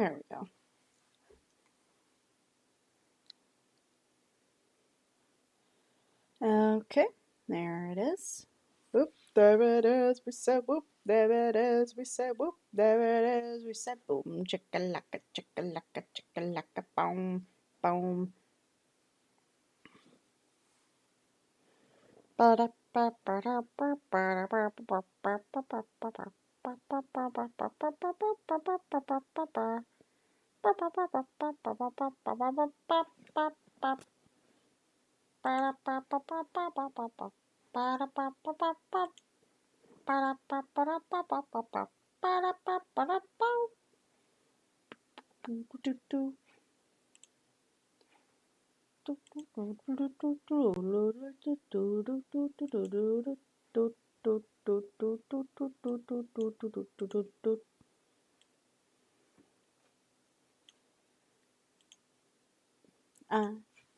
There we go. Okay, there it is. Whoop, there it is, we said whoop, there it is, we said whoop, there it is, we said boom, chicka-lacka, chicka-lacka, chicka-lacka, boom, boom.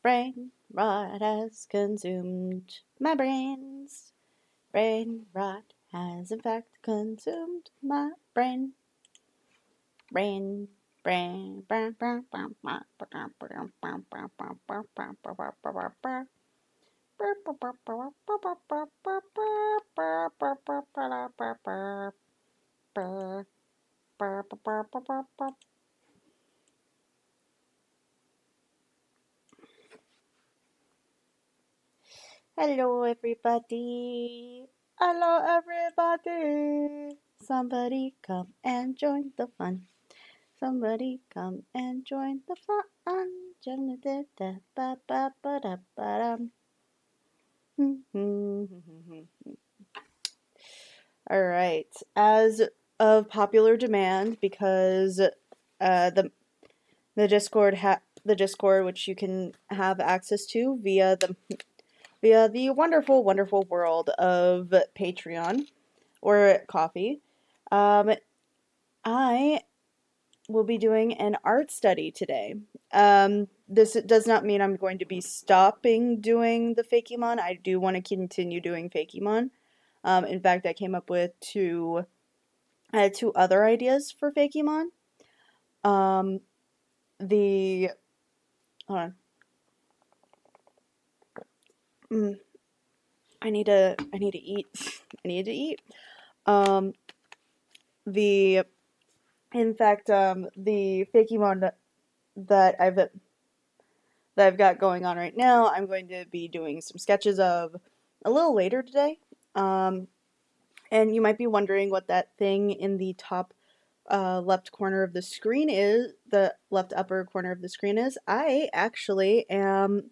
Brain rot has consumed my brains. Brain rot has in fact consumed my brain. Brain, brain, brain, brain, brain, brain, brain, brain, brain, brain, brain, brain, brain, brain, brain, Hello, everybody. Hello, everybody. Somebody come and join the fun. Somebody come and join the fun. All right. As of popular demand, because the Discord, which you can have access to via the wonderful, wonderful world of Patreon or Coffee, I will be doing an art study today. This does not mean I'm going to be stopping doing the Fakemon. I do want to continue doing Fakemon. In fact, I came up with I had two other ideas for Fakemon. Um, the hold on. I need to eat. I need to eat. Um, the in fact, the Fakemon that I've got going on right now, I'm going to be doing some sketches of a little later today. And you might be wondering what that thing in the top left corner of the screen is, the left upper corner of the screen is. I actually am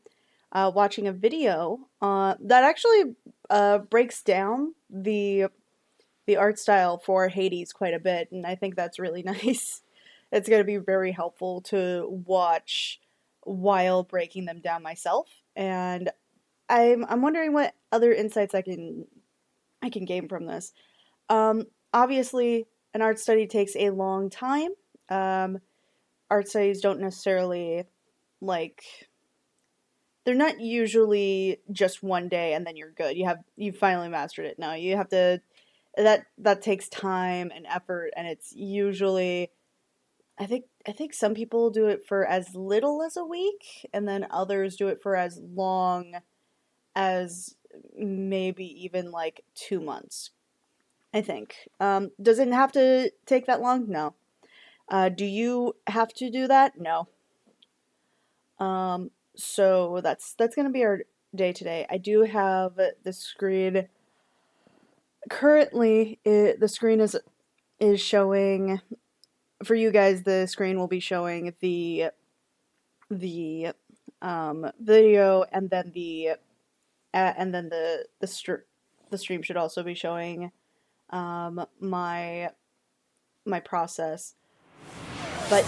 watching a video that actually breaks down the art style for Hades quite a bit, and I think that's really nice. It's going to be very helpful to watch while breaking them down myself, and I'm wondering what other insights I can gain from this. Obviously, an art study takes a long time. Um, Art studies don't necessarily like they're not usually just one day and then you're good. You've finally mastered it. No, you have to that takes time and effort, and it's usually I think some people do it for as little as a week, and then others do it for as long as maybe even like 2 months. I think. Does it have to take that long? No. Do you have to do that? No. So that's gonna be our day today. I do have the screen. Currently, the screen is showing for you guys. The screen will be showing the video, and then the stream should also be showing my process. But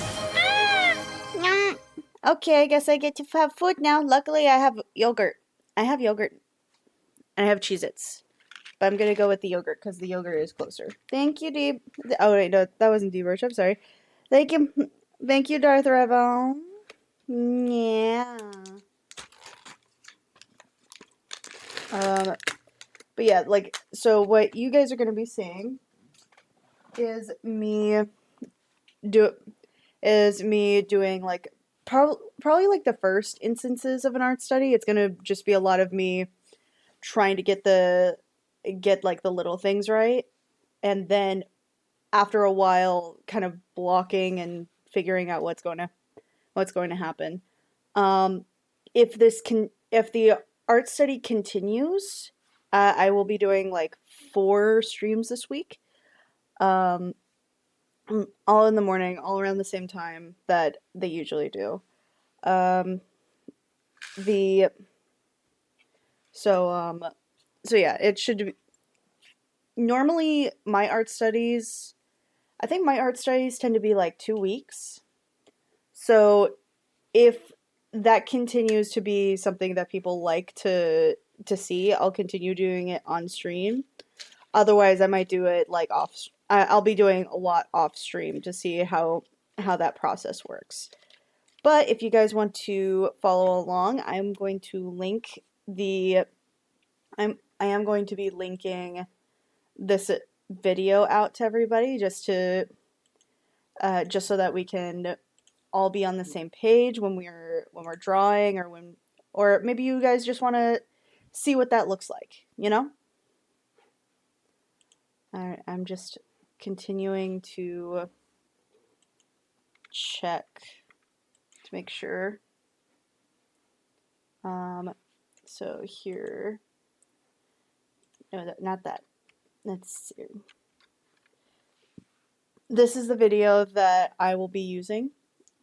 okay, I guess I get to have food now. Luckily, I have yogurt. I have yogurt. And I have Cheez-Its. But I'm gonna go with the yogurt because the yogurt is closer. Thank you, Deep. Oh wait, no, that wasn't Deep. I'm sorry. Thank you, thank you, Darth Revo. Yeah. But yeah, like so, what you guys are gonna be seeing is me do is me doing like probably like the first instances of an art study. It's gonna just be a lot of me trying to get like the little things right, and then after a while, kind of blocking and figuring out what's going to happen. Um, if the art study continues, I will be doing like 4 streams this week. Um, all in the morning, all around the same time that they usually do. Um, the so so yeah, it should be, normally my art studies. I think my art studies tend to be like 2 weeks. So if that continues to be something that people like to see, I'll continue doing it on stream. Otherwise, I might do it like off. I'll be doing a lot off stream to see how that process works. But if you guys want to follow along, I am going to be linking this video out to everybody just so that we can all be on the same page when we're drawing, or maybe you guys just want to see what that looks like, you know? Alright, I'm just continuing to check to make sure. So here, no, not that. Let's see. This is the video that I will be using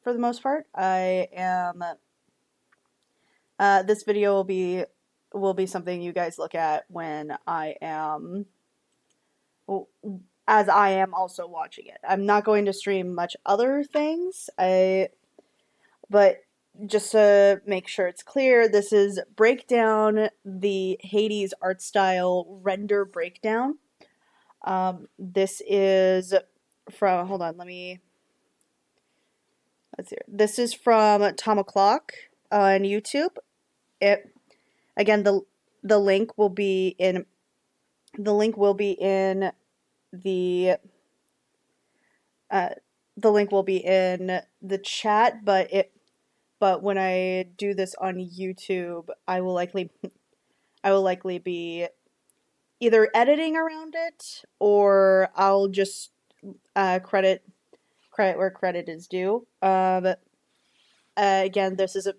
for the most part. This video will be something you guys look at when as I am also watching it. I'm not going to stream much other things. But just to make sure it's clear, this is breakdown the Hades art style render breakdown. This is from, hold on, let's see. This is from Tom O'Clock on YouTube. Again, the link will be in the chat, but when I do this on YouTube, I will likely be either editing around it, or I'll just credit where credit is due. Again, this is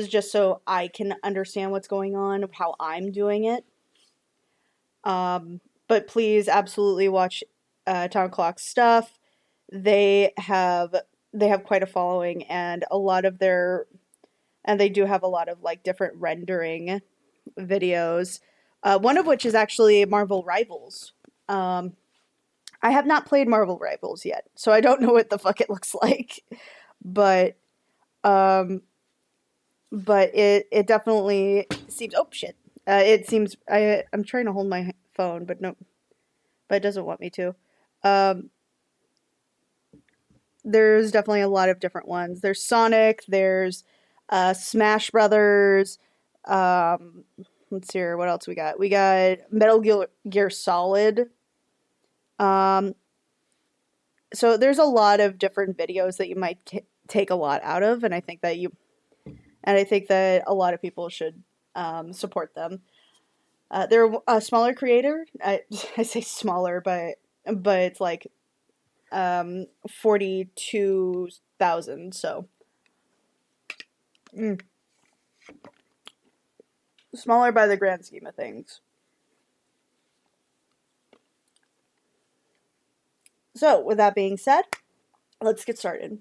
just so I can understand what's going on, how I'm doing it. But please absolutely watch Town Clock's stuff. They have quite a following, and they do have a lot of like different rendering videos. One of which is actually Marvel Rivals. I have not played Marvel Rivals yet, so I don't know what the fuck it looks like. But it definitely seems. Oh shit! It seems I'm trying to hold my phone, but no, but it doesn't want me to. There's definitely a lot of different ones. There's Sonic. There's Smash Brothers. Let's see here. What else we got? We got Metal Gear Solid. So there's a lot of different videos that you might take a lot out of, and I think that a lot of people should support them. They're a smaller creator. I say smaller, but it's like 42,000. So smaller by the grand scheme of things. So with that being said, let's get started.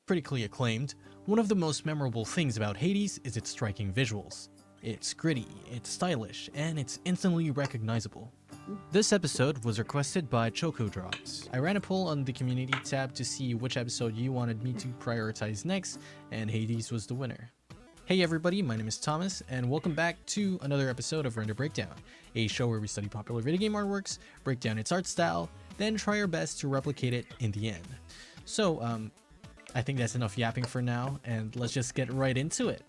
Critically acclaimed, one of the most memorable things about Hades is its striking visuals. It's gritty, it's stylish, and it's instantly recognizable. This episode was requested by Choco Drops. I ran a poll on the community tab to see which episode you wanted me to prioritize next, and Hades was the winner. Hey everybody, my name is Thomas, and welcome back to another episode of Render Breakdown, a show where we study popular video game artworks, break down its art style, then try our best to replicate it in the end. So, I think that's enough yapping for now, and let's just get right into it.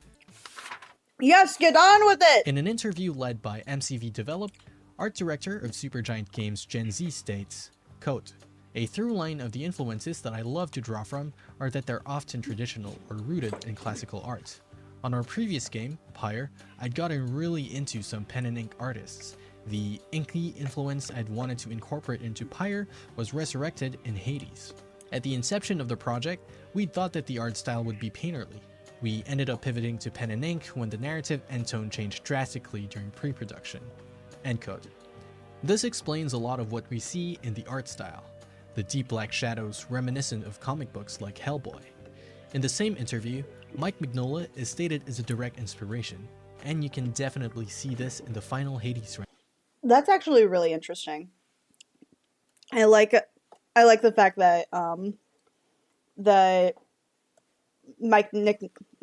Yes, get on with it! In an interview led by MCV Develop, art director of Supergiant Games Gen Z states, quote, A through line of the influences that I love to draw from are that they're often traditional or rooted in classical art. On our previous game, Pyre, I'd gotten really into some pen and ink artists. The inky influence I'd wanted to incorporate into Pyre was resurrected in Hades. At the inception of the project, we thought that the art style would be painterly. We ended up pivoting to pen and ink when the narrative and tone changed drastically during pre-production. End quote. This explains a lot of what we see in the art style. The deep black shadows reminiscent of comic books like Hellboy. In the same interview, Mike Mignola is stated as a direct inspiration, and you can definitely see this in the final Hades render. That's actually really interesting. I like the fact that that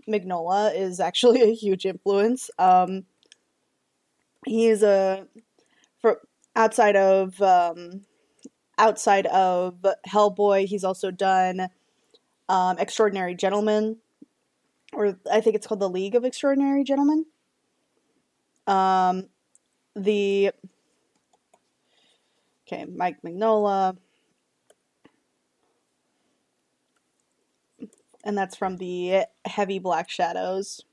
Mignola is actually a huge influence. He's a for outside of Hellboy, he's also done Extraordinary Gentlemen, or I think it's called The League of Extraordinary Gentlemen. The Okay, Mike Mignola, and that's from the Heavy Black Shadows.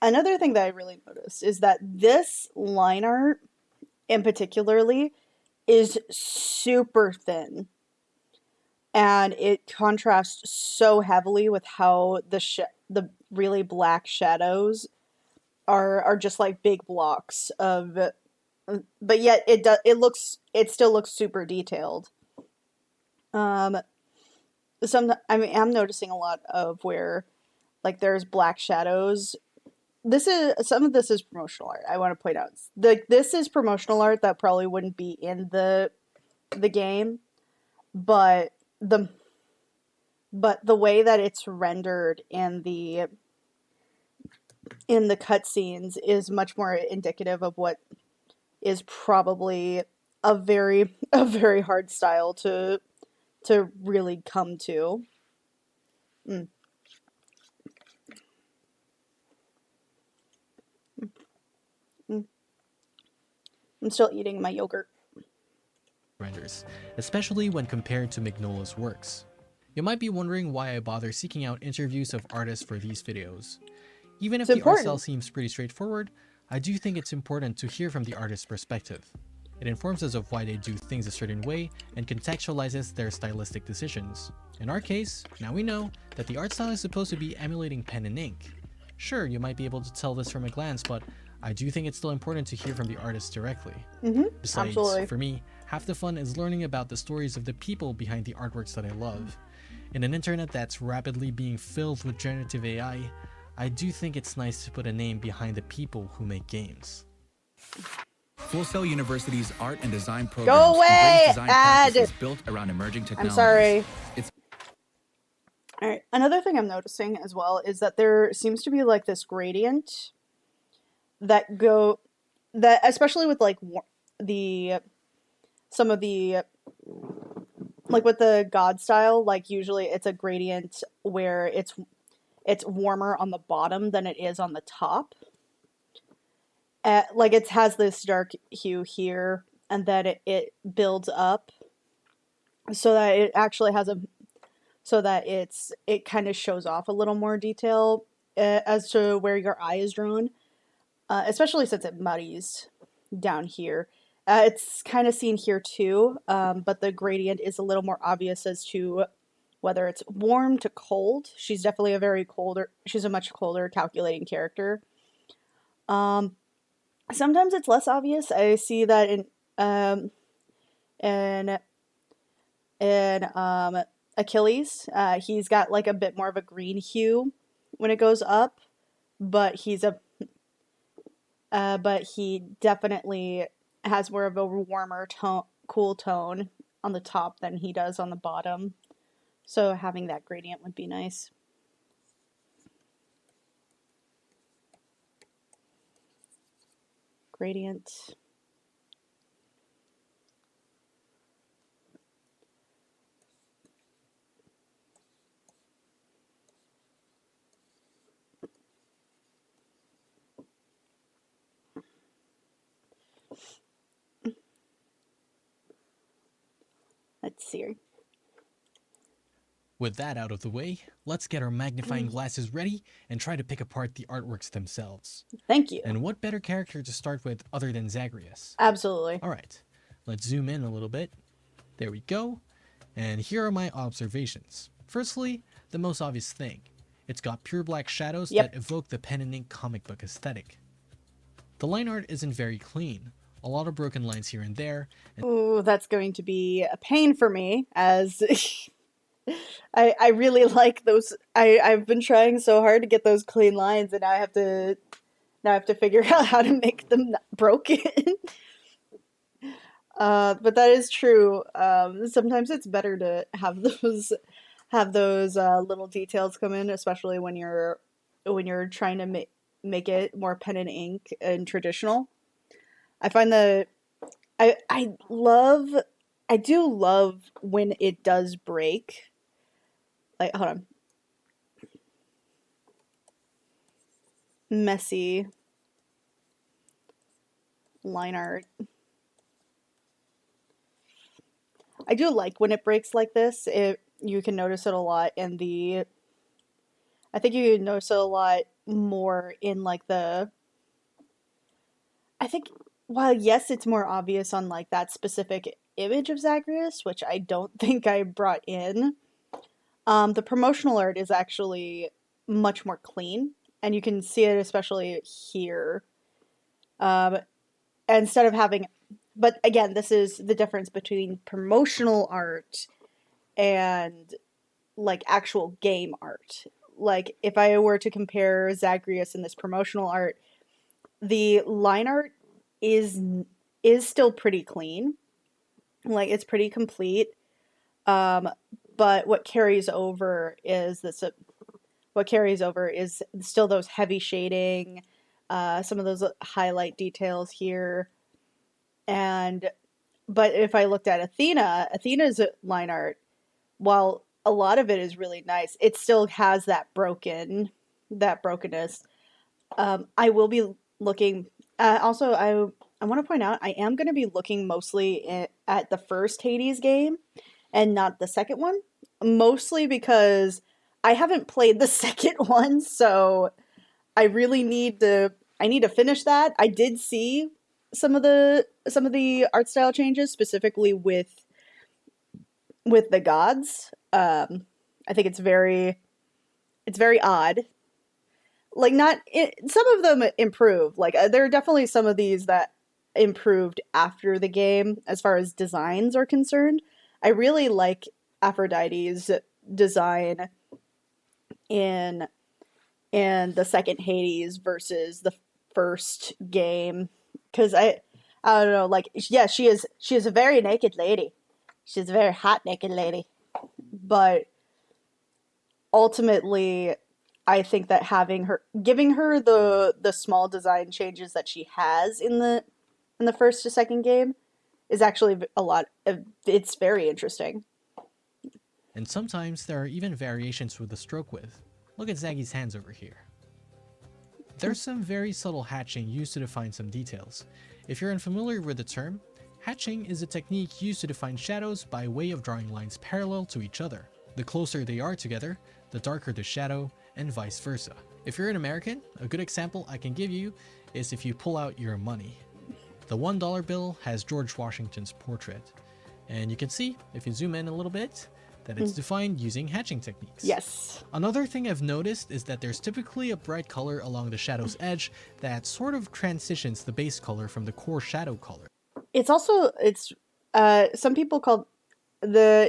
Another thing that I really noticed is that this line art in particularly is super thin, and it contrasts so heavily with how the really black shadows are just like big blocks of, but yet it still looks super detailed. Um, I'm noticing a lot of where like there's black shadows. Some of this is promotional art. I want to point out, this is promotional art that probably wouldn't be in the game, but the way that it's rendered in the cutscenes is much more indicative of what is probably a very hard style to really come to. Mm. Mm. I'm still eating my yogurt. Renders, especially when compared to Mignola's works. You might be wondering why I bother seeking out interviews of artists for these videos. Even if It's the art style important. seems pretty straightforward, I do think it's important to hear from the artist's perspective. It informs us of why they do things a certain way and contextualizes their stylistic decisions. In our case, now we know that the art style is supposed to be emulating pen and ink. Sure, you might be able to tell this from a glance, but I do think it's still important to hear from the artist directly. Besides, Absolutely. for me, half the fun is learning about the stories of the people behind the artworks that I love. In an internet that's rapidly being filled with generative AI, I do think it's nice to put a name behind the people who make games. Full Sail University's art and design Go programs away, embrace design ad. practices built around emerging I'm technologies. sorry. It's All right. Another thing I'm noticing as well is that there seems to be like this gradient that especially with like the some of the like with the god style, like usually it's a gradient where it's warmer on the bottom than it is on the top. Like it has this dark hue here, and then it builds up so that it actually has it kind of shows off a little more detail as to where your eye is drawn, especially since it muddies down here. It's kind of seen here too, but the gradient is a little more obvious as to whether it's warm to cold. She's a much colder calculating character. Sometimes it's less obvious. I see that in Achilles, he's got like a bit more of a green hue when it goes up, but but he definitely has more of a warmer tone, cool tone on the top than he does on the bottom. So having that gradient would be nice. Gradient. see. With that out of the way, let's get our magnifying glasses ready and try to pick apart the artworks themselves. Thank you. And what better character to start with other than Zagreus? Absolutely. Alright, let's zoom in a little bit. There we go. And here are my observations. Firstly, the most obvious thing. It's got pure black shadows Yep. that evoke the pen and ink comic book aesthetic. The line art isn't very clean. A lot of broken lines here and there. And Ooh, that's going to be a pain for me, as I really like those. I've been trying so hard to get those clean lines, and I have to figure out how to make them not broken. But that is true. Sometimes it's better to have those little details come in, especially when you're trying to make it more pen and ink and traditional. I find that I do love when it does break. Like, hold on. Messy line art. I do like when it breaks like this. You can notice it a lot in the. I think you can notice it a lot more in like the. I think while yes, it's more obvious on like that specific image of Zagreus, which I don't think I brought in. The promotional art is actually much more clean, and you can see it especially here. Instead of having, but again, this is the difference between promotional art and like actual game art. Like if I were to compare Zagreus and this promotional art, the line art is still pretty clean. Like it's pretty complete. But what carries over is still those heavy shading, some of those highlight details here. But if I looked at Athena's line art, while a lot of it is really nice, it still has that brokenness. I will be looking. Also, I want to point out I am going to be looking mostly at the first Hades game and not the second one, mostly because I haven't played the second one, so I really need to finish that. I did see some of the art style changes, specifically with the gods. I think it's very odd. Like some of them improved. Like there are definitely some of these that improved after the game as far as designs are concerned. I really like Aphrodite's design in the second Hades versus the first game, because I don't know, like, yeah, she is a very naked lady. She's a very hot naked lady, but ultimately I think that giving her the small design changes that she has in the first to second game is actually it's very interesting. And sometimes there are even variations with the stroke width. Look at Zaggy's hands over here. There's some very subtle hatching used to define some details. If you're unfamiliar with the term, hatching is a technique used to define shadows by way of drawing lines parallel to each other. The closer they are together, the darker the shadow, and vice versa. If you're an American, a good example I can give you is if you pull out your money. The $1 bill has George Washington's portrait, and you can see, if you zoom in a little bit, that it's defined using hatching techniques. Yes. Another thing I've noticed is that there's typically a bright color along the shadow's edge that sort of transitions the base color from the core shadow color. It's also some people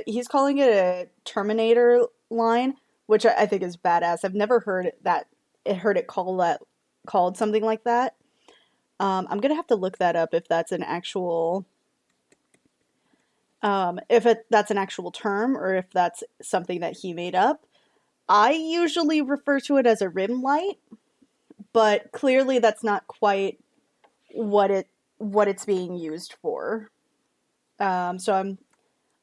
he's calling it a Terminator line, which I think is badass. I've never heard it called something like that. I'm gonna have to look that up if that's an actual that's an actual term or if that's something that he made up. I usually refer to it as a rim light, but clearly that's not quite what it's being used for. So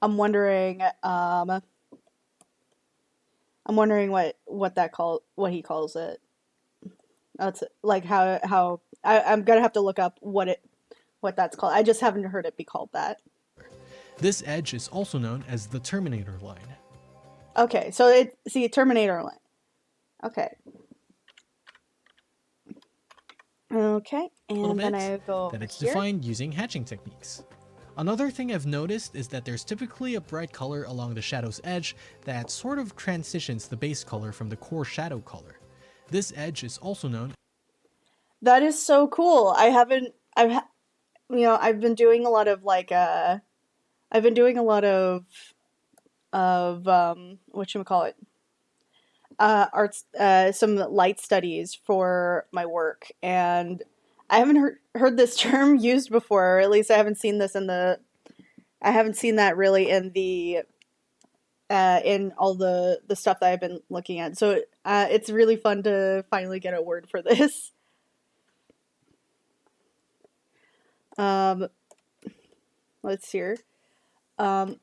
I'm wondering what he calls it. That's like how I'm gonna have to look up what that's called. I just haven't heard it be called that. This edge is also known as the Terminator line. Okay, so see, Terminator line. Okay. Okay, A little and then bit, I go then over it's here. defined using hatching techniques. Another thing I've noticed is that there's typically a bright color along the shadow's edge that sort of transitions the base color from the core shadow color. This edge is also known. That is so cool. I've been doing a lot of I've been doing a lot of whatchamacallit, arts, some light studies for my work, and I haven't heard this term used before, or at least I haven't seen I haven't seen that really in all the stuff that I've been looking at. So it's really fun to finally get a word for this. Um, let's see here. But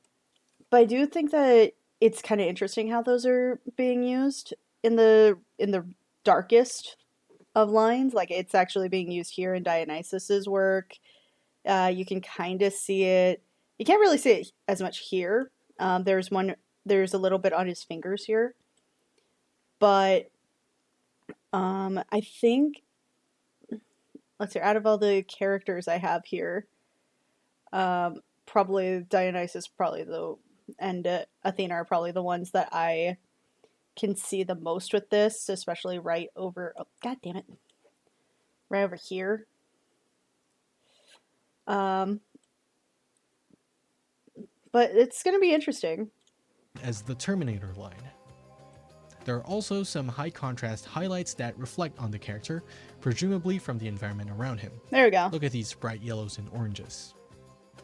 I do think that it's kind of interesting how those are being used in the darkest of lines. Like it's actually being used here in Dionysus's work. You can kind of see it. You can't really see it as much here. There's a little bit on his fingers here, but I think, let's see. Out of all the characters I have here, probably Dionysus, and Athena are probably the ones that I can see the most with this, especially right over. Oh, God damn it! Right over here. Um, but it's gonna be interesting. As the Terminator line. There are also some high contrast highlights that reflect on the character, presumably from the environment around him. There we go. Look at these bright yellows and oranges.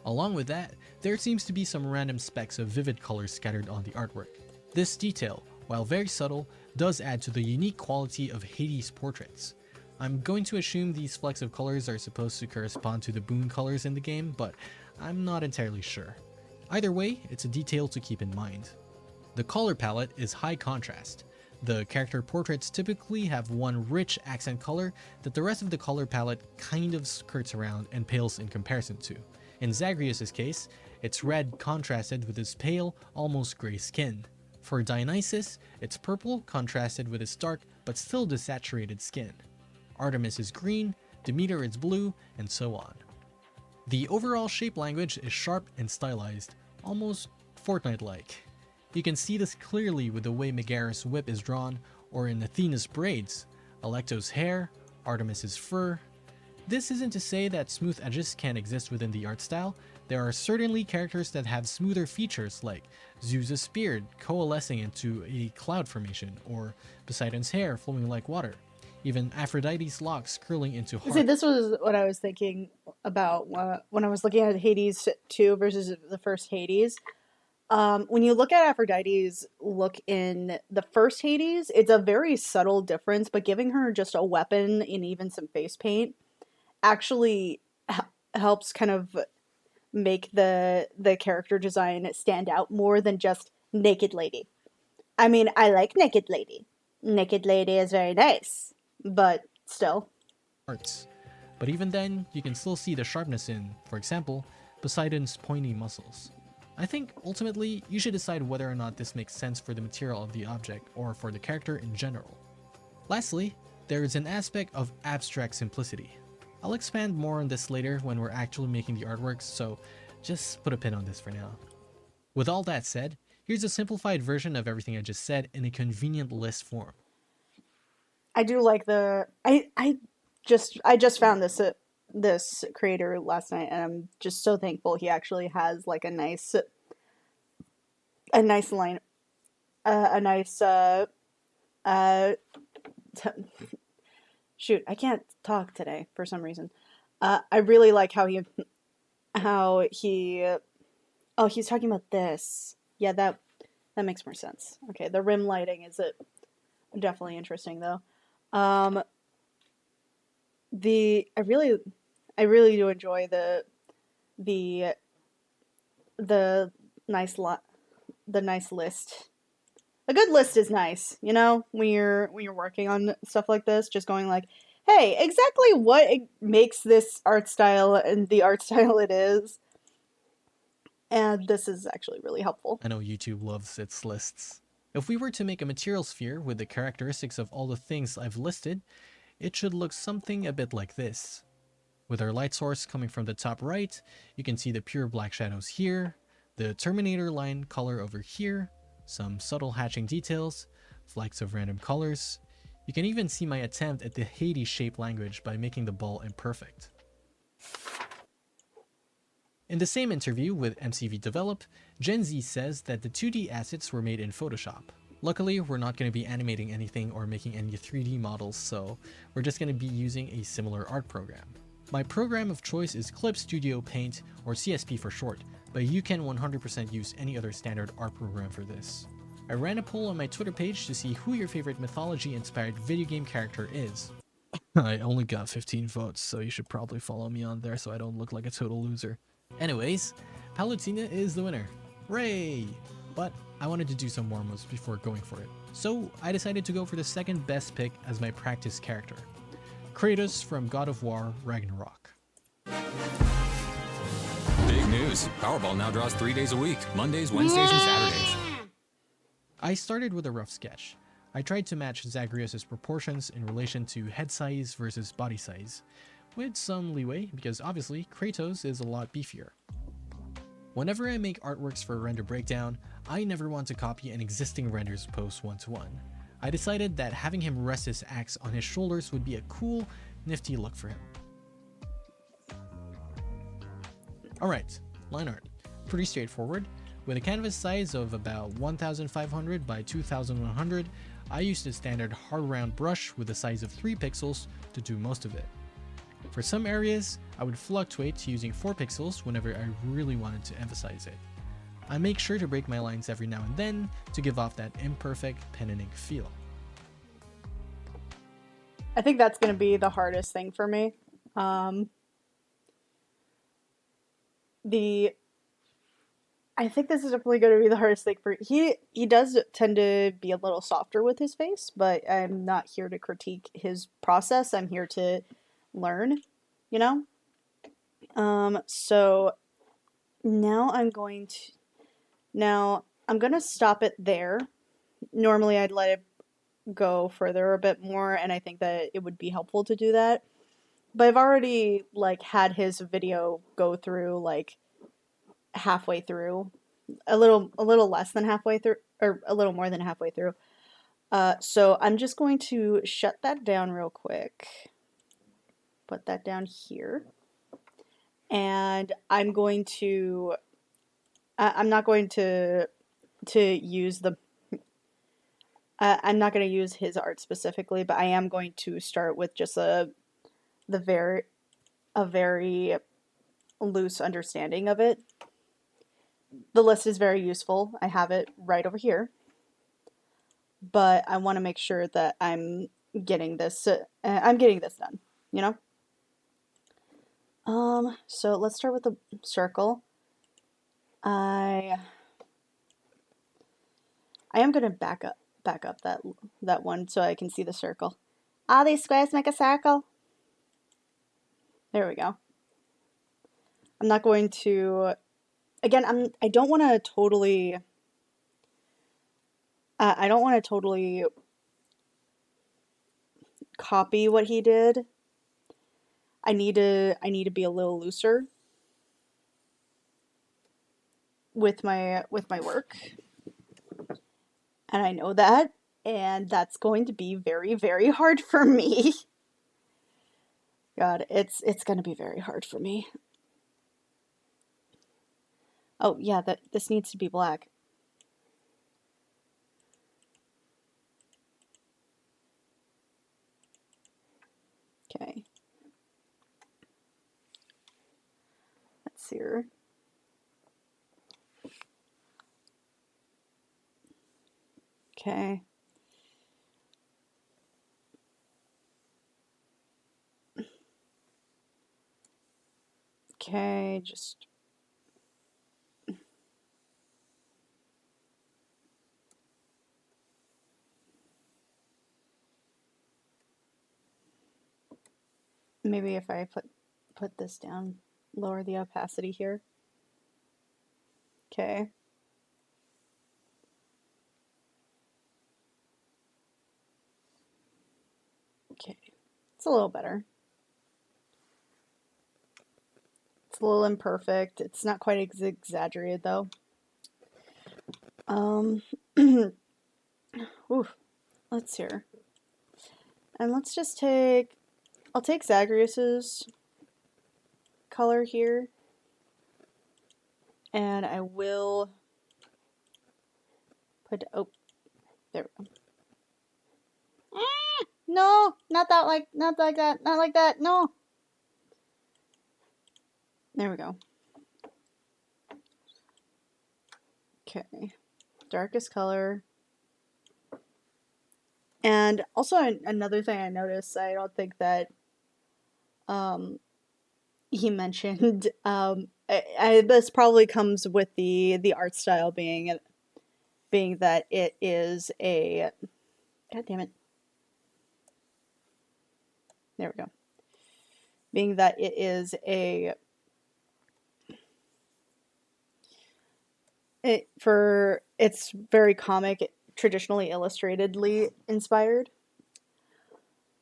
Along with that, there seems to be some random specks of vivid colors scattered on the artwork. This detail, while very subtle, does add to the unique quality of Hades' portraits. I'm going to assume these flecks of colors are supposed to correspond to the boon colors in the game, but I'm not entirely sure. Either way, it's a detail to keep in mind. The color palette is high contrast. The character portraits typically have one rich accent color that the rest of the color palette kind of skirts around and pales in comparison to. In Zagreus' case, it's red contrasted with his pale, almost gray skin. For Dionysus, it's purple contrasted with his dark but still desaturated skin. Artemis is green, Demeter is blue, and so on. The overall shape language is sharp and stylized, almost Fortnite-like. You can see this clearly with the way Megaera's whip is drawn, or in Athena's braids, Alecto's hair, Artemis's fur. This isn't to say that smooth edges can't exist within the art style. There are certainly characters that have smoother features, like Zeus's beard coalescing into a cloud formation, or Poseidon's hair flowing like water. Even Aphrodite's locks curling into heart. See, this was what I was thinking about when I was looking at Hades 2 versus the first Hades. When you look at Aphrodite's look in the first Hades, it's a very subtle difference, but giving her just a weapon and even some face paint actually helps kind of make the character design stand out more than just naked lady. I mean, I like naked lady. Naked lady is very nice, but still. Arts. But even then, you can still see the sharpness in, for example, Poseidon's pointy muscles. I think ultimately you should decide whether or not this makes sense for the material of the object or for the character in general. Lastly, there is an aspect of abstract simplicity. I'll expand more on this later when we're actually making the artworks, so just put a pin on this for now. With all that said, here's a simplified version of everything I just said in a convenient list form. I do like I just found this creator last night, and I'm just so thankful he actually has like a nice line, a nice shoot, I can't talk today for some reason. I really like how he oh, he's talking about this. Yeah, that makes more sense. Okay, the rim lighting is definitely interesting though. I really do enjoy the the the nice list. A good list is nice, when you're working on stuff like this, just going like, hey, exactly what makes this art style and the art style it is. And this is actually really helpful. I know YouTube loves its lists. If we were to make a material sphere with the characteristics of all the things I've listed, it should look something a bit like this. With our light source coming from the top right, you can see the pure black shadows here, the Terminator line color over here, some subtle hatching details, flecks of random colors. You can even see my attempt at the Hades shape language by making the ball imperfect. In the same interview with MCV Develop, Gen Z says that the 2D assets were made in Photoshop. Luckily, we're not going to be animating anything or making any 3D models, so we're just going to be using a similar art program. My program of choice is Clip Studio Paint, or CSP for short, but you can 100% use any other standard art program for this. I ran a poll on my Twitter page to see who your favorite mythology-inspired video game character is. I only got 15 votes, so you should probably follow me on there so I don't look like a total loser. Anyways, Palutena is the winner. Hooray! But I wanted to do some warm-ups before going for it. So I decided to go for the second best pick as my practice character. Kratos from God of War Ragnarok. Big news. Powerball now draws 3 days a week, Mondays, Wednesdays, and Saturdays. I started with a rough sketch. I tried to match Zagreus' proportions in relation to head size versus body size, with some leeway because obviously Kratos is a lot beefier. Whenever I make artworks for a render breakdown, I never want to copy an existing render's pose one-to-one. I decided that having him rest his axe on his shoulders would be a cool, nifty look for him. Alright, line art. Pretty straightforward. With a canvas size of about 1500 by 2100, I used a standard hard round brush with a size of 3 pixels to do most of it. For some areas, I would fluctuate to using 4 pixels whenever I really wanted to emphasize it. I make sure to break my lines every now and then to give off that imperfect pen and ink feel. I think that's going to be the hardest thing for me. I think this is definitely going to be the hardest thing for he does tend to be a little softer with his face, but I'm not here to critique his process. I'm here to learn, you know? So now I'm going to stop it there. Normally I'd let it go further a bit more, and I think that it would be helpful to do that. But I've already had his video go through halfway through, a little less than halfway through, or a little more than halfway through. So I'm just going to shut that down real quick. Put that down here. And I'm going to I'm not going to use I'm not going to use his art specifically, but I am going to start with just a very loose understanding of it. The list is very useful. I have it right over here. But I want to make sure that I'm getting this done, you know? So let's start with the circle. I am going to back up that one so I can see the circle. All these squares make a circle. There we go. I'm not going to, again, I don't want to totally copy what he did. I need to be a little looser with my work. And I know that, and that's going to be very, very hard for me. God, it's going to be very hard for me. Oh, yeah, this needs to be black. Okay. Let's see here. Okay. Okay, just maybe if I put this down, lower the opacity here. Okay. Okay. It's a little better. It's a little imperfect. It's not quite exaggerated though. Oof. Let's see here. And let's just take, I'll take Zagreus's color here. And I will put, oh, there we go. No, not like that, not like that, no. There we go. Okay, darkest color. And also another thing I noticed, I don't think that he mentioned, this probably comes with the art style being that it is a, god damn it, there we go, being that it is a, it's very comic, traditionally illustratedly inspired.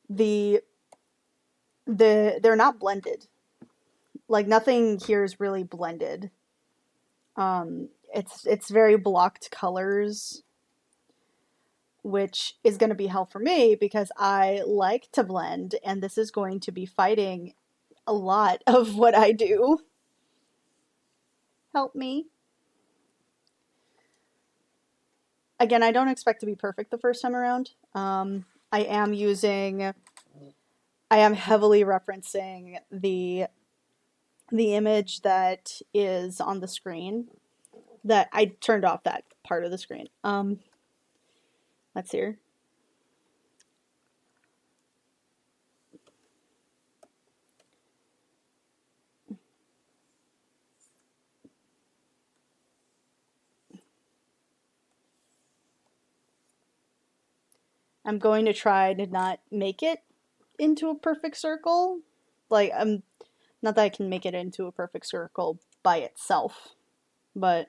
They're not blended. Like nothing here is really blended. It's very blocked colors, which is going to be hell for me because I like to blend, and this is going to be fighting a lot of what I do. Help me. Again, I don't expect to be perfect the first time around. I am heavily referencing the image that is on the screen. That I turned off that part of the screen. Let's see here. I'm going to try to not make it into a perfect circle. Like, not that I can make it into a perfect circle by itself, but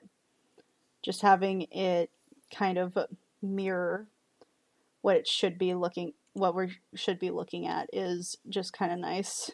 just having it kind of mirror what it should be looking, what we should be looking at is just kind of nice.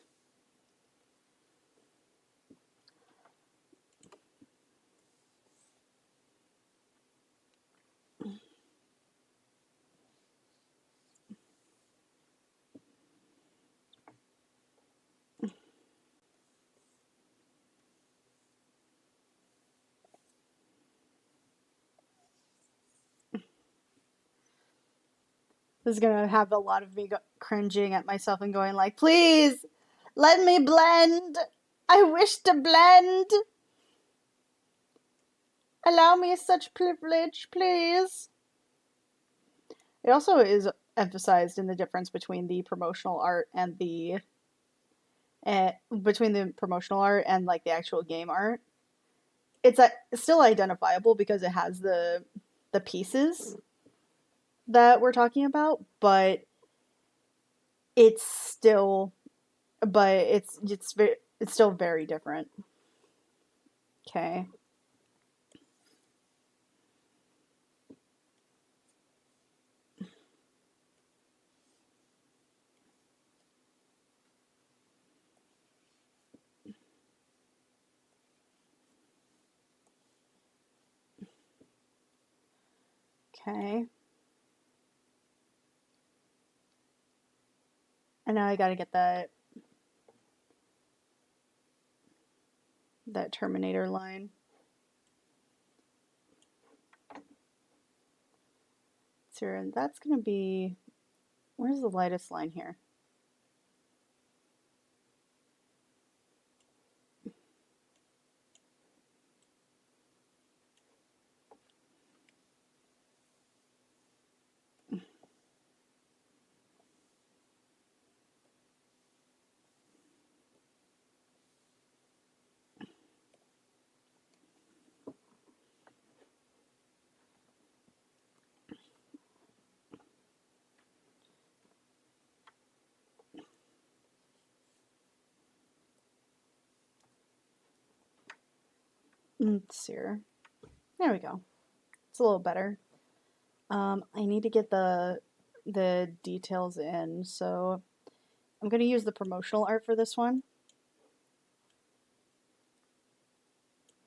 This is gonna have a lot of me cringing at myself and going like, please, let me blend. I wish to blend. Allow me such privilege, please. It also is emphasized in the difference between the promotional art and like the actual game art. It's still identifiable because it has the pieces that we're talking about, but it's still it's still very different. Okay. Okay. And now I gotta get that Terminator line. So and that's gonna be, where's the lightest line here? Let's see here. There we go. It's a little better. I need to get the details in, so I'm going to use the promotional art for this one,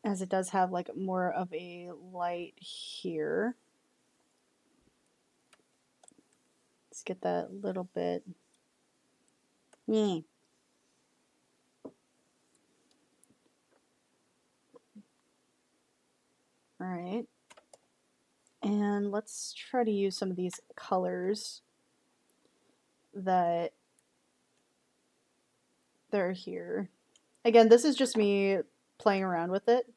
as it does have like more of a light here. Let's get that little bit. All right. And let's try to use some of these colors that they're here. Again, this is just me playing around with it.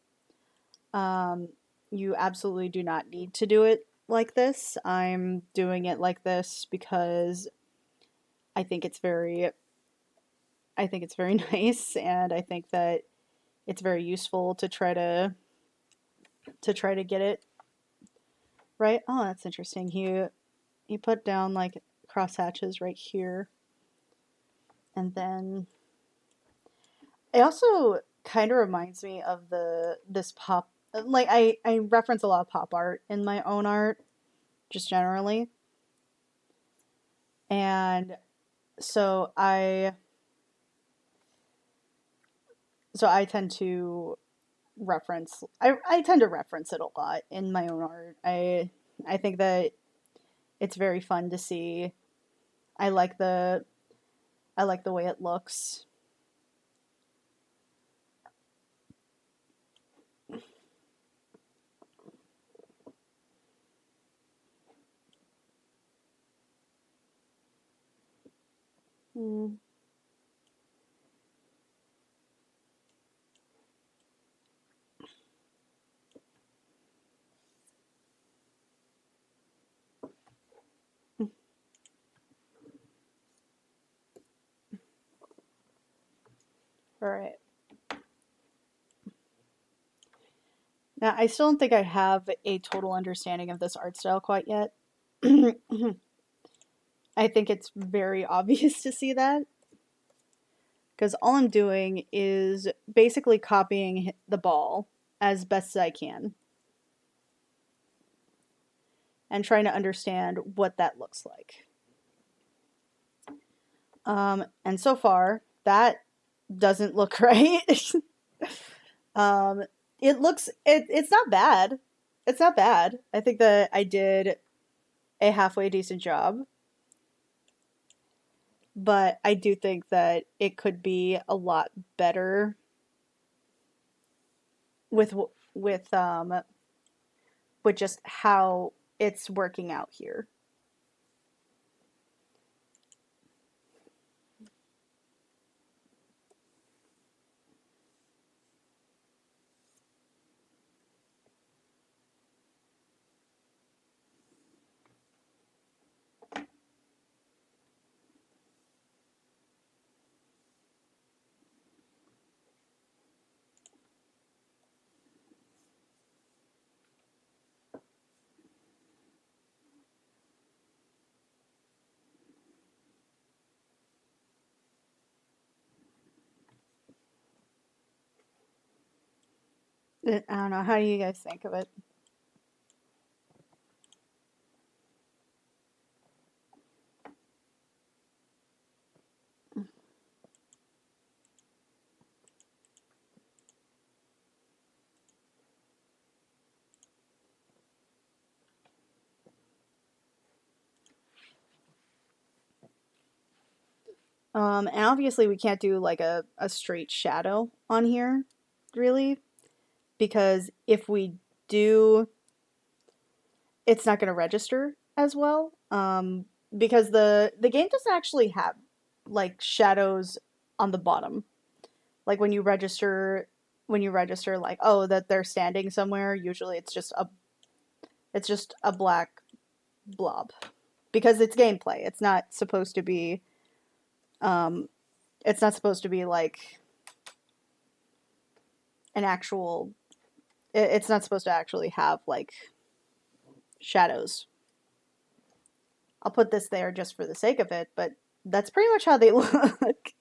You absolutely do not need to do it like this. I'm doing it like this because I think it's very nice, and I think that it's very useful to try to get it right. Oh, that's interesting. He put down like cross hatches right here, and then it also kind of reminds me of this pop. Like I reference a lot of pop art in my own art, just generally, and so I tend to I tend to reference it a lot in my own art. I think that it's very fun to see. I like the way it looks. Hmm. All right. Now, I still don't think I have a total understanding of this art style quite yet. I think it's very obvious to see that, because all I'm doing is basically copying the ball as best as I can and trying to understand what that looks like. And so far, that doesn't look right. It's not bad. It's not bad. I think that I did a halfway decent job. But I do think that it could be a lot better with with um with just how it's working out here. I don't know. How do you guys think of it? And obviously we can't do like a straight shadow on here, really, because if we do, it's not going to register as well. Because the game doesn't actually have like shadows on the bottom. Like when you register like, oh, that they're standing somewhere, usually it's just a black blob, because it's gameplay. Um it's not supposed to be like an actual it's not supposed to actually have like shadows. I'll put this there just for the sake of it, but that's pretty much how they look.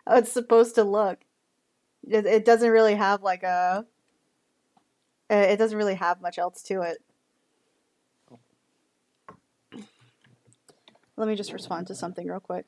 How it's supposed to look. It doesn't really have like It doesn't really have much else to it. Let me just respond to something real quick.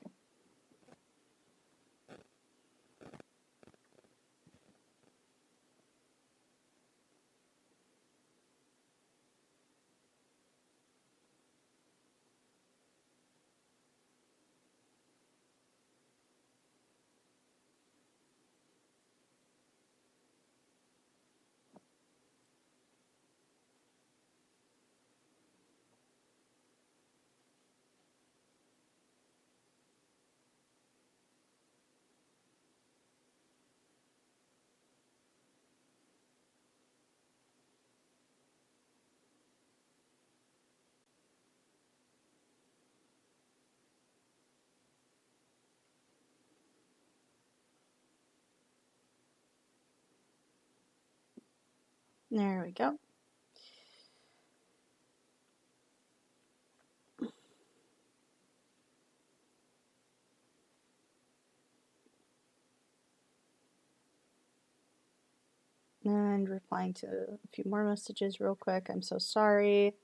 There we go. And replying to a few more messages real quick. I'm so sorry.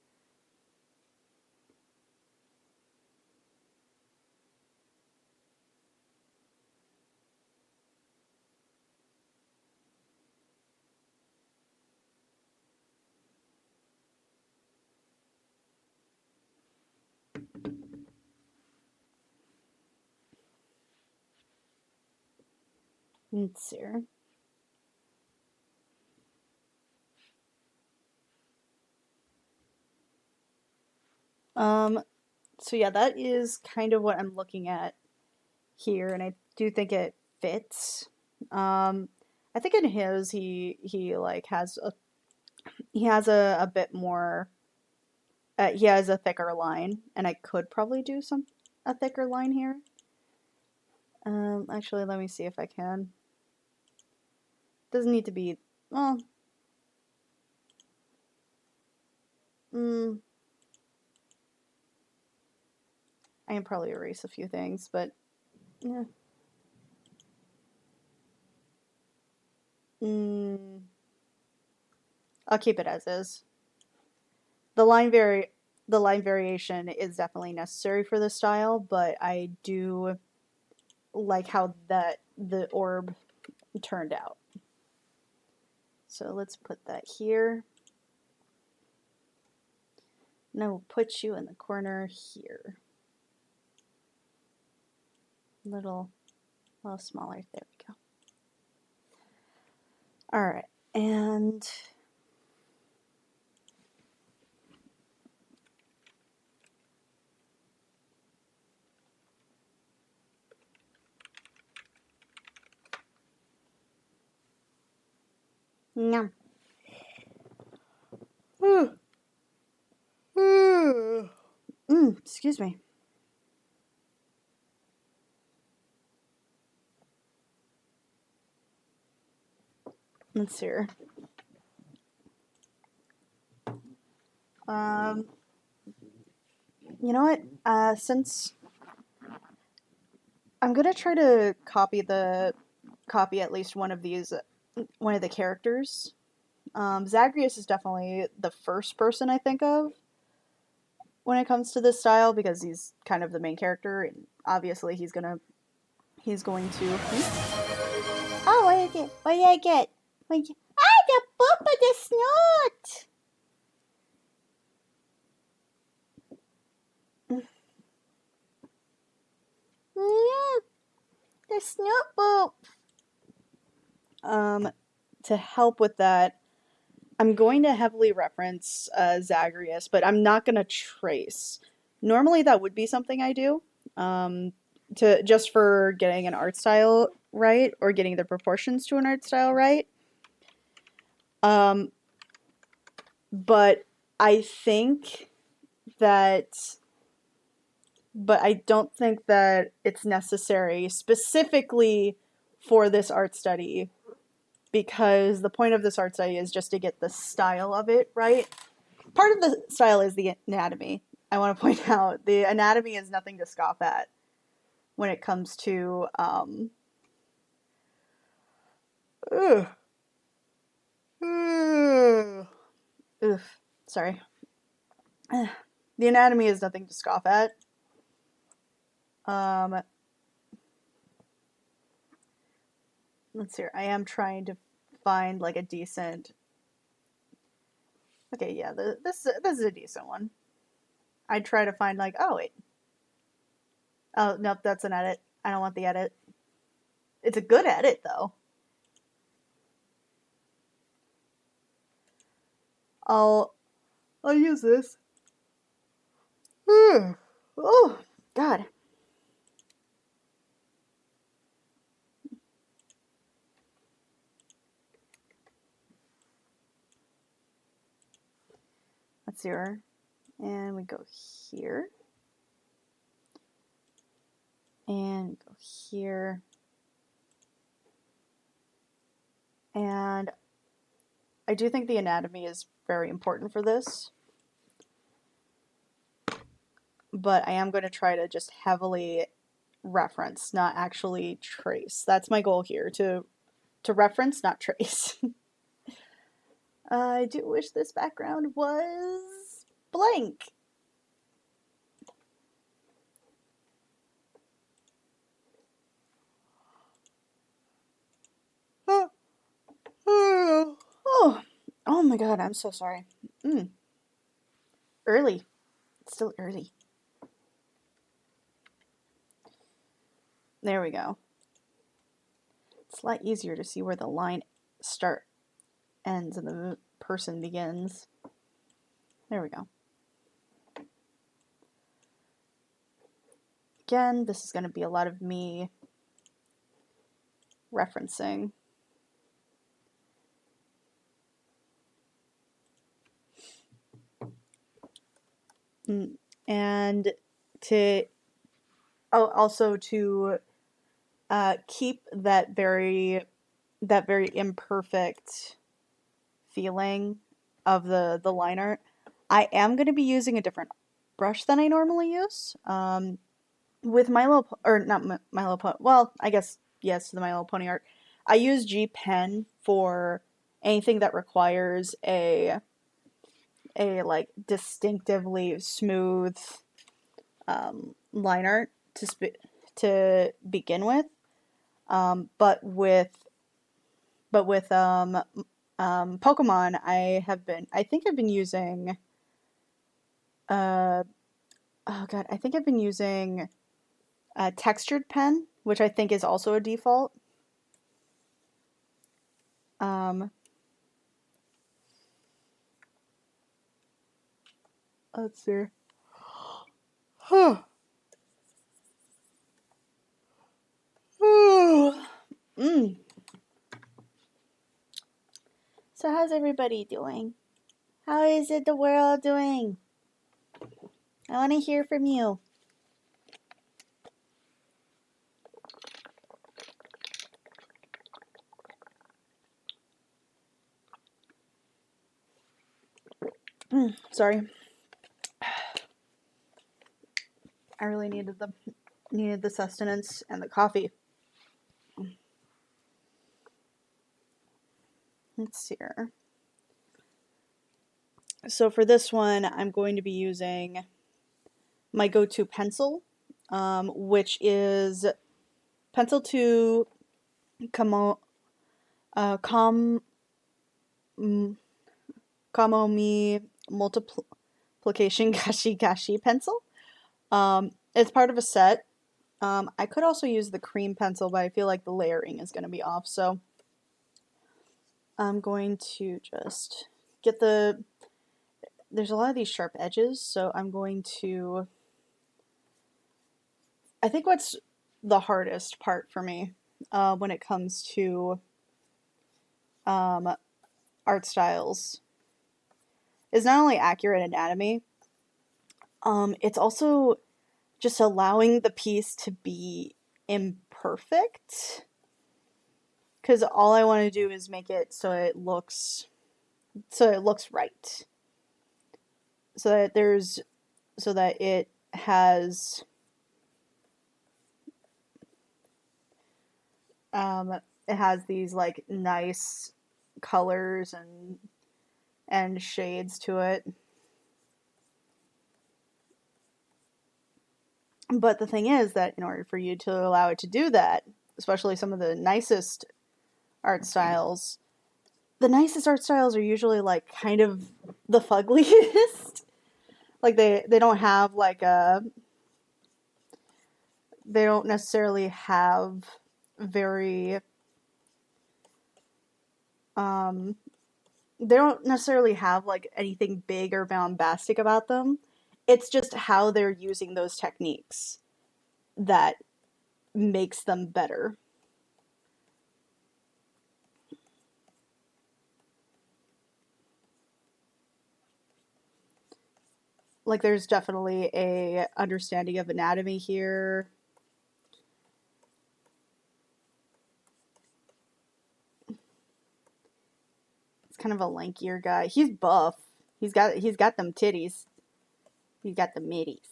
Let's see here. So yeah, that is kind of what I'm looking at here, and I do think it fits. I think in his he like has a bit more. He has a thicker line, and I could probably do a thicker line here. Actually, let me see if I can. Doesn't need to be well. I can probably erase a few things, but yeah. I'll keep it as is. The line variation is definitely necessary for this style, but I do like how the orb turned out. So let's put that here. And I will put you in the corner here. A little smaller. There we go. All right, and no. Excuse me. Let's see here. You know what? Since I'm gonna try to copy at least one of the characters. Zagreus is definitely the first person I think of when it comes to this style because he's kind of the main character, and obviously he's going to. Oh, what did I get? What did I get? The poop of the snoot. The snoot boop. To help with that, I'm going to heavily reference Zagreus, but I'm not going to trace. Normally, that would be something I do, to just for getting an art style right or getting the proportions to an art style right. But I think that, but I don't think that it's necessary specifically for this art study, because the point of this art study is just to get the style of it right. Part of the style is the anatomy. I want to point out the anatomy is nothing to scoff at when it comes to Oof. Sorry. The anatomy is nothing to scoff at. Let's see. I am trying to find like a decent. Okay, yeah, this is a decent one. I'd try to find like, oh wait, oh nope, that's an edit. I don't want the edit. It's a good edit though. I'll use this. Oh God. Let's see her. And we go here. And go here. And I do think the anatomy is very important for this. But I am going to try to just heavily reference, not actually trace. That's my goal here, to reference, not trace. I do wish this background was blank. Oh my God, I'm so sorry. Early. It's still early. There we go. It's a lot easier to see where the line ends and the person begins. There we go. Again, this is going to be a lot of me referencing. And to also to keep that very imperfect feeling of the line art, I am going to be using a different brush than I normally use. With My Little or not My Little Pony. Well, I guess yes, the My Little Pony art. I use G Pen for anything that requires a like distinctively smooth line art to begin with. But with Pokemon, I think I've been using oh God, I think I've been using a textured pen, which I think is also a default. Let's see. So how's everybody doing? How is it the world doing? I want to hear from you. Sorry. I really needed the sustenance and the coffee. Let's see here. So for this one, I'm going to be using my go-to pencil, which is Pencil 2 Kamo Kamomi Multiplication Gashi Gashi pencil. It's part of a set. I could also use the cream pencil, but I feel like the layering is going to be off, so I'm going to just get there's a lot of these sharp edges, so I'm going to, I think what's the hardest part for me when it comes to art styles is not only accurate anatomy, it's also just allowing the piece to be imperfect. Because all I want to do is make it so it looks right. So that it has these like nice colors and shades to it. But the thing is that in order for you to allow it to do that, especially some of the nicest art styles, the nicest art styles are usually like kind of the fuggliest. Like they don't have like a they don't necessarily have very um they don't necessarily have like anything big or bombastic about them. It's just how they're using those techniques that makes them better. Like there's definitely a understanding of anatomy here. It's kind of a lankier guy. He's buff. He's got them titties. He's got the middies.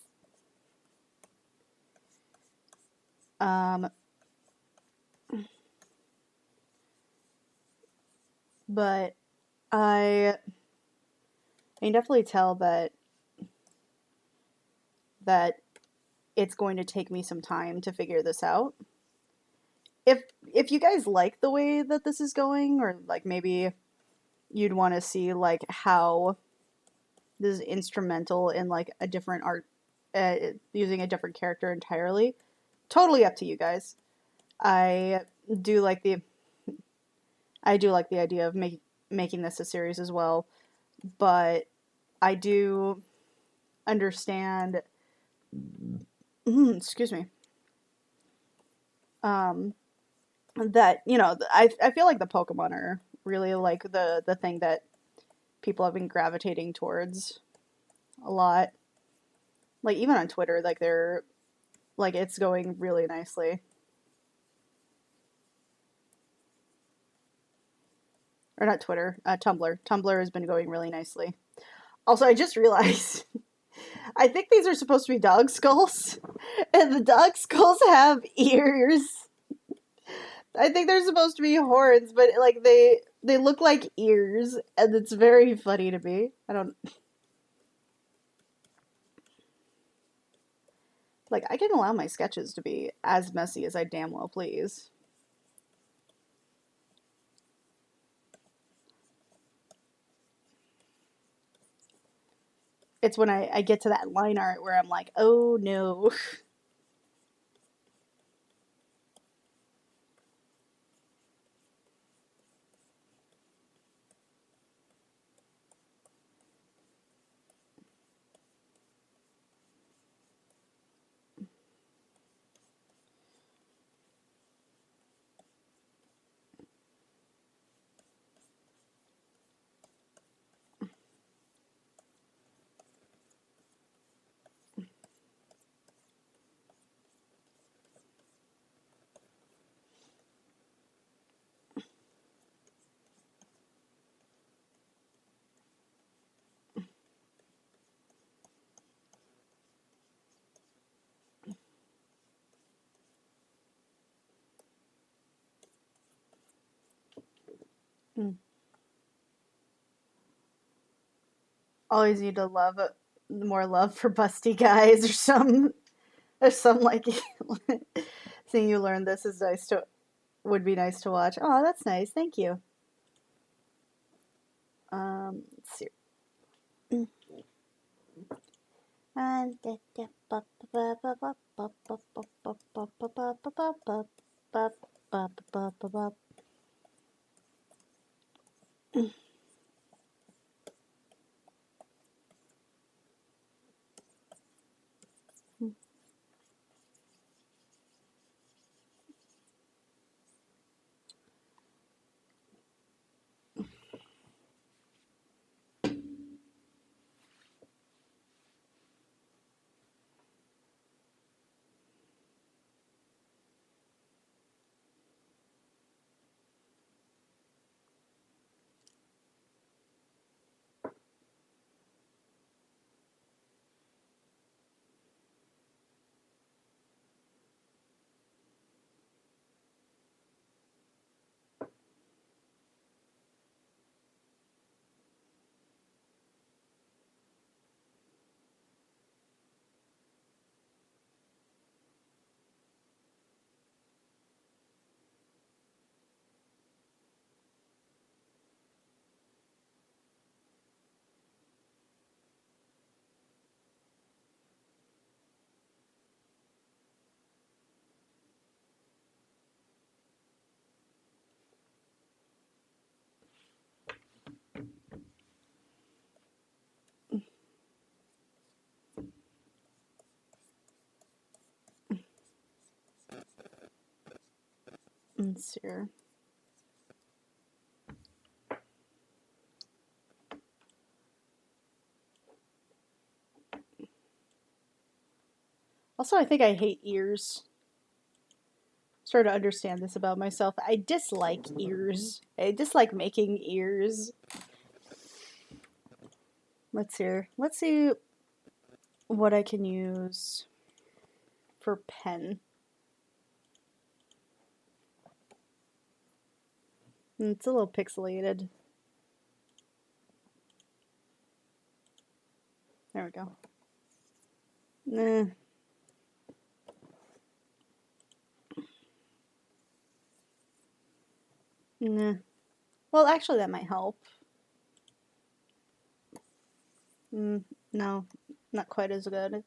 But I can definitely tell that it's going to take me some time to figure this out. If you guys like the way that this is going, or like maybe you'd want to see like how this is instrumental in like a different art, using a different character entirely, totally up to you guys. I do like the idea of making this a series as well, but I do understand. Excuse me. That I feel like the Pokemon are really like the thing that people have been gravitating towards a lot. Like even on Twitter, like they're like it's going really nicely. Or not Twitter, Tumblr. Tumblr has been going really nicely. Also, I just realized I think these are supposed to be dog skulls, and the dog skulls have ears. I think they're supposed to be horns, but like they look like ears, and it's very funny to me. I don't like I can allow my sketches to be as messy as I damn well please. It's when I get to that line art where I'm like, oh no. Always need to love more love for busty guys or some like seeing you learn this is nice to would be nice to watch. Oh, that's nice. Thank you. Let's see. Let's see here. Also, I think I hate ears. Started to understand this about myself. I dislike ears. I dislike making ears. Let's see. Let's see what I can use for pen. It's a little pixelated. There we go. Nah. Nah. Well, actually, that might help. No, not quite as good.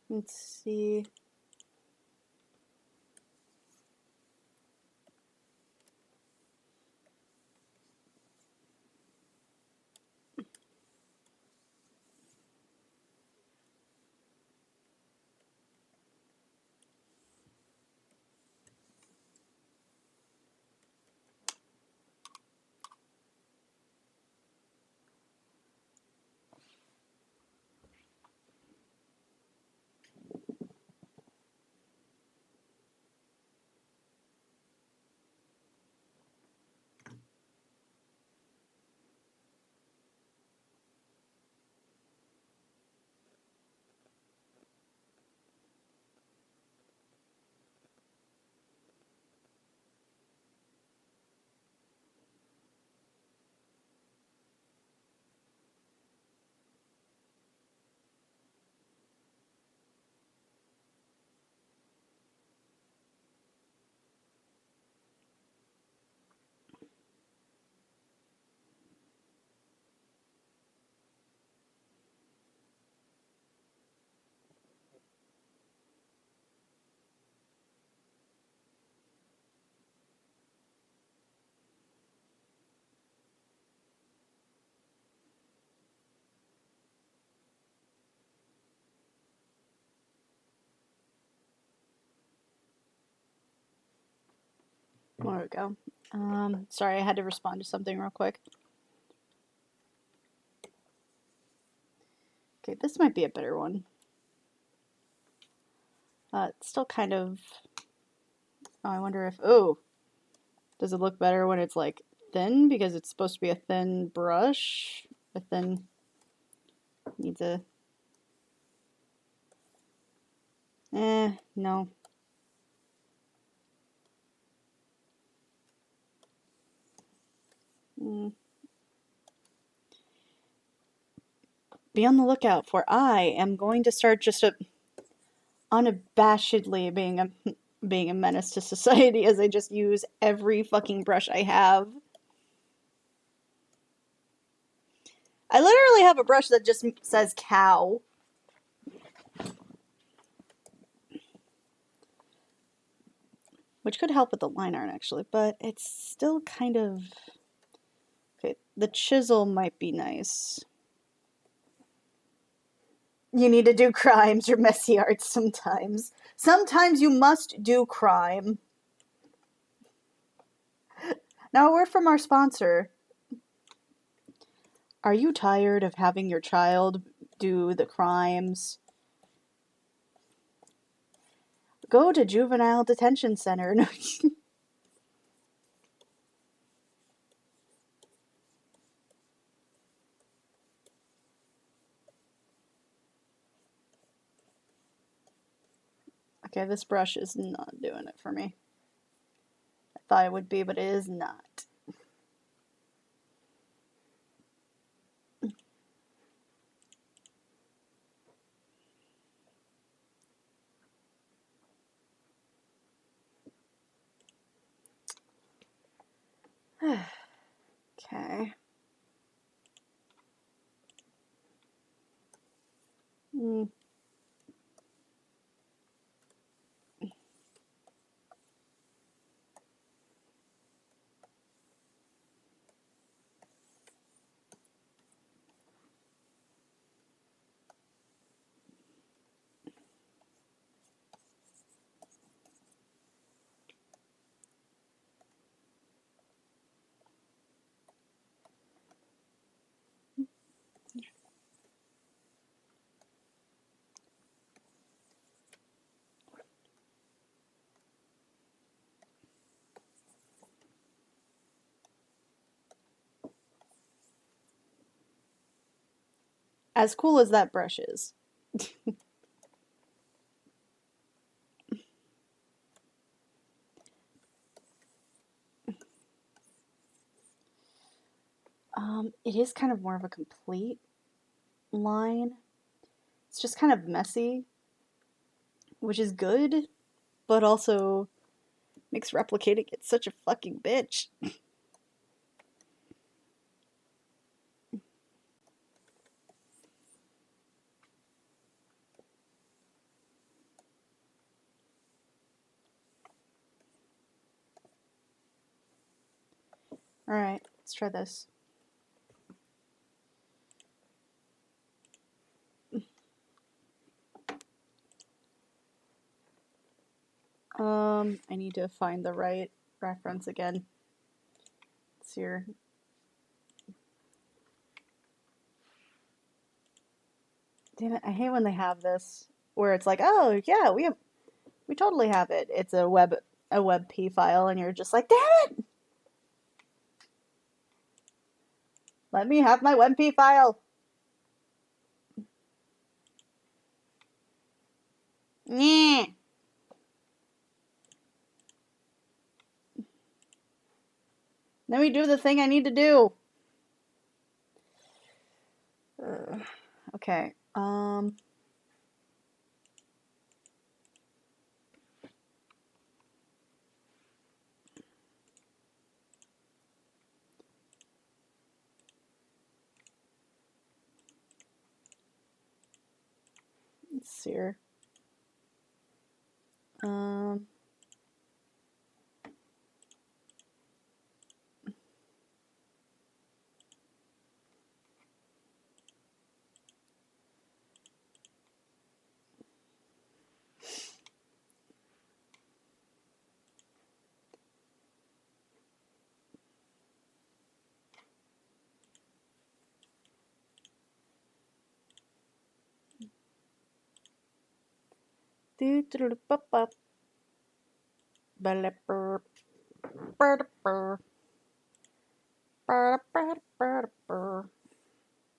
Let's see. There we go. Sorry, I had to respond to something real quick. Okay, this might be a better one. It's still kind of. Oh, I wonder if. Oh, does it look better when it's like thin because it's supposed to be a thin brush? A thin. Needs a. No. Mm. Be on the lookout for I am going to start just unabashedly being a menace to society as I just use every fucking brush I have. I literally have a brush that just says cow. Which could help with the line art actually, but it's still kind of. Okay, the chisel might be nice. You need to do crimes or messy art sometimes. Sometimes you must do crime. Now, a word from our sponsor. Are you tired of having your child do the crimes? Go to juvenile detention center. Okay, this brush is not doing it for me. I thought it would be, but it is not. Okay. As cool as that brush is. It is kind of more of a complete line. It's just kind of messy, which is good, but also makes replicating it such a fucking bitch. Alright, let's try this. I need to find the right reference again. It's here. Damn it, I hate when they have this where it's like, oh yeah, we totally have it. It's a WebP file and you're just like, damn it! Let me have my WebP file. Yeah. Let me do the thing I need to do. Okay. Let's see here.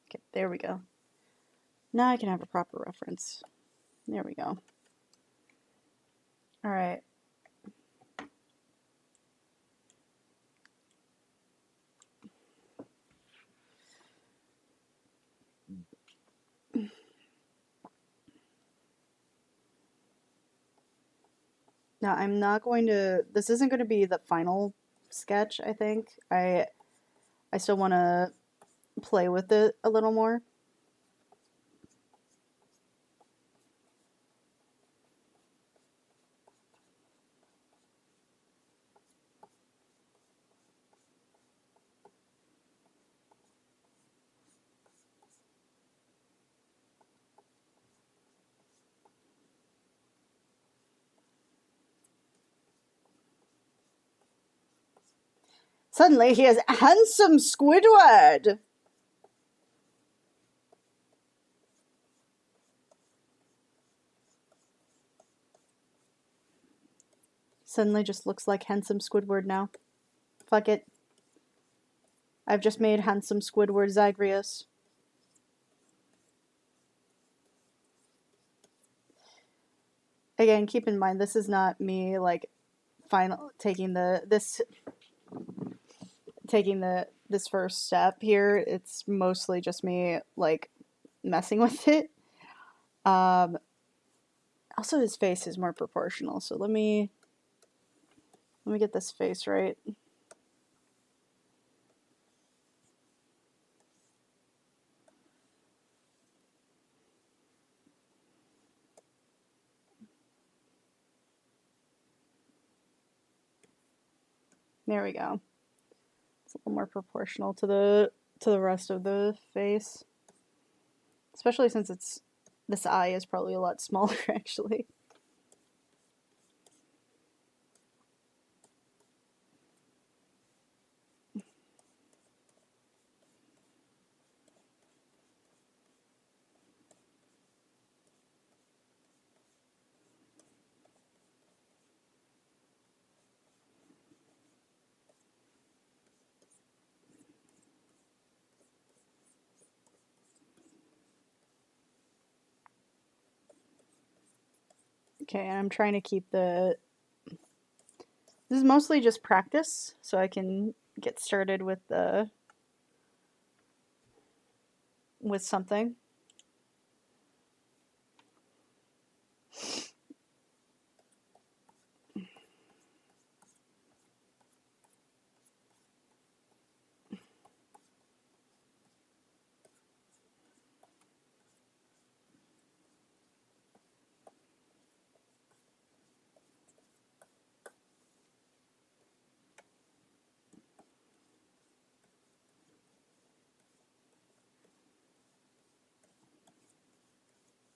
Okay, there we go. Now I can have a proper reference. There we go. Alright. Now I'm not going to, this isn't going to be the final sketch, I think. I still want to play with it a little more. Suddenly he is handsome Squidward! Suddenly just looks like handsome Squidward now. Fuck it. I've just made handsome Squidward Zagreus. Again, keep in mind, this is not me, like, taking this first step here. It's mostly just me, like, messing with it. Also, his face is more proportional, so let me get this face right. There we go. It's a little more proportional to the rest of the face. Especially since this eye is probably a lot smaller actually. Okay, and I'm trying to keep the... This is mostly just practice, so I can get started with something.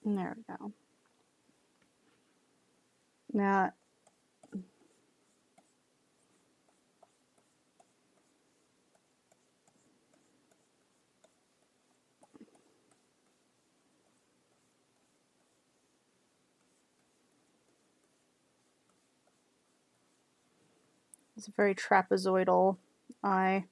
And there we go. Now, it's a very trapezoidal eye.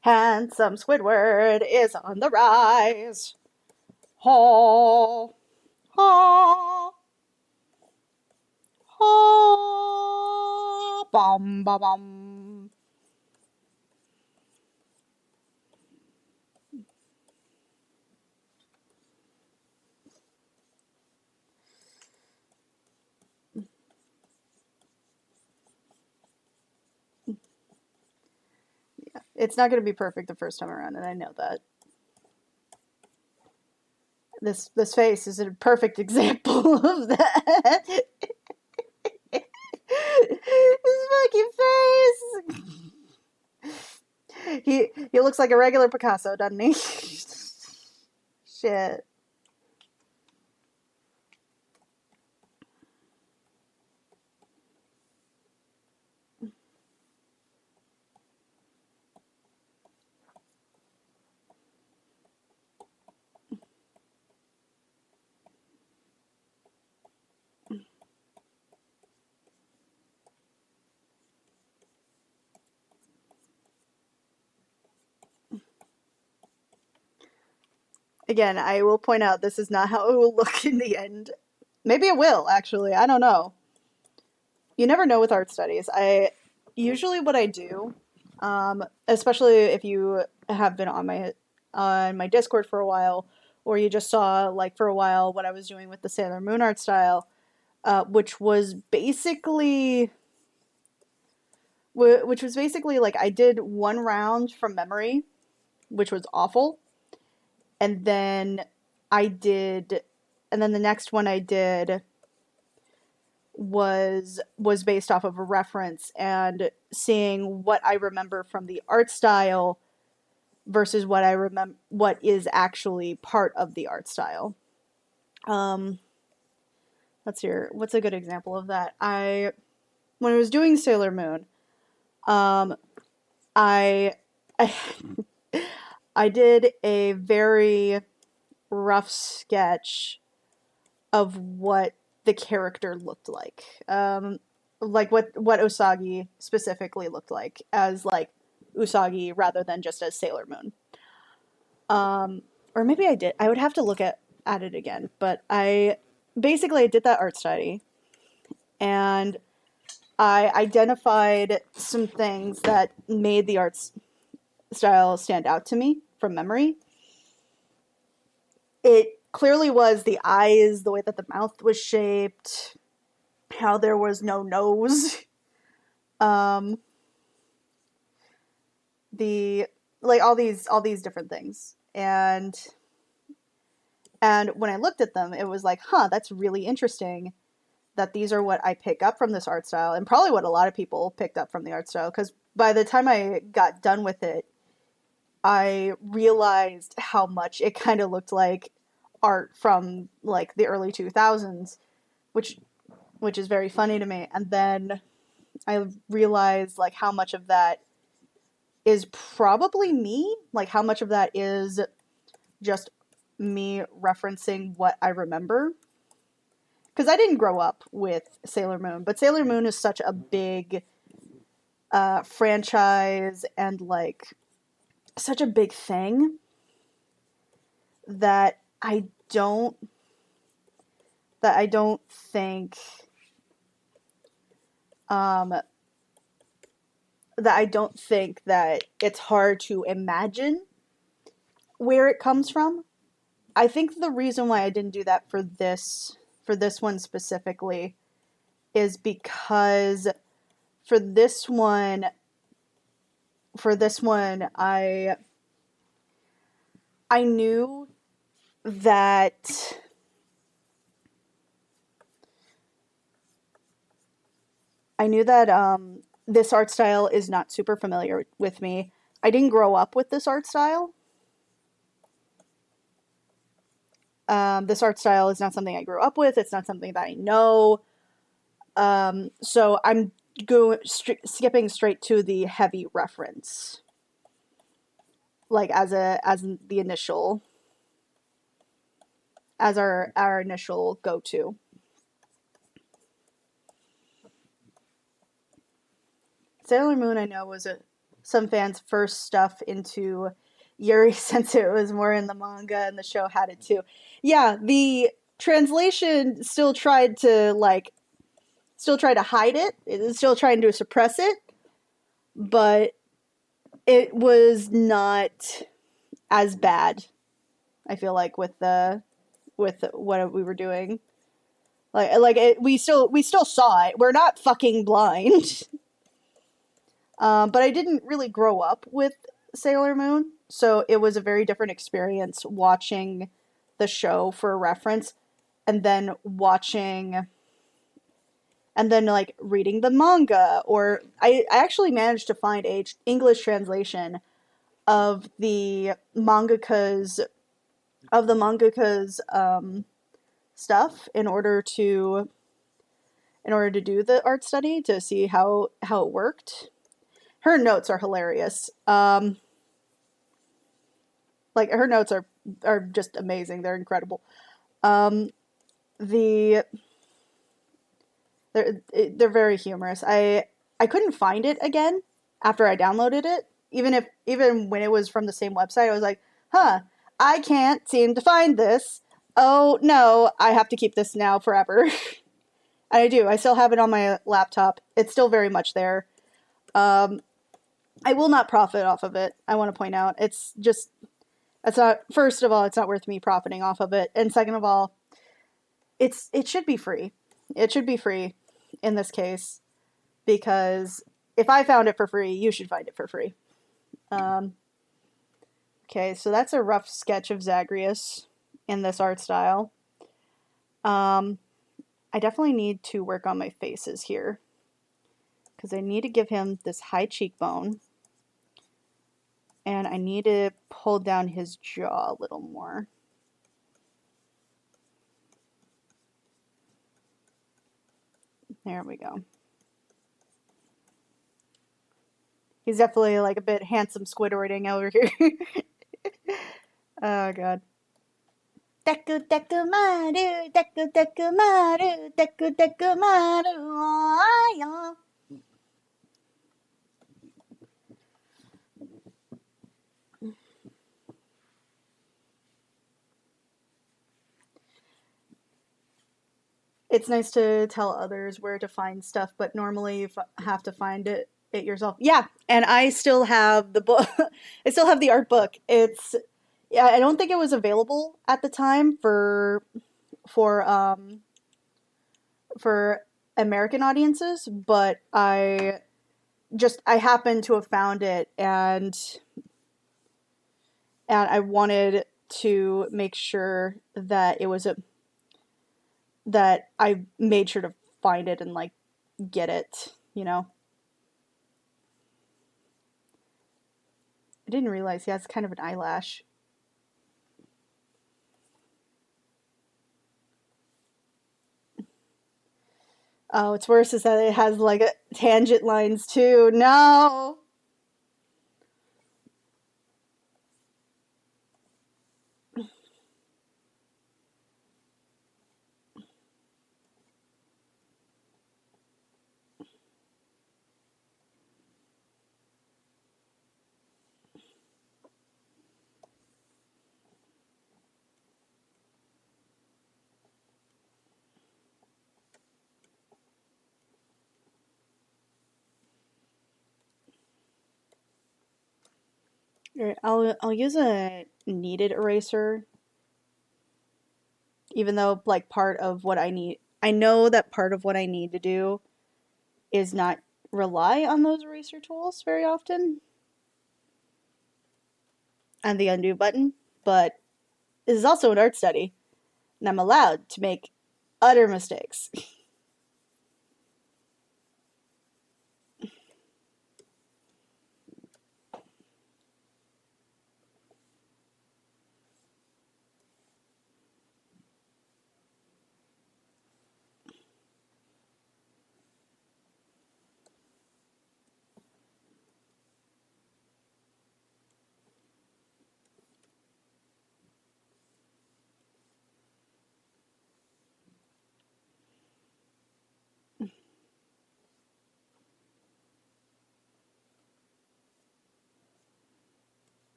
Handsome Squidward is on the rise. Haw, haw, haw, bum, ba, bum. It's not going to be perfect the first time around, and I know that. This face is a perfect example of that. His fucking face. He looks like a regular Picasso, doesn't he? Shit. Again, I will point out this is not how it will look in the end. Maybe it will, actually. I don't know. You never know with art studies. Usually what I do, especially if you have been on my Discord for a while, or you just saw like for a while what I was doing with the Sailor Moon art style, which was basically like I did one round from memory, which was awful, and then I did, and then the next one I did was based off of a reference and seeing what I remember from the art style versus what I remember what is actually part of the art style. What's a good example of that? When I was doing Sailor Moon, I I did a very rough sketch of what the character looked like what Usagi specifically looked like as like Usagi rather than just as Sailor Moon. Or maybe I did. I would have to look at it again. But I did that art study, and I identified some things that made the art style stand out to me from memory. It clearly was the eyes, the way that the mouth was shaped, how there was no nose. The like all these different things. And when I looked at them, it was like, huh, that's really interesting that these are what I pick up from this art style, and probably what a lot of people picked up from the art style, because by the time I got done with it, I realized how much it kind of looked like art from like the early 2000s, which is very funny to me. And then I realized like how much of that is probably me, like how much of that is just me referencing what I remember. Because I didn't grow up with Sailor Moon, but Sailor Moon is such a big franchise and like such a big thing that I don't think that it's hard to imagine where it comes from. I think the reason why I didn't do that for this one specifically is because for this one I knew that this art style is not super familiar with me. I didn't grow up with this art style. This art style is not something I grew up with. It's not something that I know. So I'm skipping straight to the heavy reference, like as the initial, as our initial go-to. Sailor Moon, I know, was some fans' first stuff into Yuri since it was more in the manga and the show had it too. Yeah, the translation still tried to hide it. It was still trying to suppress it, but it was not as bad. I feel like with what we were doing, we still saw it. We're not fucking blind. But I didn't really grow up with Sailor Moon, so it was a very different experience watching the show for a reference, and then like reading the manga, or I actually managed to find a English translation of the mangaka's stuff in order to do the art study to see how it worked. Her notes are hilarious. Like her notes are just amazing. They're incredible. They're very humorous. I couldn't find it again after I downloaded it. Even when it was from the same website, I was like, huh, I can't seem to find this. Oh no, I have to keep this now forever. And I do. I still have it on my laptop. It's still very much there. I will not profit off of it. I want to point out. First of all, it's not worth me profiting off of it. And second of all, it should be free. It should be free in this case, because if I found it for free, you should find it for free. Okay, so that's a rough sketch of Zagreus in this art style. I definitely need to work on my faces here, because I need to give him this high cheekbone. And I need to pull down his jaw a little more. There we go. He's definitely like a bit handsome Squidwarding over here. Oh god. Deku deku maru, deku deku maru, deku deku maru, ayo. It's nice to tell others where to find stuff, but normally you have to find it yourself. Yeah, and I still have the book. I still have the art book. I don't think it was available at the time for American audiences, but I happened to have found it, and I wanted to make sure that that I made sure to find it and like get it, you know. I didn't realize he has kind of an eyelash. Oh, what's worse is that it has like tangent lines too. No. Alright, I'll use a kneaded eraser, even though like part of what I know that part of what I need to do is not rely on those eraser tools very often and the undo button, but this is also an art study, and I'm allowed to make utter mistakes.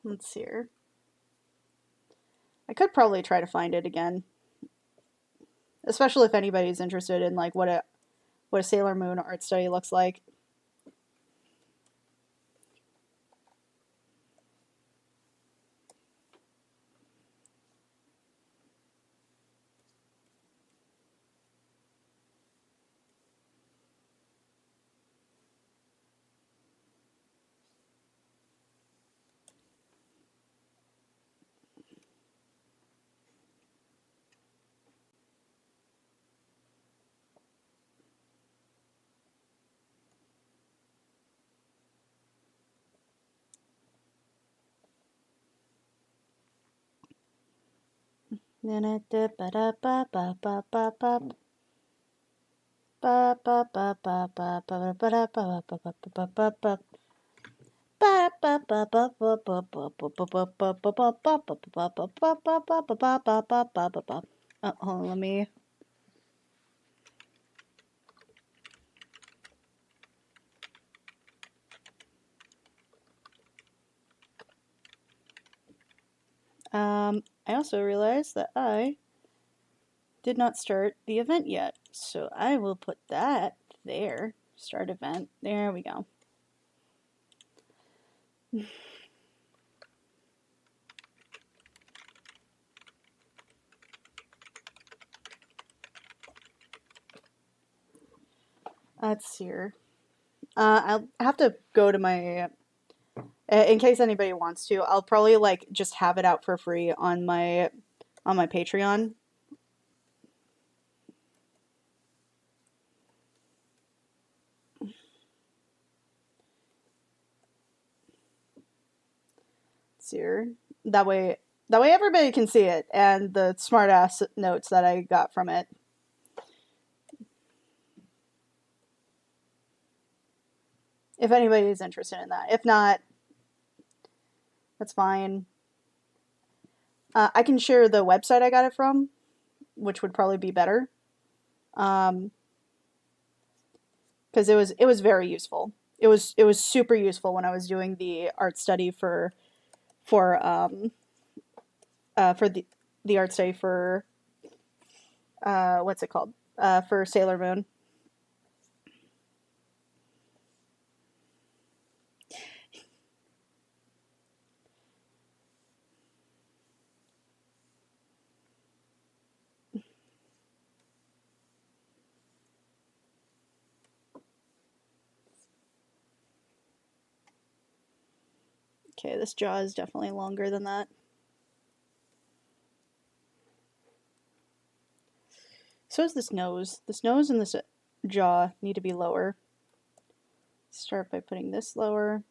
Let's see here. I could probably try to find it again, especially if anybody's interested in like what a Sailor Moon art study looks like. Oh, hold on, let me. I also realized that I did not start the event yet, so I will put that there. Start event. There we go. Let's see here. I'll have to go to my. In case anybody wants to, I'll probably like just have it out for free on my Patreon. Let's see here. That way everybody can see it and the smart ass notes that I got from it. If anybody is interested in that. If not, that's fine. I can share the website I got it from, which would probably be better. Because it was very useful. It was super useful when I was doing the art study for the art study for what's it called, for Sailor Moon. Okay, this jaw is definitely longer than that. So is this nose. This nose and this jaw need to be lower. Start by putting this lower.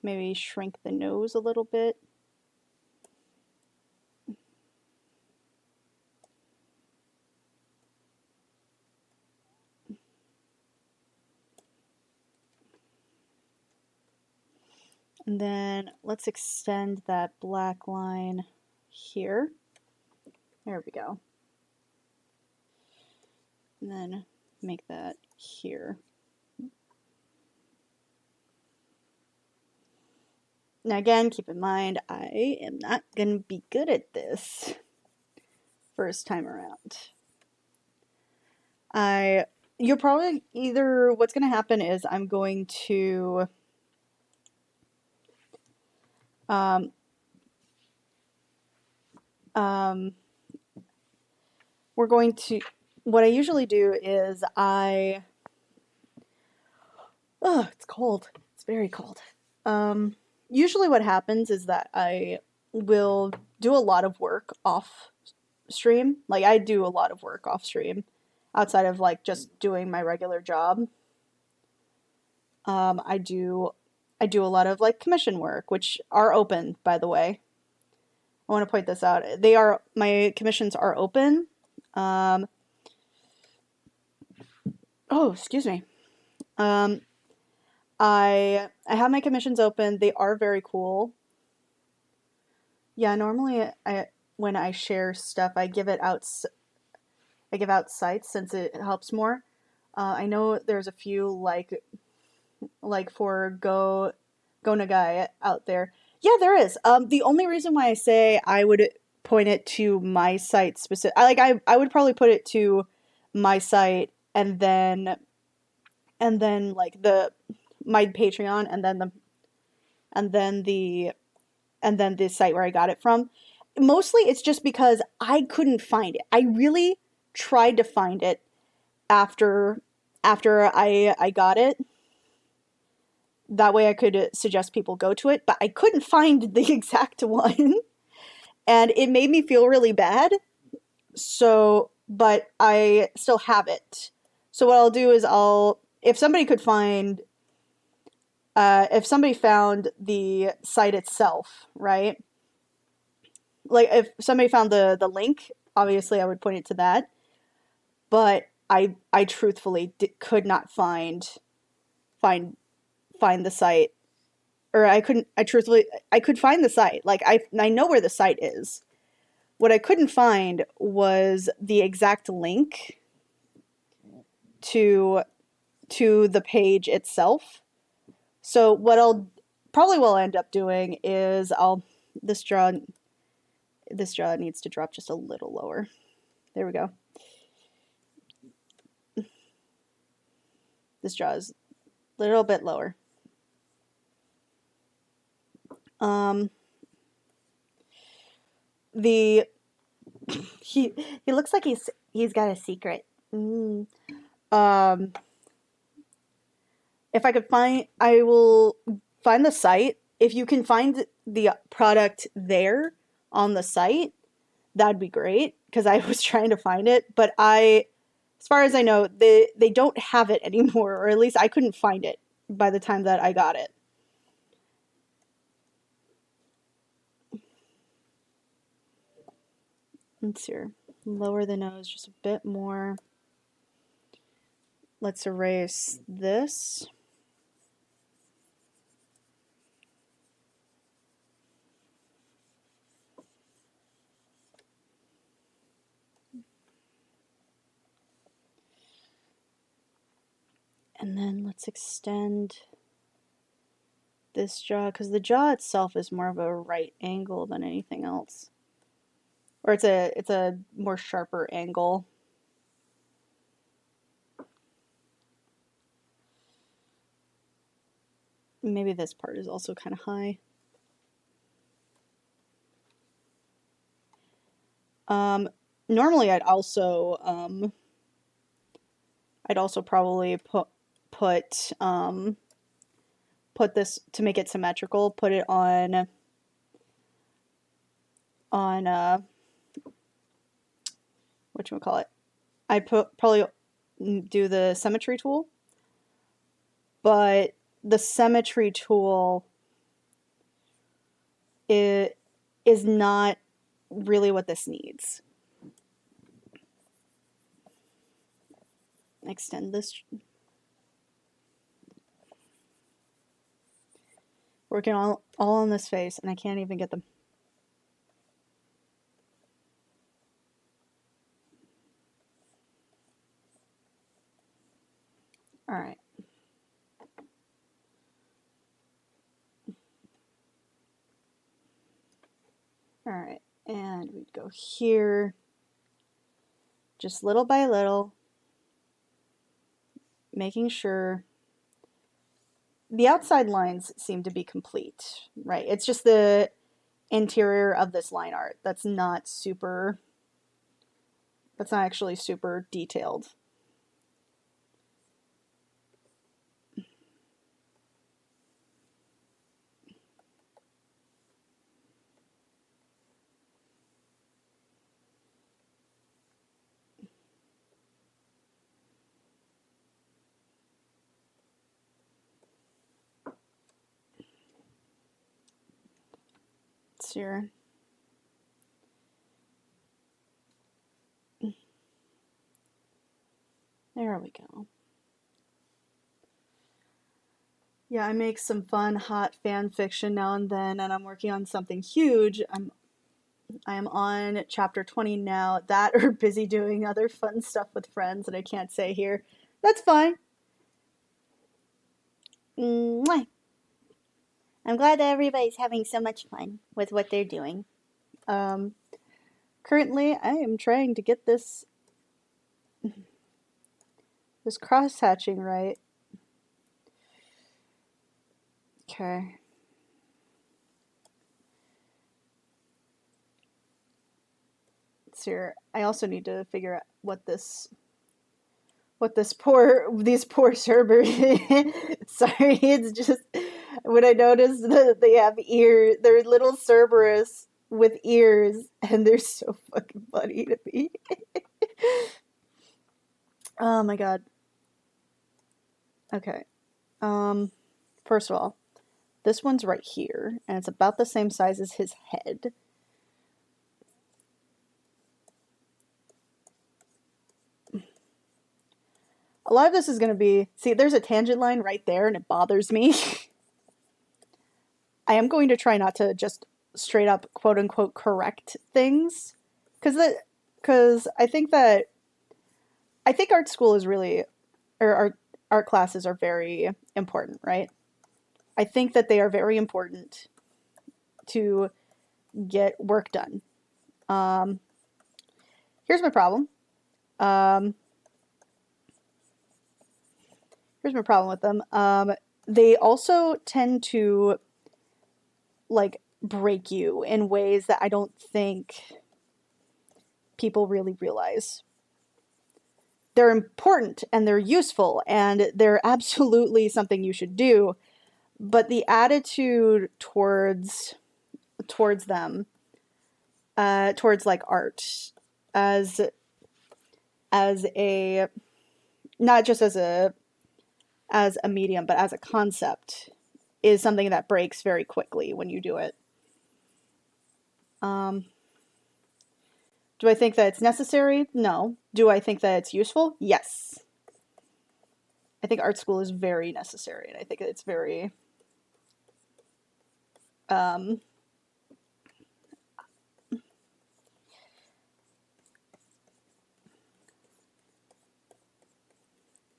maybe shrink the nose a little bit. And then let's extend that black line here. There we go. And then make that here. Now again, keep in mind, I am not going to be good at this first time around. You're probably either, what's going to happen is I'm going to we're going to, what I usually do is it's cold. It's very cold. Usually what happens is that I will do a lot of work off stream. Like I do a lot of work off stream outside of like just doing my regular job. I do a lot of like commission work, which are open, by the way. I want to point this out. My commissions are open. Oh, excuse me. I have my commissions open. They are very cool. Yeah, normally when I share stuff, I give out sites since it helps more. I know there's a few like for Go Nagai out there. Yeah, there is. The only reason why I say I would point it to my site specific, I would probably put it to my site and then like my Patreon and then the site where I got it from. Mostly it's just because I couldn't find it. I really tried to find it after I got it. That way I could suggest people go to it, but I couldn't find the exact one. And it made me feel really bad. So, but I still have it. So what I'll do is if somebody found the site itself, right? Like if somebody found the link, obviously I would point it to that. But I truthfully could not find the site, or I could find the site. Like I know where the site is. What I couldn't find was the exact link to the page itself. So what I'll end up doing is this jaw needs to drop just a little lower. There we go. This jaw is a little bit lower. He looks like he's got a secret. If I will find the site. If you can find the product there on the site, that'd be great, because I was trying to find it, but as far as I know, they don't have it anymore, or at least I couldn't find it by the time that I got it. Let's see here. Lower the nose just a bit more. Let's erase this. And then let's extend this jaw, because the jaw itself is more of a right angle than anything else. Or it's a more sharper angle. Maybe this part is also kind of high. Normally I'd also probably put this, to make it symmetrical, put it on whatchamacallit. I'd probably do the symmetry tool, but the symmetry tool is not really what this needs. Extend this. Working all on this face, and I can't even get them. All right. All right, and we'd go here, just little by little, making sure the outside lines seem to be complete, right? It's just the interior of this line art that's not actually super detailed. It's here. There we go. Yeah, I make some fun, hot fan fiction now and then, and I'm working on something huge. I am on chapter 20 now. That or busy doing other fun stuff with friends that I can't say here. That's fine. Mwah. I'm glad that everybody's having so much fun with what they're doing. Currently, I am trying to get this cross-hatching right. Okay. Here. I also need to figure out what these poor Cerberus. Sorry, it's just when I noticed that they have ears, they're little Cerberus with ears, and they're so fucking funny to me. Oh my god. Okay. First of all, this one's right here, and it's about the same size as his head. A lot of this is going to be, see, there's a tangent line right there, and it bothers me. I am going to try not to just straight up quote unquote correct things, because I think art school is really, or art classes are very important, right? I think that they are very important to get work done. Here's my problem. Here's my problem with them. They also tend to like break you in ways that I don't think people really realize. They're important and they're useful and they're absolutely something you should do, but the attitude towards them, towards like art as a, not just as a medium, but as a concept, is something that breaks very quickly when you do it. Do I think that it's necessary? No. Do I think that it's useful? Yes. I think art school is very necessary, and I think it's very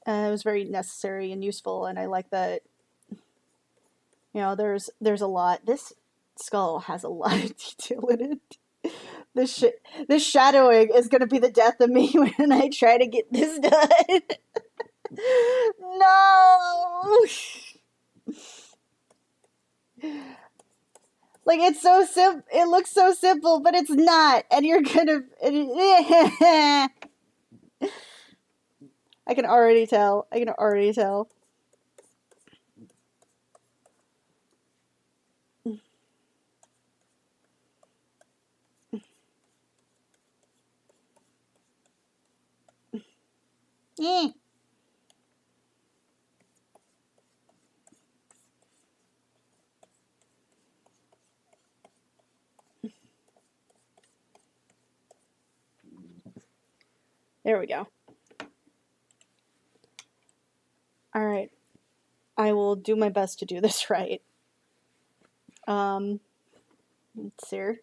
it was very necessary and useful, and I like that, you know, there's a lot. This skull has a lot of detail in it. This shadowing is going to be the death of me when I try to get this done. No! Like, it's so simple. It looks so simple, but it's not. And you're gonna... I can already tell. I can already tell. There we go. All right. I will do my best to do this right. Let's see here.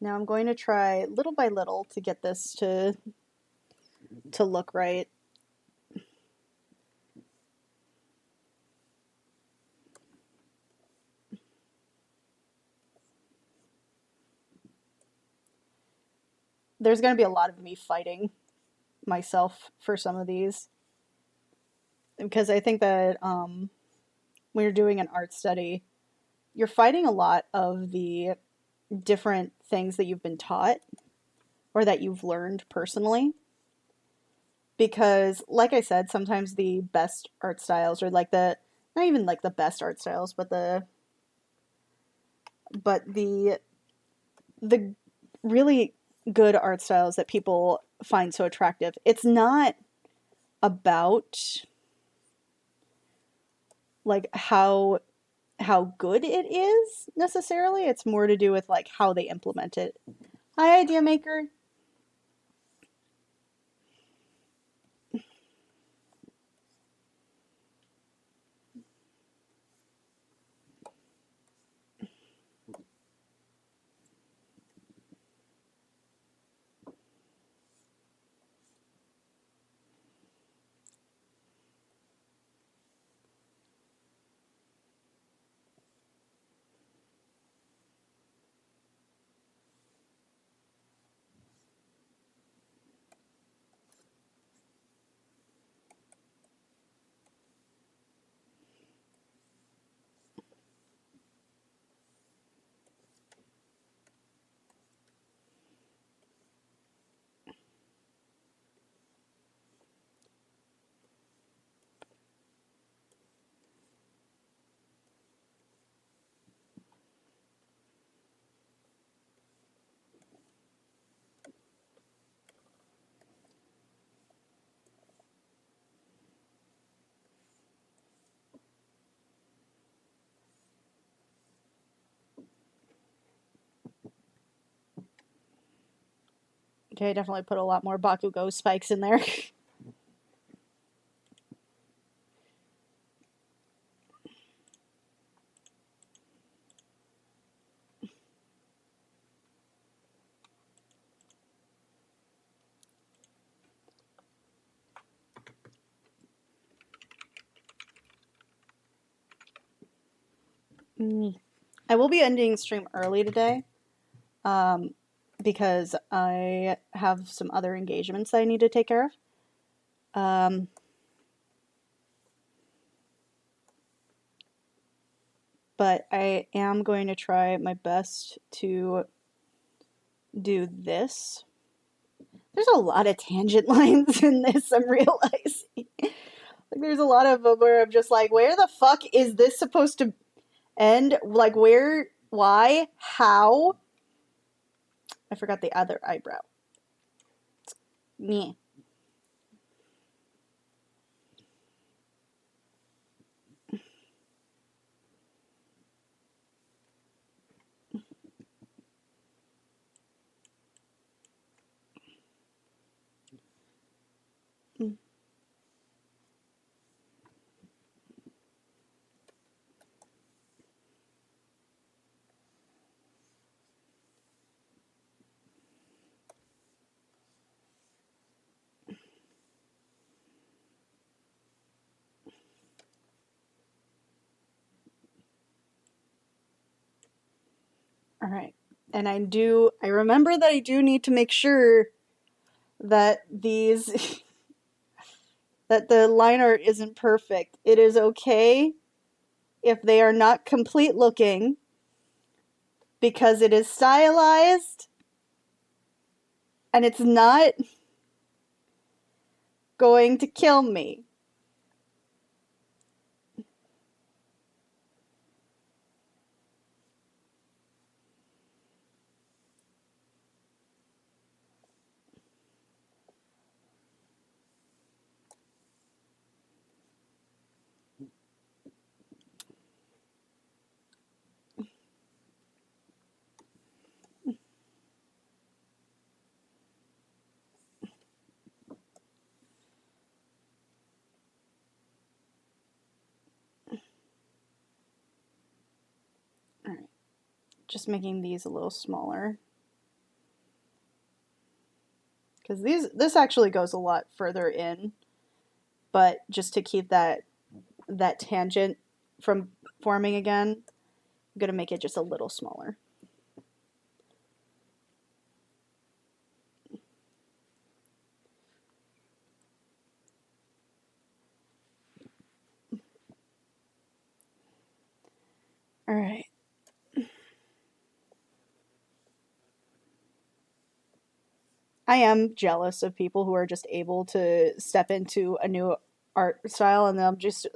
Now I'm going to try little by little to get this to look right. There's going to be a lot of me fighting myself for some of these, because I think that when you're doing an art study, you're fighting a lot of the different things that you've been taught or that you've learned personally. Because, like I said, sometimes the best art styles, or like the, not even like the best art styles, but the really good art styles that people find so attractive, it's not about like how good it is necessarily. It's more to do with like how they implement it. Hi, idea maker. Okay, I definitely put a lot more Bakugo spikes in there. I will be ending stream early today, because I have some other engagements I need to take care of. But I am going to try my best to do this. There's a lot of tangent lines in this, I'm realizing. Like, there's a lot of them where I'm just like, where the fuck is this supposed to end? Like, where, why, how? I forgot the other eyebrow. Meh. All right. And I remember that I do need to make sure that these, that the line art isn't perfect. It is okay if they are not complete looking, because it is stylized and it's not going to kill me. just making these a little smaller. Because this actually goes a lot further in, but just to keep that tangent from forming again, I'm going to make it just a little smaller. All right. I am jealous of people who are just able to step into a new art style, and I'm just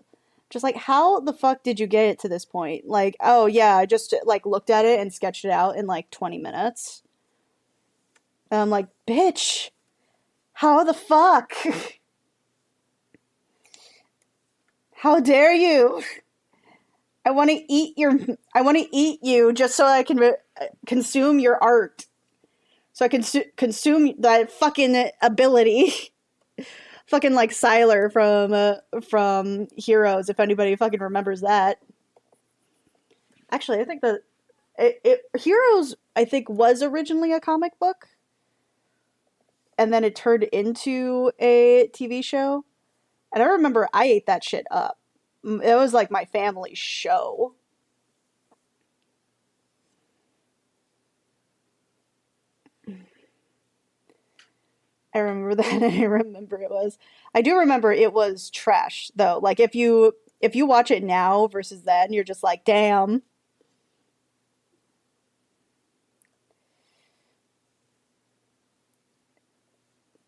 like, how the fuck did you get it to this point? Like, oh yeah, I just like looked at it and sketched it out in like 20 minutes. And I'm like, bitch, how the fuck? How dare you? I want to eat you just so I can consume your art. So I can consume that fucking ability. Fucking like Sylar from Heroes, if anybody fucking remembers that. Actually, I think that Heroes, I think, was originally a comic book, and then it turned into a TV show. And I remember I ate that shit up. It was like my family show. I remember that. I do remember it was trash though. Like if you watch it now versus then, you're just like, damn.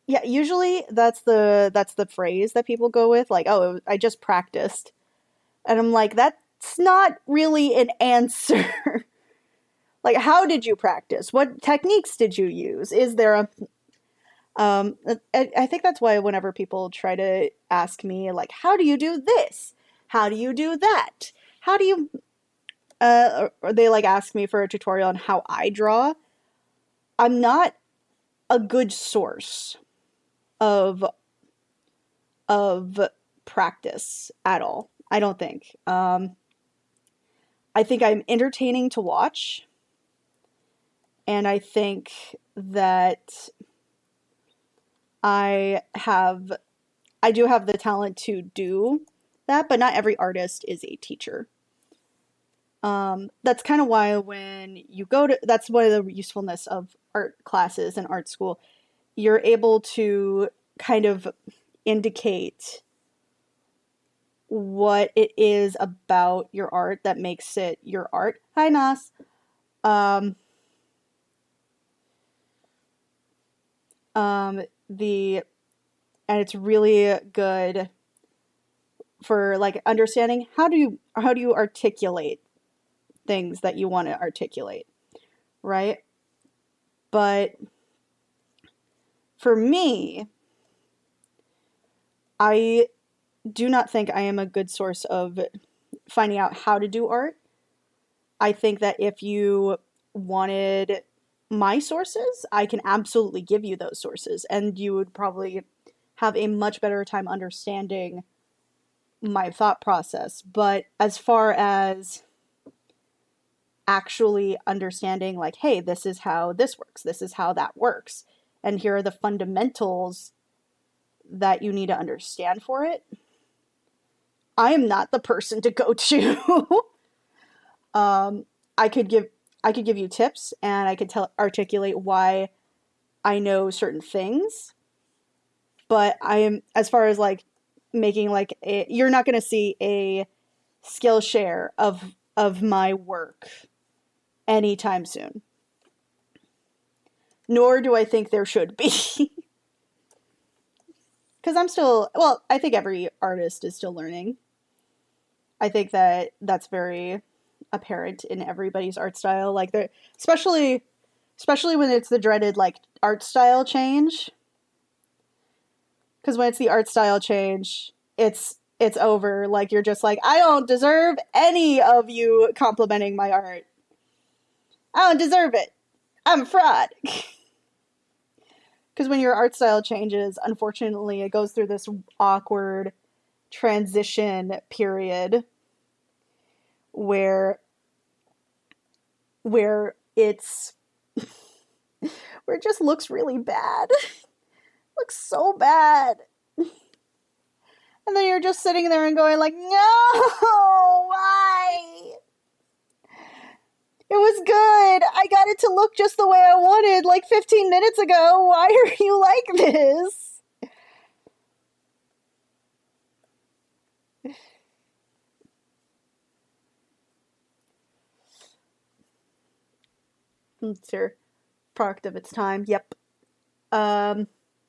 Yeah, usually that's the phrase that people go with, like, oh, I just practiced. And I'm like, that's not really an answer. Like, how did you practice? What techniques did you use? Is there a I think that's why whenever people try to ask me, like, how do you do this? How do you do that? How do you, or they like ask me for a tutorial on how I draw, I'm not a good source of practice at all. I don't think. I think I'm entertaining to watch, and I think that I do have the talent to do that, but not every artist is a teacher. That's kind of why when you that's one of the usefulness of art classes and art school. You're able to kind of indicate what it is about your art that makes it your art. Hi, Nas. Um, the and it's really good for like understanding how do you articulate things that you want to articulate, right? But for me, I do not think I am a good source of finding out how to do art. I think that if you wanted my sources, I can absolutely give you those sources, and you would probably have a much better time understanding my thought process. But as far as actually understanding, like, hey, this is how this works, this is how that works, and here are the fundamentals that you need to understand for it, I am not the person to go to. I could give you tips, and I could articulate why I know certain things, but I am, as far as like making like you're not going to see a skill share of my work anytime soon. Nor do I think there should be. Because I think every artist is still learning. I think that that's very apparent in everybody's art style. Like especially when it's the dreaded like art style change. Because when it's the art style change, it's over. Like you're just like, I don't deserve any of you complimenting my art. I don't deserve it. I'm a fraud. Because when your art style changes, unfortunately, it goes through this awkward transition period where where it's where it just looks really bad. Looks so bad. And then you're just sitting there and going like, no, why? It was good. I got it to look just the way I wanted like 15 minutes ago. Why are you like this? It's your product of its time. Yep.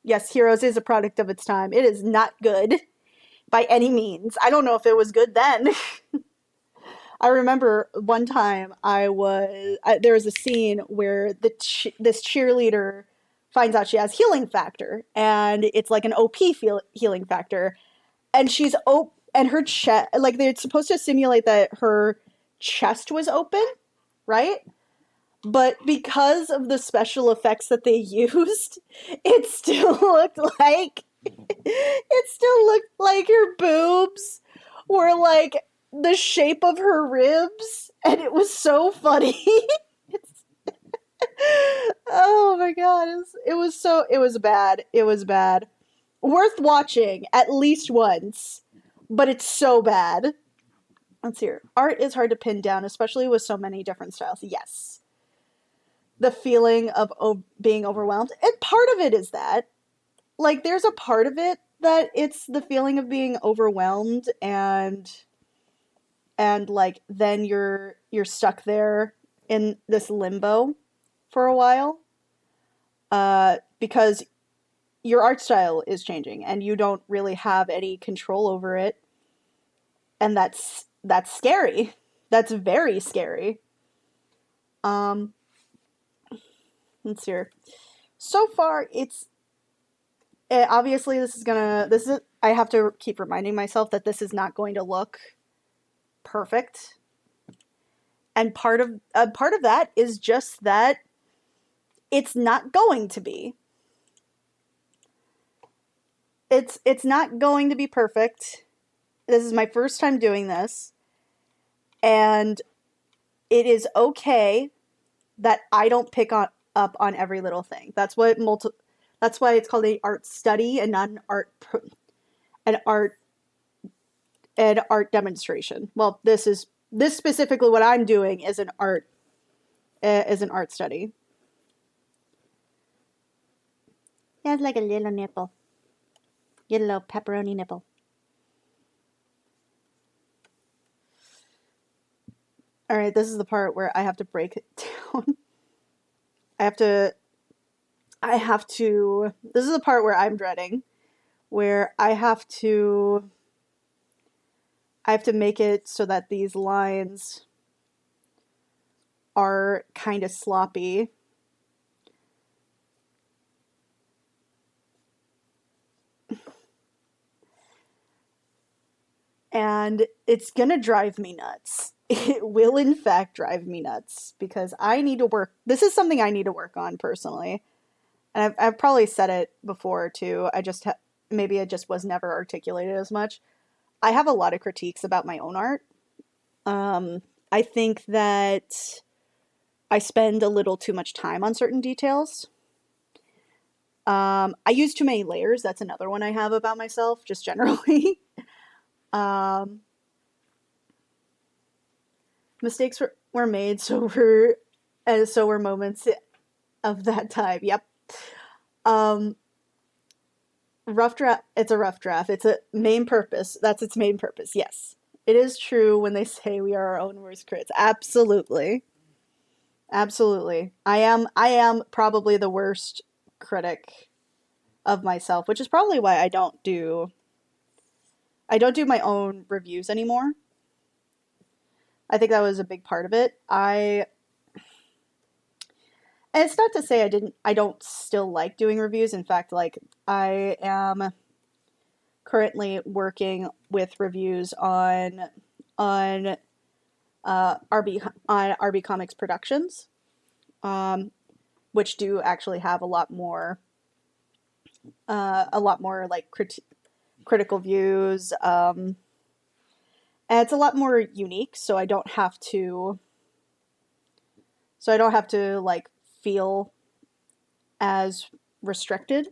Yes, Heroes is a product of its time. It is not good by any means. I don't know if it was good then. I remember one time there was a scene where this cheerleader finds out she has healing factor, and it's like an OP healing factor, and and her chest, like they're supposed to simulate that her chest was open, right? But because of the special effects that they used, it still looked like her boobs were like the shape of her ribs, and it was so funny. Oh my god, it was bad. It was bad. Worth watching at least once, but it's so bad. Let's hear. Art is hard to pin down, especially with so many different styles. Yes. The feeling of being overwhelmed. And part of it is that. Like, there's a part of it that it's the feeling of being overwhelmed, and like then you're stuck there in this limbo for a while, because your art style is changing and you don't really have any control over it, and that's scary. That's very scary. Let's see. So far, obviously I have to keep reminding myself that this is not going to look perfect. And part of that is just that it's not going to be. It's not going to be perfect. This is my first time doing this, and it is okay that I don't pick up on every little thing. That's why it's called an art study and not an art demonstration. Well, this specifically what I'm doing is an art study. That's like a little nipple. Get a little pepperoni nipple. All right, this is the part where I have to break it down. This is the part where I'm dreading, where I have to make it so that these lines are kind of sloppy. And it's gonna drive me nuts. It will, in fact, drive me nuts, because this is something I need to work on personally. And I've probably said it before too. Maybe it just was never articulated as much. I have a lot of critiques about my own art. I think that I spend a little too much time on certain details. I use too many layers. That's another one I have about myself, just generally. Mistakes were made, so were moments of that time. Yep. Rough draft. It's a rough draft. It's a main purpose. That's its main purpose. Yes, it is true when they say we are our own worst critics. Absolutely. Absolutely. I am probably the worst critic of myself, which is probably why I don't do my own reviews anymore. I think that was a big part of it. And it's not to say I don't still like doing reviews. In fact, like, I am currently working with reviews on RB Comics Productions, which do actually have a lot more like critical views, and it's a lot more unique. So I don't have to so I don't have to like feel as restricted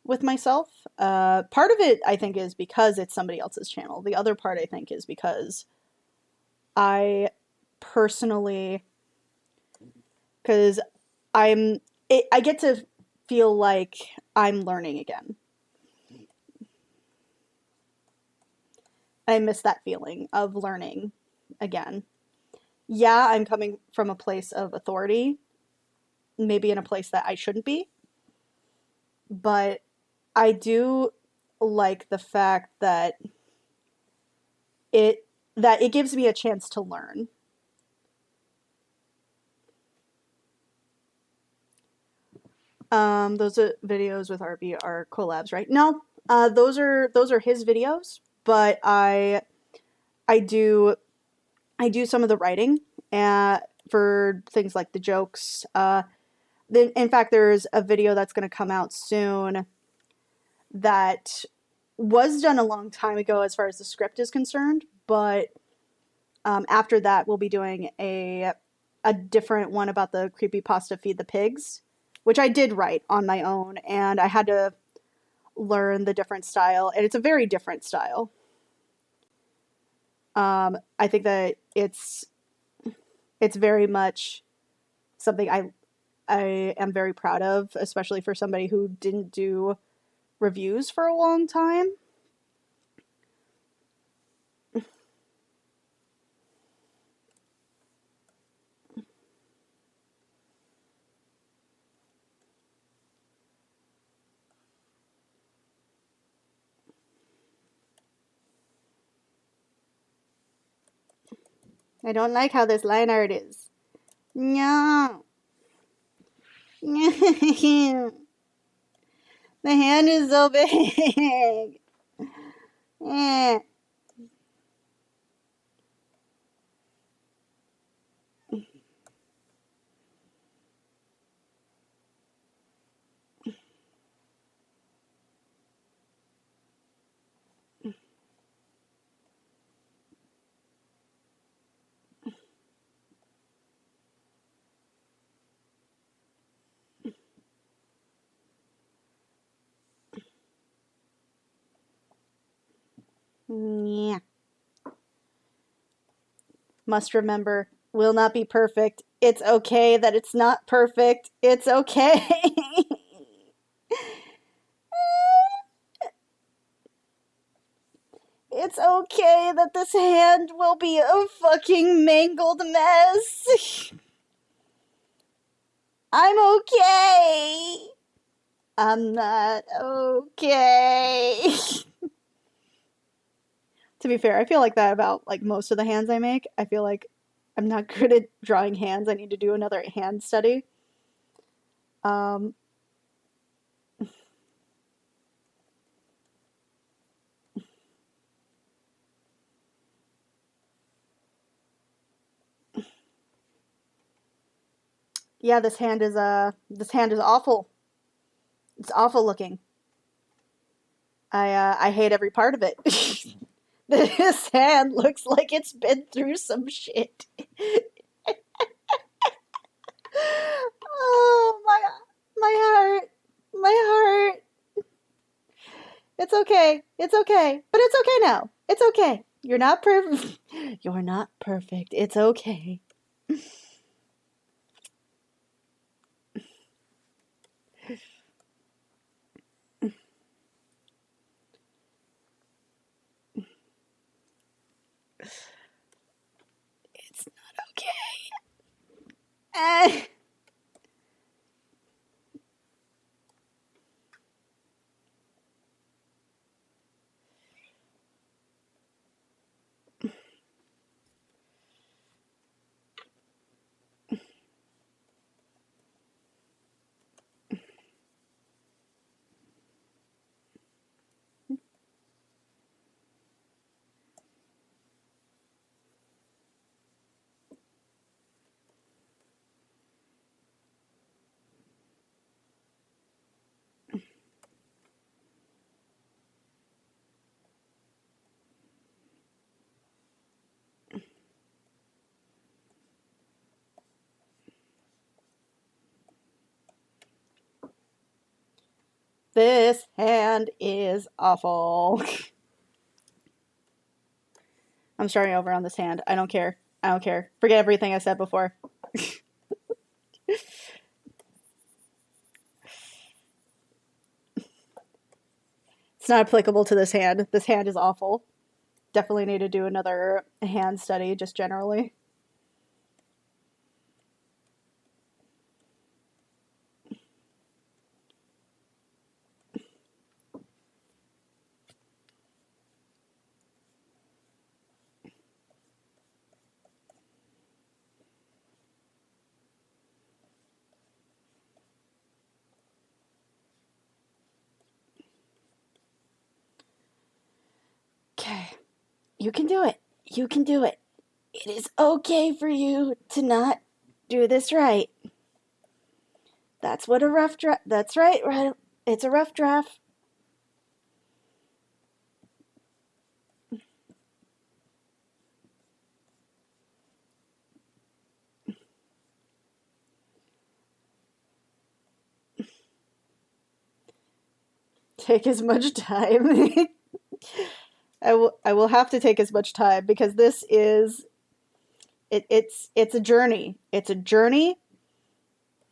with myself. Part of it, I think, is because it's somebody else's channel. The other part, I think, is because I personally, because I get to feel like I'm learning again. I miss that feeling of learning again. Yeah, I'm coming from a place of authority, maybe in a place that I shouldn't be, but I do like the fact that it it gives me a chance to learn. Those are videos with RB are collabs, right? No, those are his videos, but I do I do some of the writing for things like the jokes. In fact, there's a video that's going to come out soon that was done a long time ago as far as the script is concerned, but after that, we'll be doing a different one about the creepypasta Feed the Pigs, which I did write on my own, and I had to learn the different style, and it's a very different style. I think that it's very much something I am very proud of, especially for somebody who didn't do reviews for a long time. I don't like how this line art is. No. The hand is so big. Eh. Yeah. Must remember, will not be perfect. It's okay that it's not perfect. It's okay. It's okay that this hand will be a fucking mangled mess. I'm okay. I'm not okay. To be fair, I feel like that about like most of the hands I make. I feel like I'm not good at drawing hands. I need to do another hand study. Um, yeah, this hand is awful. It's awful looking. I hate every part of it. This hand looks like it's been through some shit. Oh my heart, my heart. It's okay. It's okay. But it's okay now. It's okay. You're not perfect. You're not perfect. It's okay. It's not okay. This hand is awful. I'm starting over on this hand. I don't care. I don't care. Forget everything I said before. It's not applicable to this hand. This hand is awful. Definitely need to do another hand study, just generally. Okay. You can do it. You can do it. It is okay for you to not do this right. That's what a rough draft. That's right. It's a rough draft. Take as much time. I will have to take as much time because this is it's a journey. It's a journey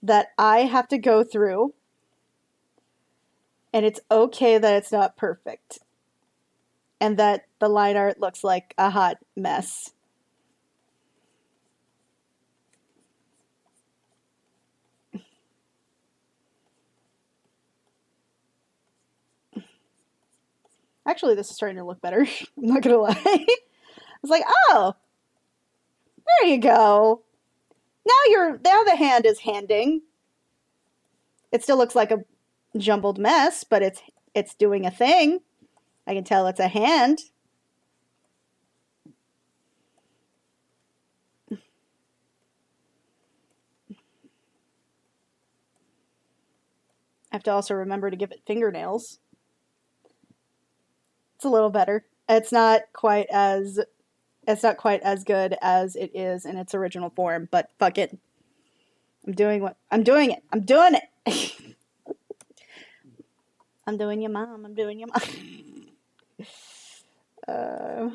that I have to go through, and it's okay that it's not perfect and that the line art looks like a hot mess. Actually, this is starting to look better. I'm not gonna lie. I was like, oh, there you go. Now the hand is handing. It still looks like a jumbled mess, but it's doing a thing. I can tell it's a hand. I have to also remember to give it fingernails. It's a little better. It's not quite as good as it is in its original form, but fuck it. I'm doing it. I'm doing it. I'm doing your mom. I'm doing your mom. uh,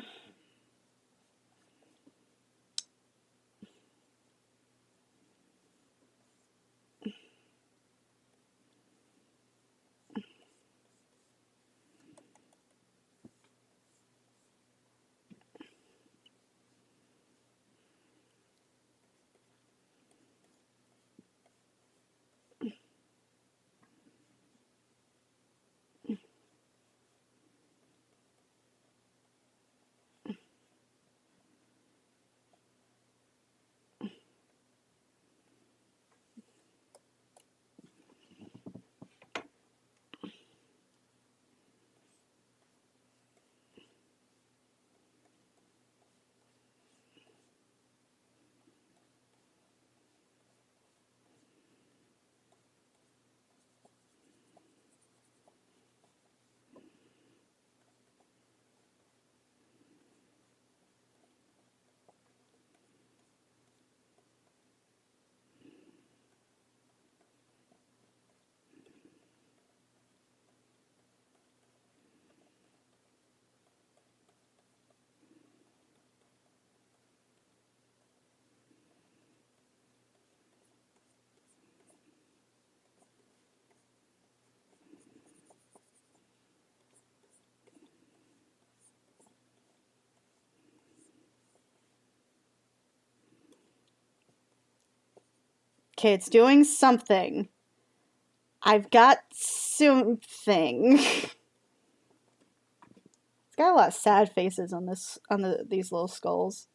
okay, it's doing something. I've got something. It's got a lot of sad faces on these little skulls.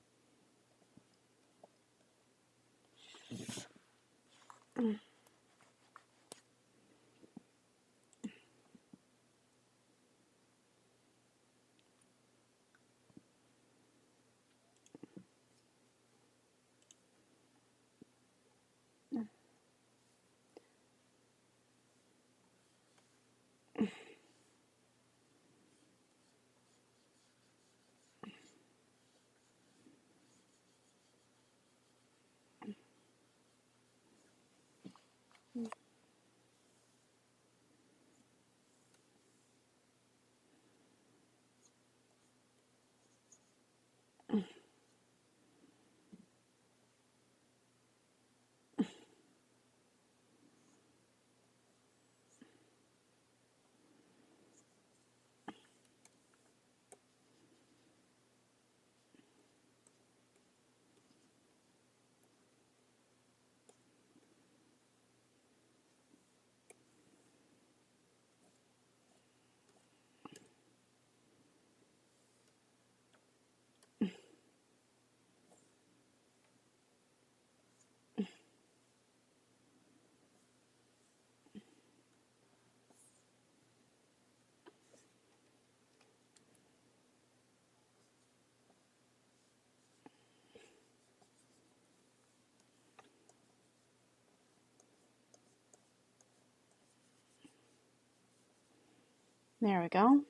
There we go.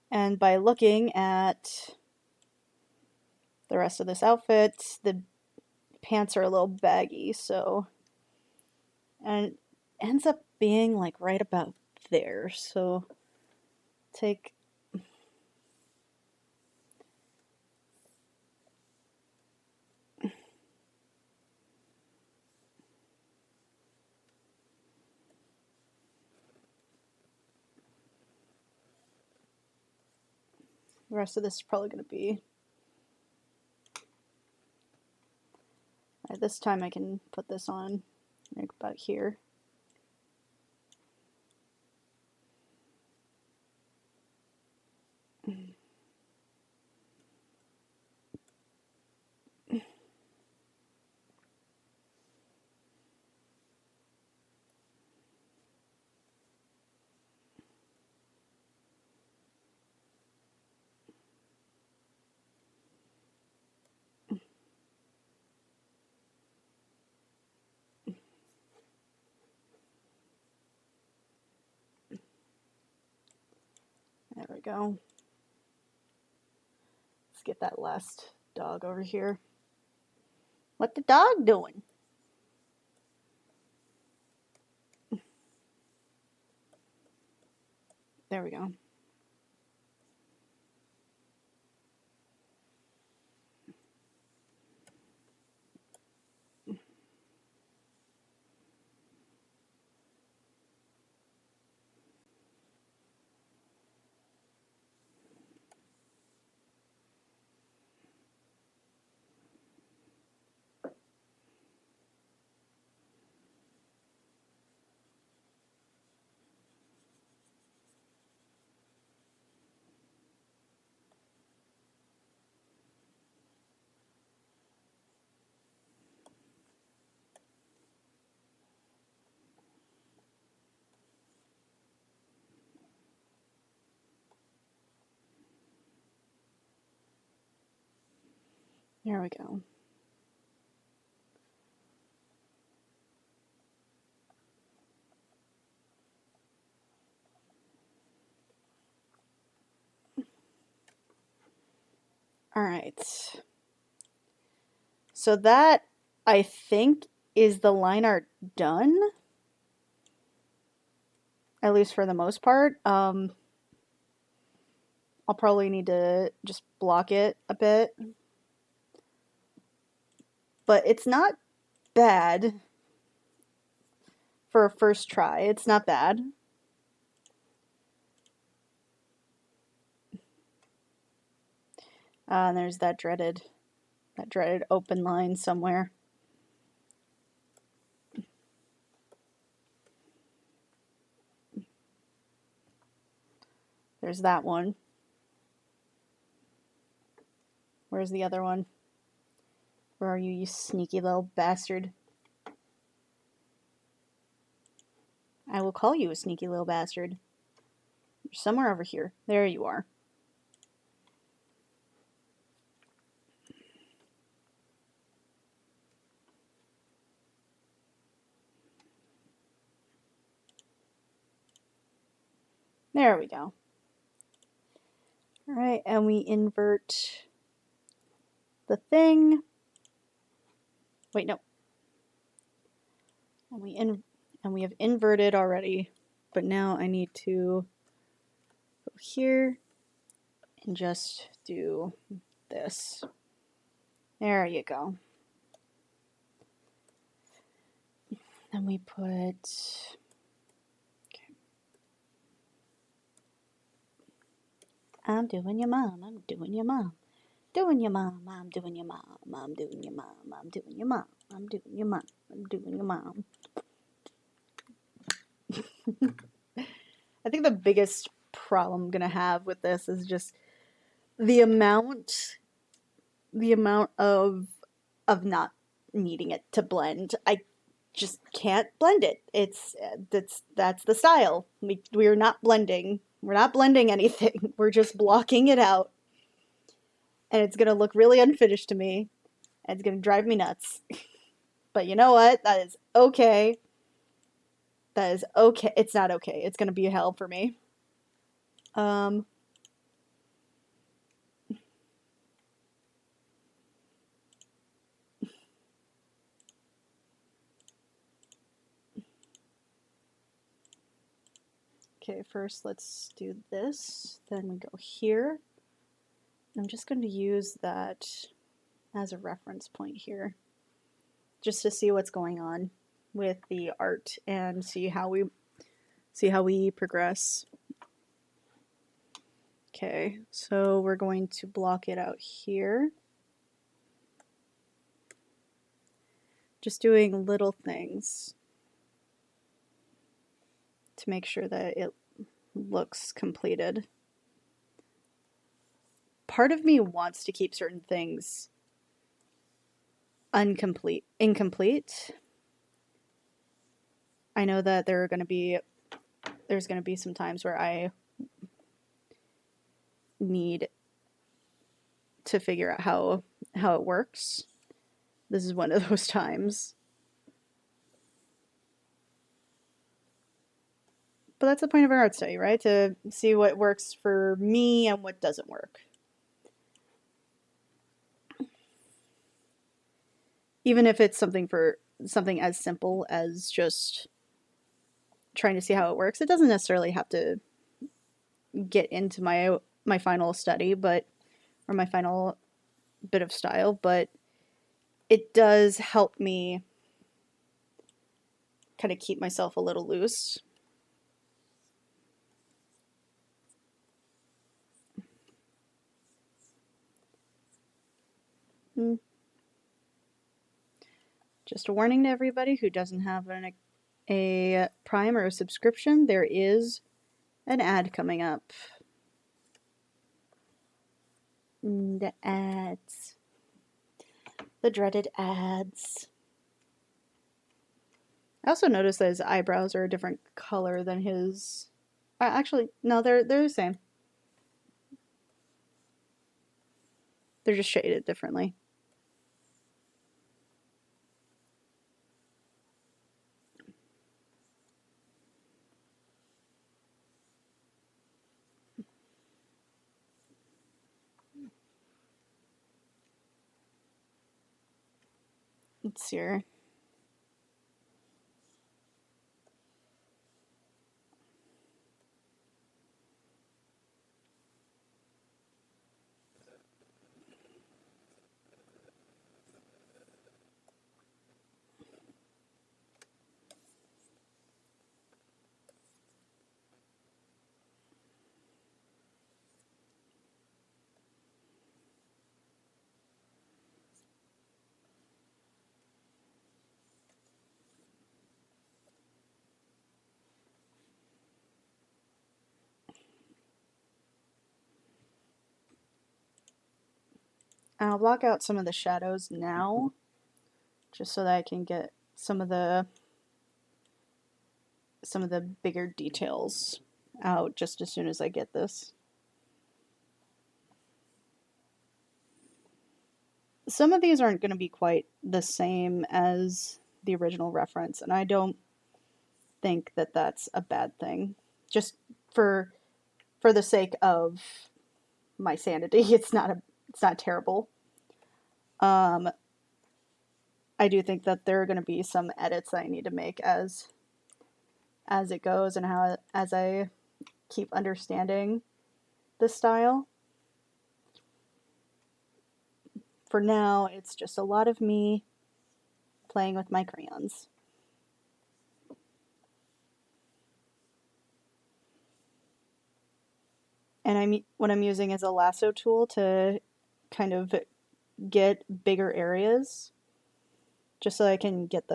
And by looking at the rest of this outfit, the pants are a little baggy, so, and it ends up being like right about there. So take the rest of this is probably going to be, this time I can put this on like about here. There we go. Let's get that last dog over here. What the dog doing? There we go. There we go. All right. So that, I think, is the line art done. At least for the most part. I'll probably need to just block it a bit. But it's not bad for a first try. It's not bad. And there's that dreaded open line somewhere. There's that one. Where's the other one? Where are you, you sneaky little bastard? I will call you a sneaky little bastard. You're somewhere over here. There you are. There we go. All right, and we invert the thing. Wait, no. And we have inverted already, but now I need to go here and just do this. There you go. Then we put, okay. I'm doing your mom, I'm doing your mom. Doing your mom, I'm doing your mom, I'm doing your mom, I'm doing your mom, I'm doing your mom, I'm doing your mom. I think the biggest problem I'm gonna have with this is just the amount of not needing it to blend. I just can't blend it. That's the style. We're not blending. We're not blending anything. We're just blocking it out. And it's gonna look really unfinished to me. And it's gonna drive me nuts. But you know what? That is okay. That is okay. It's not okay. It's gonna be hell for me. Um, okay, first let's do this, then go here. I'm just going to use that as a reference point here, just to see what's going on with the art and see how we progress. Okay, so we're going to block it out here. Just doing little things to make sure that it looks completed. Part of me wants to keep certain things incomplete. I know that there's going to be some times where I need to figure out how it works. This is one of those times. But that's the point of our art study, right? To see what works for me and what doesn't work. Even if it's something as simple as just trying to see how it works, it doesn't necessarily have to get into my final study, or my final bit of style, but it does help me kind of keep myself a little loose. Just a warning to everybody who doesn't have a Prime or a subscription, there is an ad coming up. The ads. The dreaded ads. I also noticed that his eyebrows are a different color than his... actually, no, they're the same. They're just shaded differently. Let's see here. I'll block out some of the shadows now, just so that I can get some of the bigger details out just as soon as I get this. Some of these aren't going to be quite the same as the original reference, and I don't think that that's a bad thing. Just for the sake of my sanity, it's not terrible. I do think that there are going to be some edits that I need to make as it goes, and as I keep understanding the style. For now, it's just a lot of me playing with my crayons. And what I'm using is a lasso tool to kind of get bigger areas, just so I can get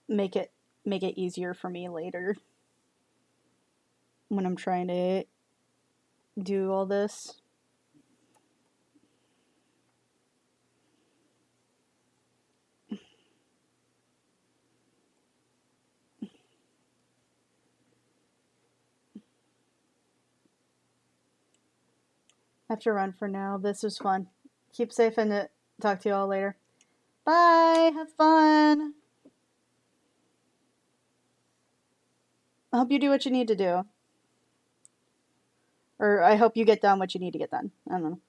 make it easier for me later when I'm trying to do all this. I have to run for now. This was fun. Keep safe and talk to you all later. Bye. Have fun. I hope you do what you need to do. Or I hope you get done what you need to get done. I don't know.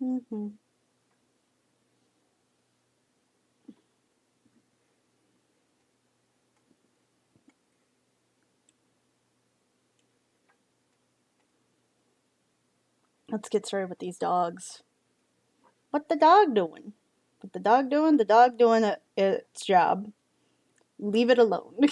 Mm-hmm. Let's get started with these dogs. What the dog doing? What the dog doing? The dog doing its job. Leave it alone.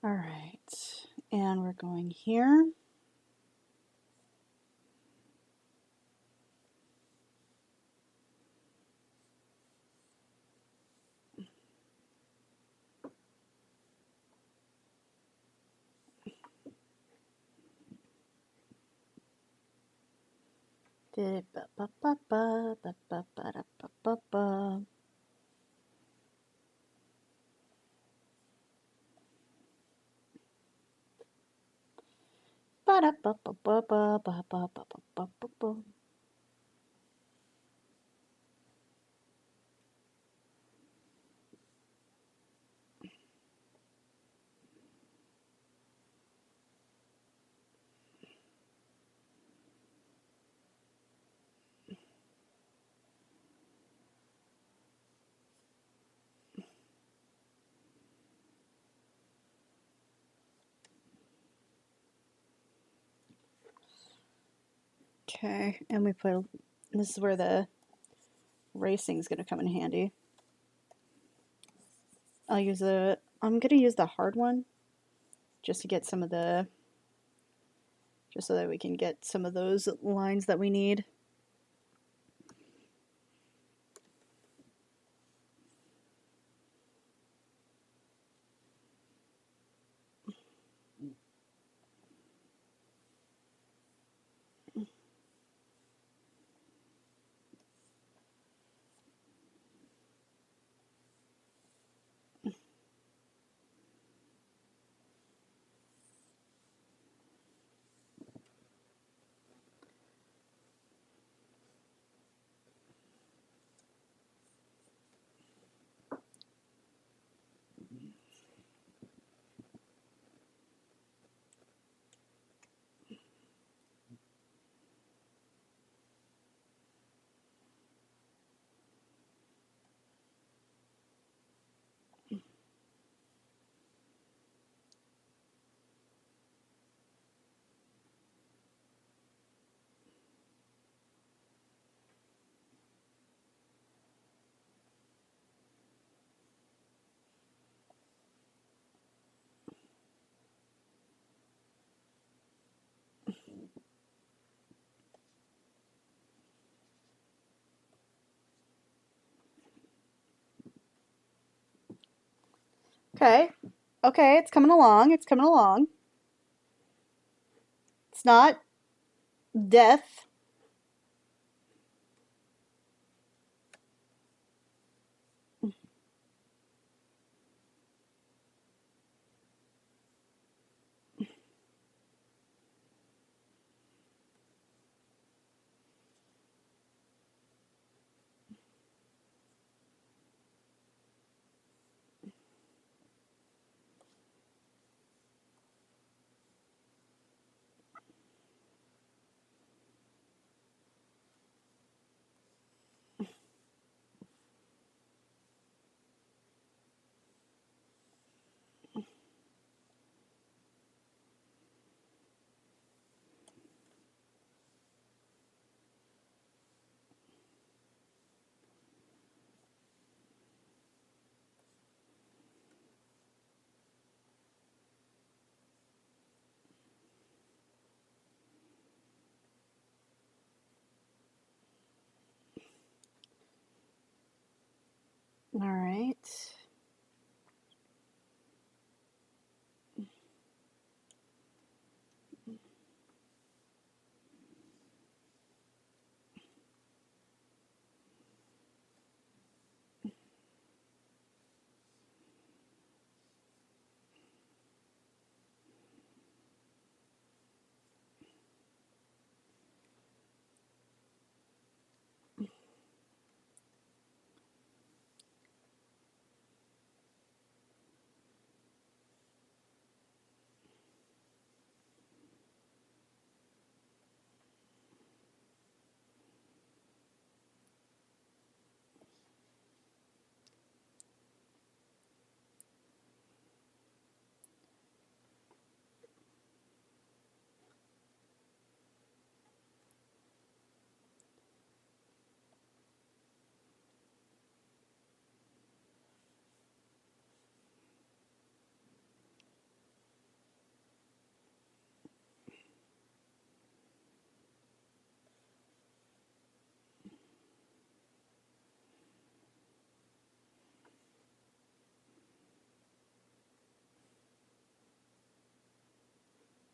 Alright. And we're going here. Ba-ba-ba-ba-ba-ba-ba-ba-ba. Ba-da-ba-ba-ba-ba-ba-ba-ba-ba. Okay, and we put, this is where the racing is going to come in handy. I'm going to use the hard one just to get some of the, just so that we can get some of those lines that we need. Okay. Okay, it's coming along. It's coming along. It's not death. All right.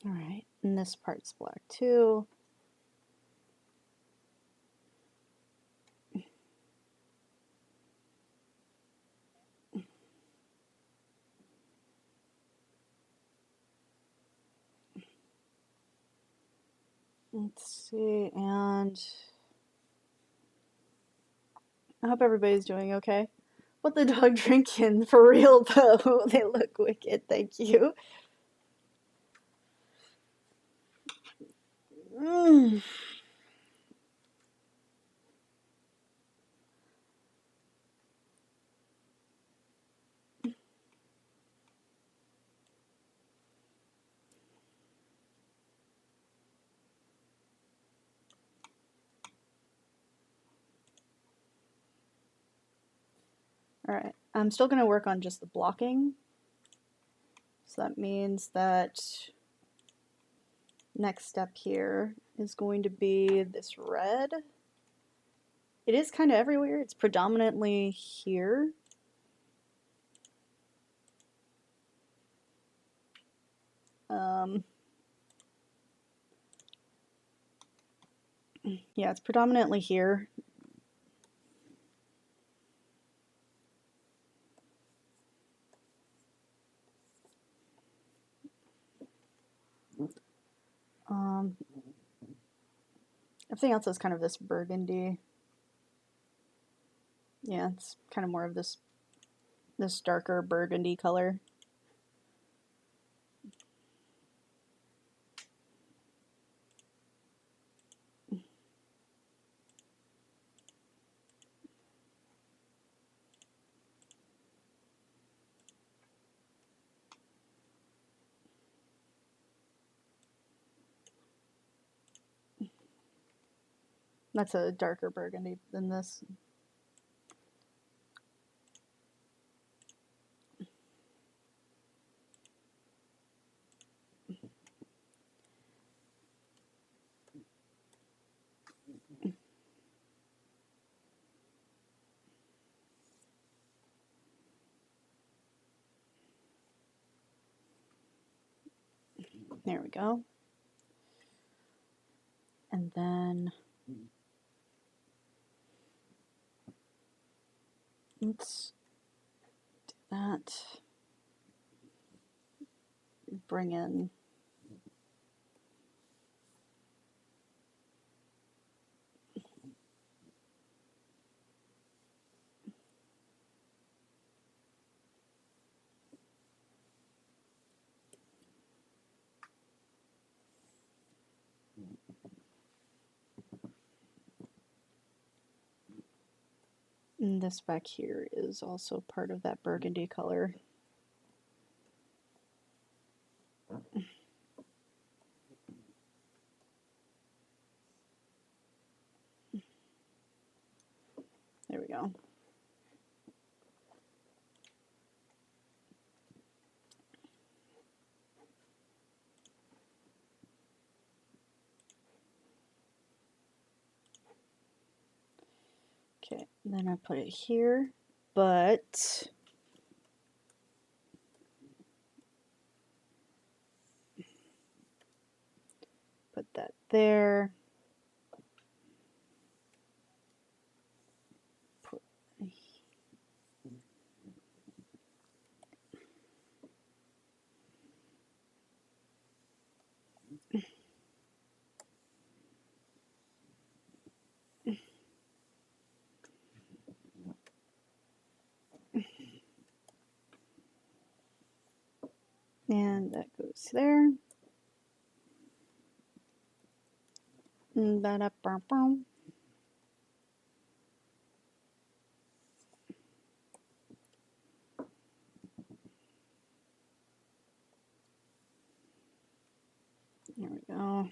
All right. And this part's black too. Let's see. And I hope everybody's doing okay. What the dog drinking? For real though. They look wicked. Thank you. Mm. All right. I'm still going to work on just the blocking. So that means that next step here is going to be this red. It is kind of everywhere. It's predominantly here. Yeah, it's predominantly here. Everything else is kind of this burgundy. Yeah, it's kind of more of this darker burgundy color. That's a darker burgundy than this. There we go. And then let's do that. Bring in and this back here is also part of that burgundy color. There we go. Okay, then I put it here, but put that there. Put and that goes there. Ba-da-bum-bum. There we go.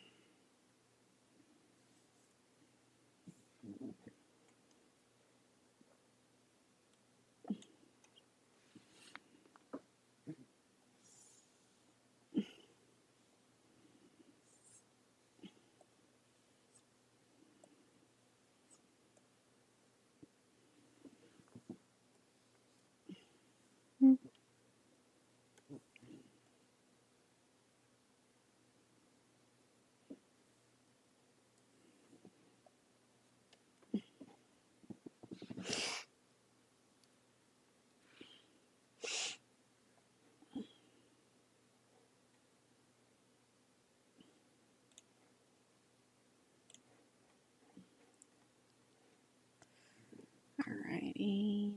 Alrighty.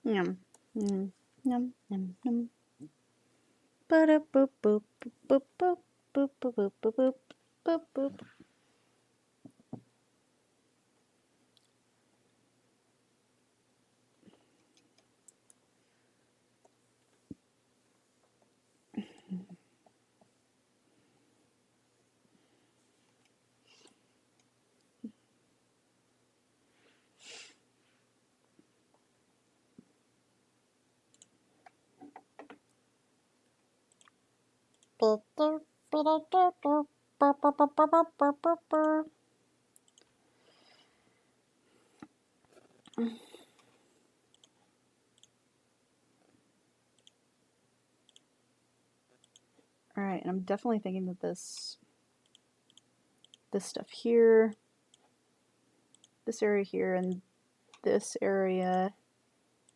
Yum. Yum. Yum. Yum. Yum. Ba-da-boop boop boop boop boop boop boop boop boop boop boop. Alright, and I'm definitely thinking that this stuff here, this area here, and this area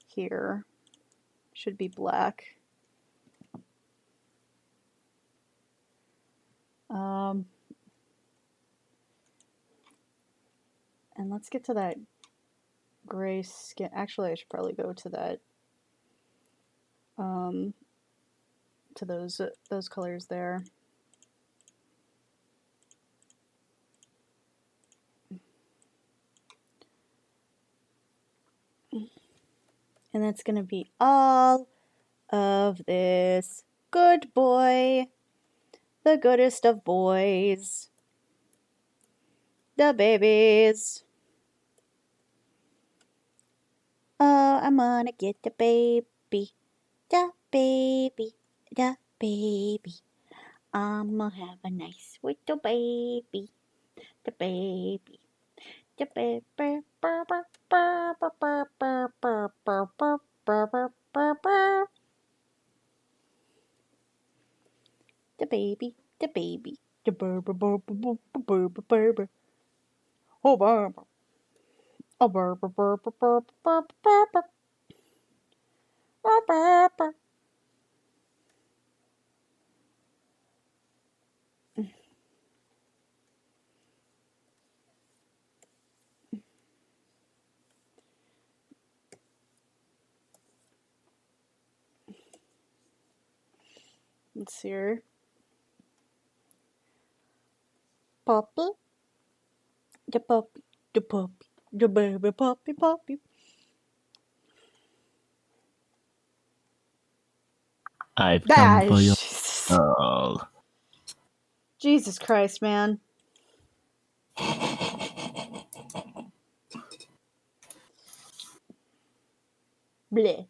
here should be black. And let's get to that gray skin. Actually, I should probably go to that, to those colors there. And that's gonna be all of this good boy, the goodest of boys, the babies Oh, I'm gonna get the baby. The baby. The baby. I'm gonna have a nice little baby. The baby. The baby. The baby. The baby. The burr. Oh, burr. Oh, burr. Let's see here. Puppy. The puppy. The puppy. The baby puppy. I've come for your Dash. soul. Jesus Christ, man. Bleh.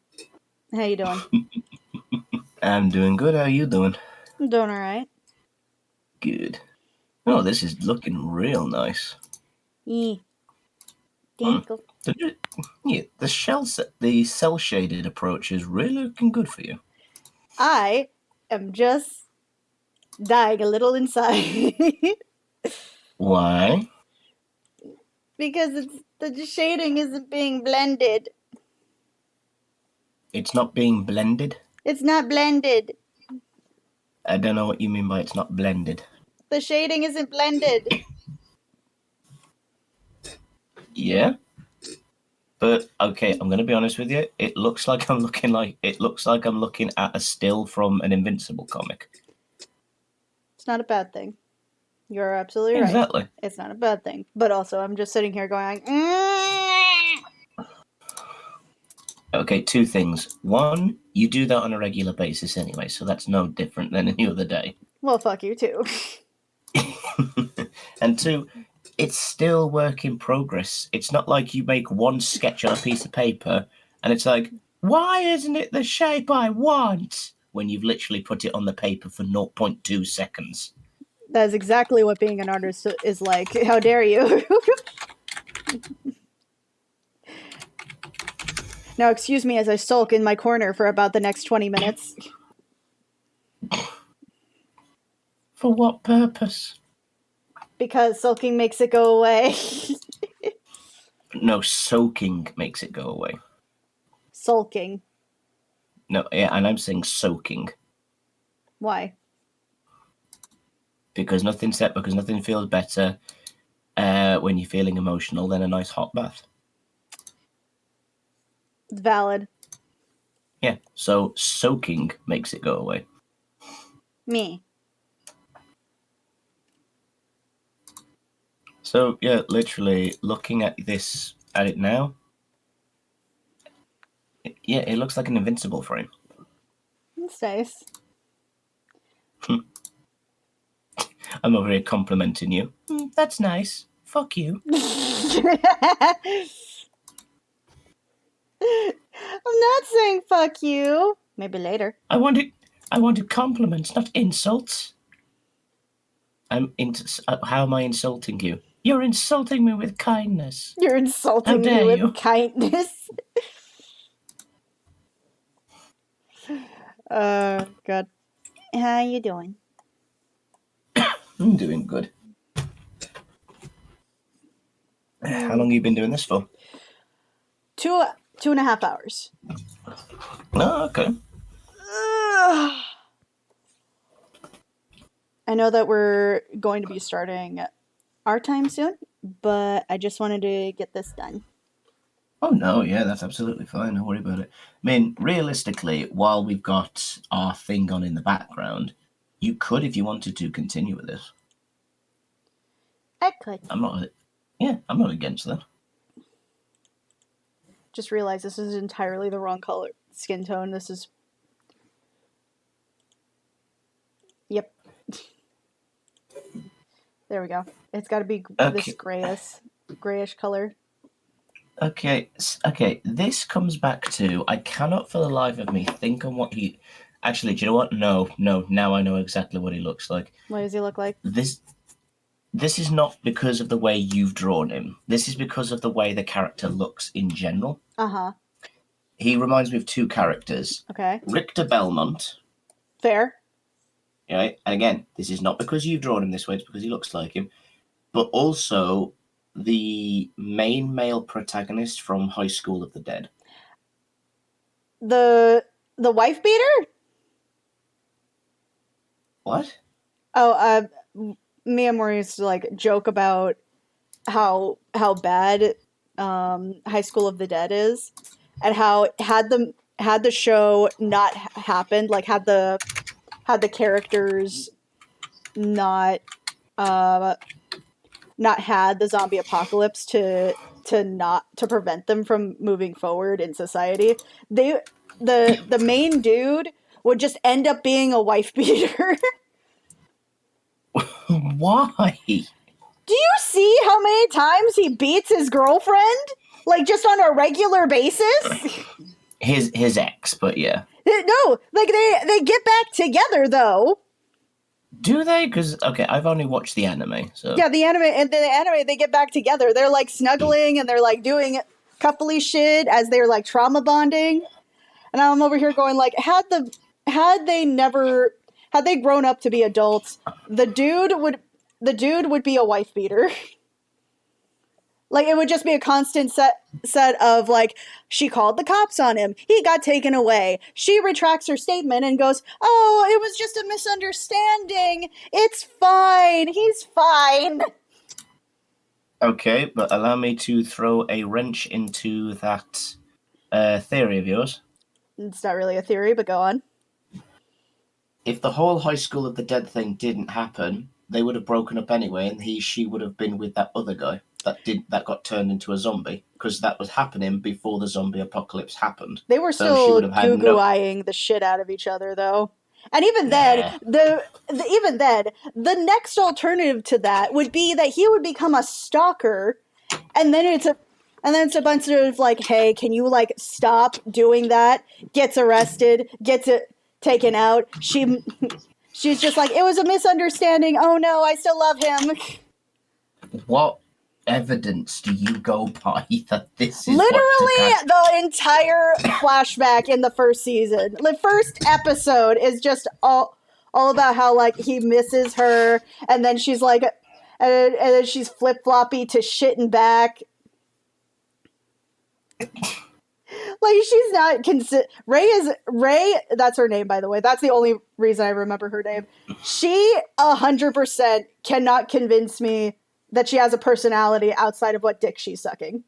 How you doing? I'm doing good. How are you doing? I'm doing alright. Good. Oh, this is looking real nice. Yeah. Tinkle. Yeah, the cell shaded approach is really looking good for you. I am just dying a little inside. Why? Because the shading isn't being blended. It's not being blended. It's not blended. I don't know what you mean by it's not blended. The shading isn't blended. Yeah. But okay, I'm gonna be honest with you. It looks like I'm looking at a still from an Invincible comic. It's not a bad thing. You're absolutely right. Exactly. It's not a bad thing. But also, I'm just sitting here going, Okay, two things. One, you do that on a regular basis anyway, so that's no different than any other day. well, fuck you too. And two, it's still work in progress. It's not like you make one sketch on a piece of paper and it's like, why isn't it the shape I want? When you've literally put it on the paper for 0.2 seconds. That is exactly what being an artist is like. How dare you? Now, excuse me as I sulk in my corner for about the next 20 minutes. For what purpose? Because sulking makes it go away. No, soaking makes it go away. Sulking. No, yeah, and I'm saying soaking. Why? Because nothing feels better when you're feeling emotional than a nice hot bath. It's valid. Yeah, so soaking makes it go away. Me. So yeah, literally looking at it now, yeah, it looks like an Invincible frame. That's nice. I'm over here complimenting you. That's nice. Fuck you. I'm not saying fuck you. Maybe later. I wanted compliments, not insults. How am I insulting you? You're insulting me with kindness. You're How insulting me dare with you? kindness. God. How you doing? I'm doing good. How long have you been doing this for? 2.5 hours. Oh, okay. I know that we're going to be starting our time soon, but I just wanted to get this done. Oh no, yeah, that's absolutely fine. Don't worry about it. I mean, realistically, while we've got our thing on in the background, you could, if you wanted to, continue with this. I could. I'm not against that. Just realize this is entirely the wrong color skin tone. This is. Yep. There we go. It's got to be this Okay. grayish color. Okay, okay. This comes back to I cannot for the life of me think on what he. Actually, do you know what? No, no. Now I know exactly what he looks like. What does he look like? This is not because of the way you've drawn him. This is because of the way the character looks in general. Uh-huh. He reminds me of two characters. Okay. Richter Belmont. Fair. Right? And again, this is not because you've drawn him this way, it's because he looks like him. But also the main male protagonist from High School of the Dead. The wife beater? What? Oh, me and Maurice used to like joke about how bad High School of the Dead is, and how had the show not happened, like had the characters not not had the zombie apocalypse to prevent them from moving forward in society, the main dude would just end up being a wife beater. Why? Do you see how many times he beats his girlfriend? Like, just on a regular basis? His ex, but yeah. No, like, they get back together, though. Do they? Because, okay, I've only watched the anime, so... Yeah, the anime, they get back together. They're, like, snuggling, and they're, like, doing coupley shit as they're, like, trauma bonding. And I'm over here going, like, had they grown up to be adults, the dude would be a wife beater. Like, it would just be a constant set of, like, she called the cops on him. He got taken away. She retracts her statement and goes, oh, it was just a misunderstanding. It's fine. He's fine. Okay, but allow me to throw a wrench into that theory of yours. It's not really a theory, but go on. If the whole High School of the Dead thing didn't happen, they would have broken up anyway, and she would have been with that other guy that got turned into a zombie, because that was happening before the zombie apocalypse happened. They were So she still would have had goo-goo-eyeing the shit out of each other, though. And even then, the next alternative to that would be that he would become a stalker, and then it's a bunch of like, hey, can you like stop doing that? Gets arrested, gets it taken out. She's just like, it was a misunderstanding. Oh no, I still love him. What evidence do you go by that this is Literally the entire flashback in the first season. The first episode is just all about how like he misses her, and then she's like, and then she's flip-floppy to shitting back. Like, she's not Ray, that's her name, by the way. That's the only reason I remember her name. She 100% cannot convince me that she has a personality outside of what dick she's sucking.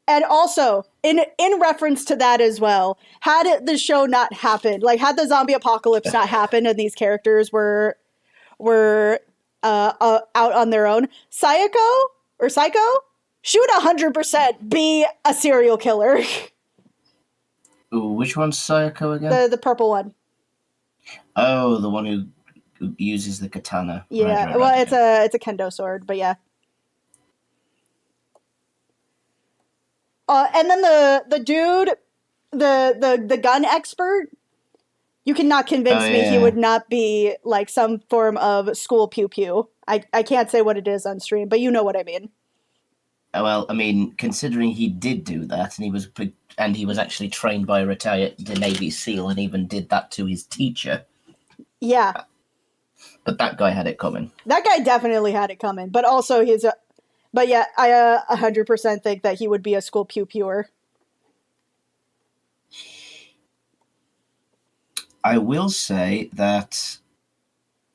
And also, in reference to that as well, had the show not happened, like had the zombie apocalypse not happened and these characters were out on their own, Psycho, she would 100% be a serial killer. Ooh, which one's Sayako again? The purple one. Oh, the one who uses the katana. Yeah, Right. well, it's a kendo sword, but yeah. And then the dude, the gun expert, you cannot convince me he would not be like some form of school pew pew. I can't say what it is on stream, but you know what I mean. Well, I mean, considering he did do that, and he was actually trained by a retired Navy SEAL, and even did that to his teacher. Yeah. But that guy had it coming. That guy definitely had it coming, but also but yeah, I 100% think that he would be a school pew pewer. I will say that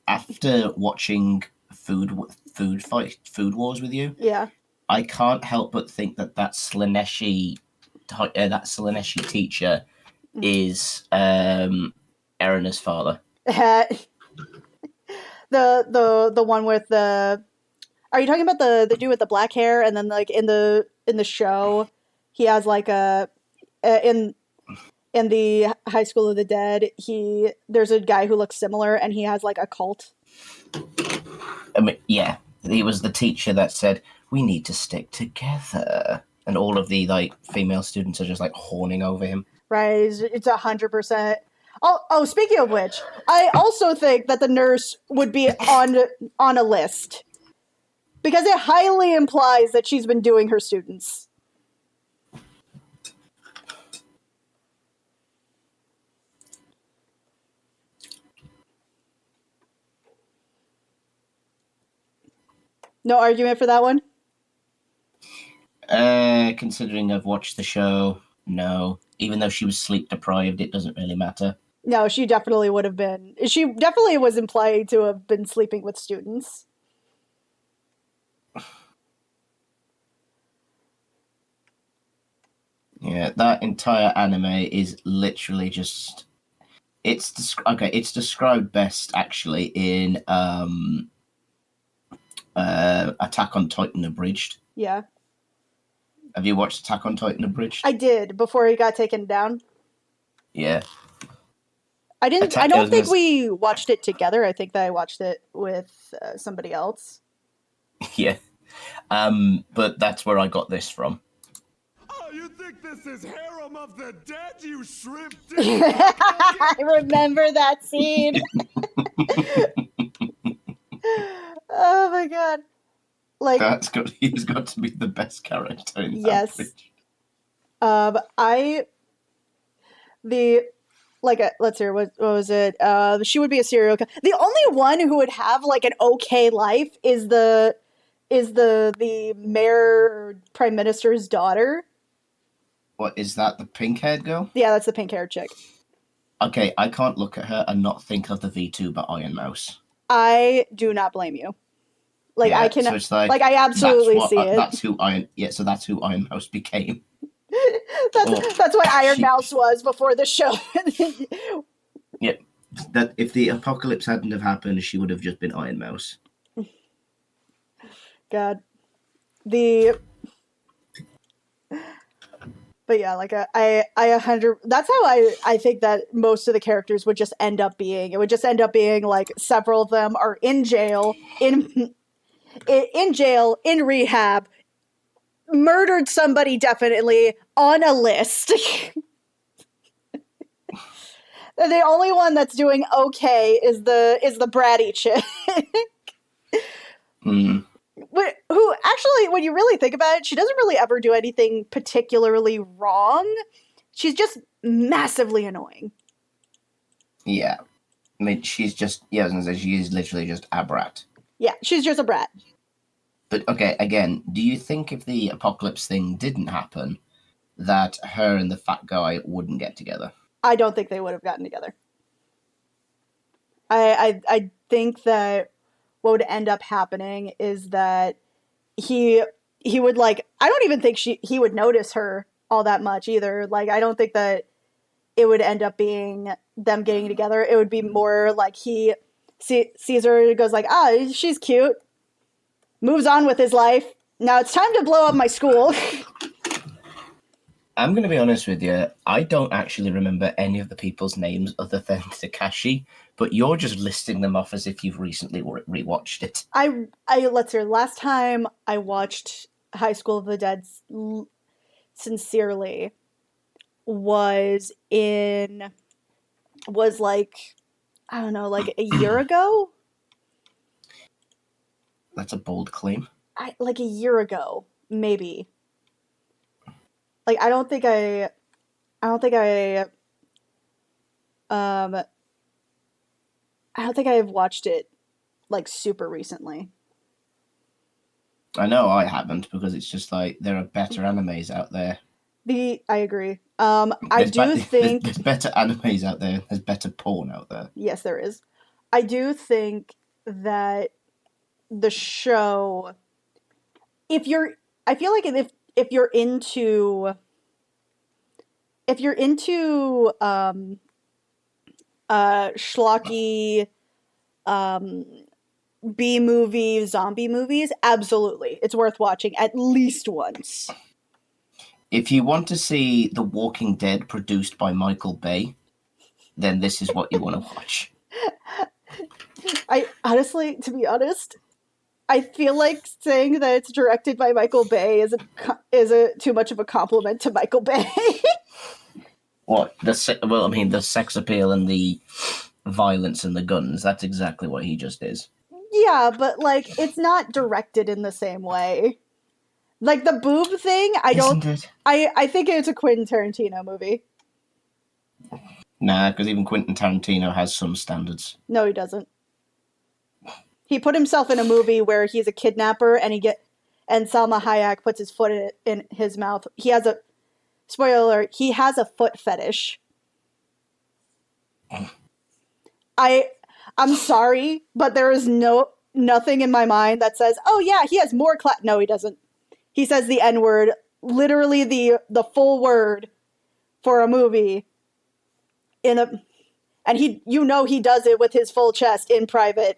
after watching Food Wars with you, Yeah. I can't help but think that Slaneshi teacher is Erina's father. The one with the. Are you talking about the dude with the black hair, and then like in the show, he has like in the High School of the Dead, there's a guy who looks similar, and he has like a cult. I mean, yeah, he was the teacher that said, we need to stick together. And all of the, like, female students are just, like, horning over him. Right? It's 100%. Oh, speaking of which, I also think that the nurse would be on a list. Because it highly implies that she's been doing her students. No argument for that one? Considering I've watched the show, no. Even though she was sleep deprived, it doesn't really matter. No, she definitely would have been. She definitely was implied to have been sleeping with students. Yeah, that entire anime is literally just... It's described best, actually, in Attack on Titan Abridged. Yeah. Have you watched Attack on Titan Abridged? I did, before he got taken down. Yeah. I don't think we watched it together. I think that I watched it with somebody else. Yeah. But that's where I got this from. Oh, you think this is Harem of the Dead, you shrimp dick? I remember that scene. Oh my god. Like, He's got to be the best character in yes. Abridged. Let's hear, what was it? She would be a serial killer. The only one who would have like an okay life is the mayor prime minister's daughter. What, is that the pink-haired girl? Yeah, that's the pink-haired chick. Okay, I can't look at her and not think of the VTuber Iron Mouse. I do not blame you. Like, yeah, I can, so it's like I absolutely see it. So that's who Iron Mouse became. That's what Iron Mouse was before the show. Yep. That if the apocalypse hadn't have happened, she would have just been Iron Mouse. God. But yeah, like I 100. That's how I think that most of the characters would just end up being. It would just end up being like several of them are in jail, in rehab, murdered somebody definitely on a list. The only one that's doing okay is the bratty chick. But who actually, when you really think about it, she doesn't really ever do anything particularly wrong. She's just massively annoying. Yeah. I mean, she's just, yeah, I was going to say, she is literally just a brat. Yeah, she's just a brat. But, okay, again, do you think if the apocalypse thing didn't happen, that her and the fat guy wouldn't get together? I don't think they would have gotten together. I think that what would end up happening is that he would, like, I don't even think he would notice her all that much either. Like, I don't think that it would end up being them getting together. It would be more like he sees her, goes like, she's cute, moves on with his life. Now it's time to blow up my school. I'm going to be honest with you. I don't actually remember any of the people's names other than Takashi, but you're just listing them off as if you've recently rewatched it. Let's hear. Last time I watched High School of the Dead sincerely was like, I don't know, like a year ago? That's a bold claim. Like a year ago, maybe. Like, I don't think I've watched it, like, super recently. I know I haven't, because it's just like, there are better animes out there. I agree. I do think... There's better animes out there, there's better porn out there. Yes, there is. I do think that the show... I feel like if you're into schlocky B-movie zombie movies, absolutely, it's worth watching at least once. If you want to see The Walking Dead produced by Michael Bay, then this is what you want to watch. I honestly, to be honest, I feel like saying that it's directed by Michael Bay isn't too much of a compliment to Michael Bay. What well, I mean, the sex appeal and the violence and the guns. That's exactly what he just is. Yeah, but like it's not directed in the same way. Like the boob thing, Isn't it? I think it's a Quentin Tarantino movie. Nah, because even Quentin Tarantino has some standards. No, he doesn't. He put himself in a movie where he's a kidnapper and Salma Hayek puts his foot in his mouth. He has a spoiler alert, he has a foot fetish. I'm sorry, but there is nothing in my mind that says, "Oh yeah, he has more No, he doesn't. He says the N-word, literally the full word for a movie and he he does it with his full chest in private.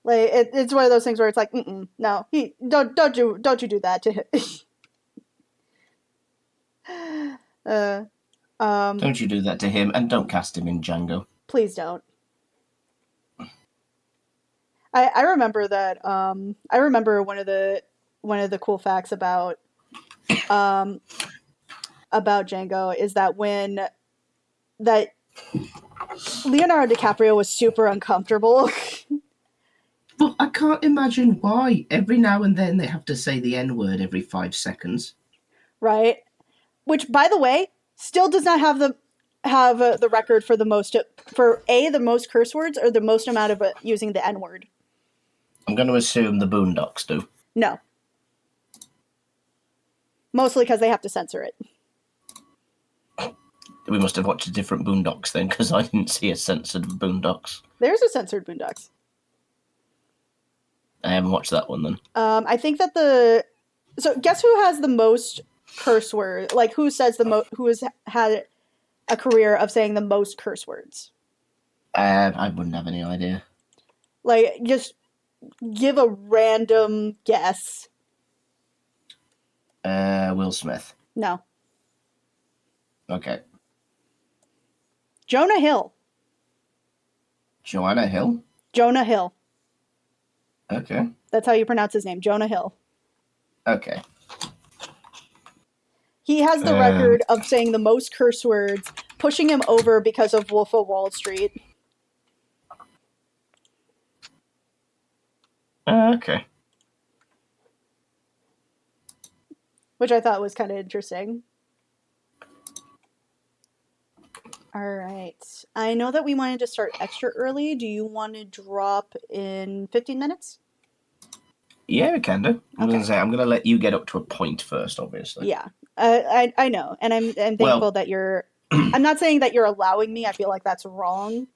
Like it's one of those things where it's like, no, don't you do that to him. Don't you do that to him, and don't cast him in Django. Please don't. I remember that. I remember one of the cool facts about Django is that that Leonardo DiCaprio was super uncomfortable. But I can't imagine why. Every now and then they have to say the N-word every 5 seconds. Right? Which, by the way, still does not have the record for the most curse words or the most amount of using the N-word. I'm going to assume the Boondocks do. No. Mostly because they have to censor it. We must have watched a different Boondocks then, because I didn't see a censored Boondocks. There's a censored Boondocks. I haven't watched that one then. I think that so guess who has the most curse words? Like who says who has had a career of saying the most curse words? I wouldn't have any idea. Like just give a random guess. Will Smith. No. Okay. Jonah Hill. Joanna Hill? Jonah Hill. Okay. That's how you pronounce his name, Jonah Hill. Okay. He has the record of saying the most curse words, pushing him over because of Wolf of Wall Street. Okay. Which I thought was kind of interesting. All right. I know that we wanted to start extra early. Do you want to drop in 15 minutes? Yeah, we can do. I'm Okay. going to say, I'm going to let you get up to a point first, obviously. Yeah. I know. And I'm thankful that you're... I'm not saying that you're allowing me. I feel like that's wrong.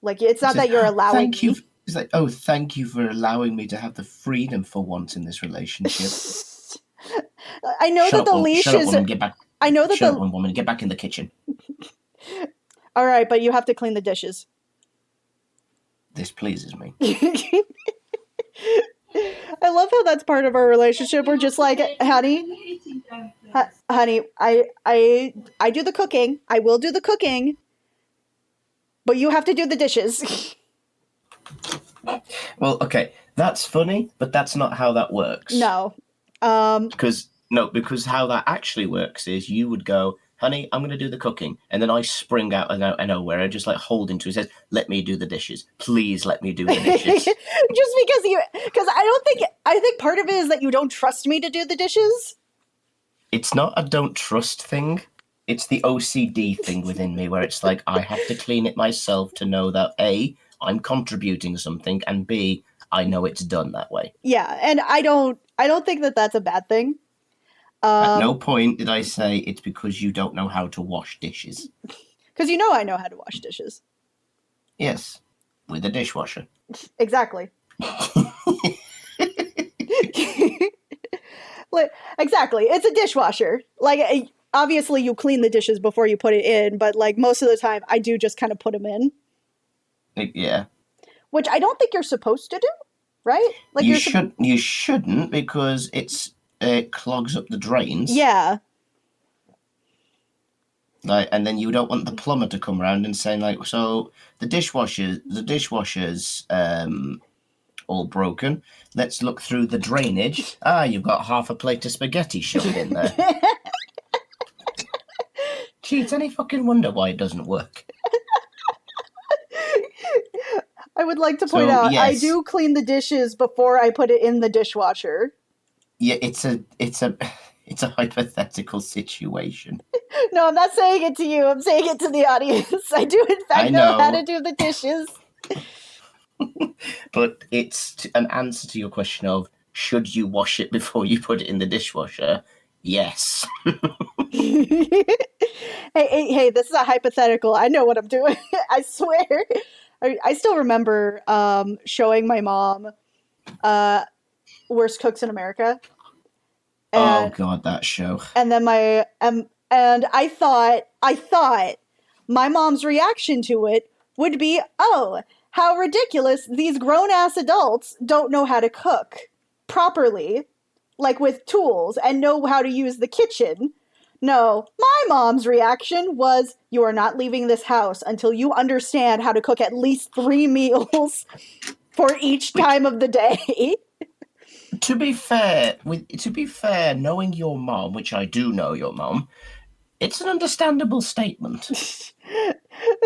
Like, it's not that you're allowing me. It's like, oh, thank you for allowing me to have the freedom for once in this relationship. I know that the leash is... Woman, get back. I know that Shut up, woman. Get back in the kitchen. All right, but you have to clean the dishes. This pleases me. I love how that's part of our relationship. We're just like, honey, I do the cooking. I will do the cooking, but you have to do the dishes. Well, okay, that's funny, but that's not how that works. No. Because how that actually works is you would go, honey, I'm going to do the cooking. And then I spring out of nowhere and just like hold into his head, let me do the dishes. Please let me do the dishes. Just because I think part of it is that you don't trust me to do the dishes. It's not a don't trust thing. It's the OCD thing within me where it's like, I have to clean it myself to know that A, I'm contributing something, and B, I know it's done that way. Yeah, and I don't think that that's a bad thing. At no point did I say it's because you don't know how to wash dishes. Because you know I know how to wash dishes. Yes, with a dishwasher. Exactly. Exactly. It's a dishwasher. Like, obviously you clean the dishes before you put it in, but like most of the time I do just kind of put them in. Yeah. Which I don't think you're supposed to do, right? Like you shouldn't because it clogs up the drains. Yeah. Like, and then you don't want the plumber to come around and saying like, so the dishwasher's all broken. Let's look through the drainage. Ah, you've got half a plate of spaghetti shoved in there. Gee, it's any fucking wonder why it doesn't work. I would like to point out, I yes. do clean the dishes before I put it in the dishwasher. Yeah, it's a hypothetical situation. No, I'm not saying it to you. I'm saying it to the audience. I do, in fact, know how to do the dishes. But it's an answer to your question of, should you wash it before you put it in the dishwasher? Yes. Hey, this is a hypothetical. I know what I'm doing. I swear. I still remember showing my mom Worst Cooks in America. Oh God, that show. And then and I thought my mom's reaction to it would be, oh, how ridiculous, these grown-ass adults don't know how to cook properly, like with tools, and know how to use the kitchen. No, my mom's reaction was, you are not leaving this house until you understand how to cook at least 3 meals for each time of the day. To be fair, knowing your mom, which I do know your mom, it's an understandable statement.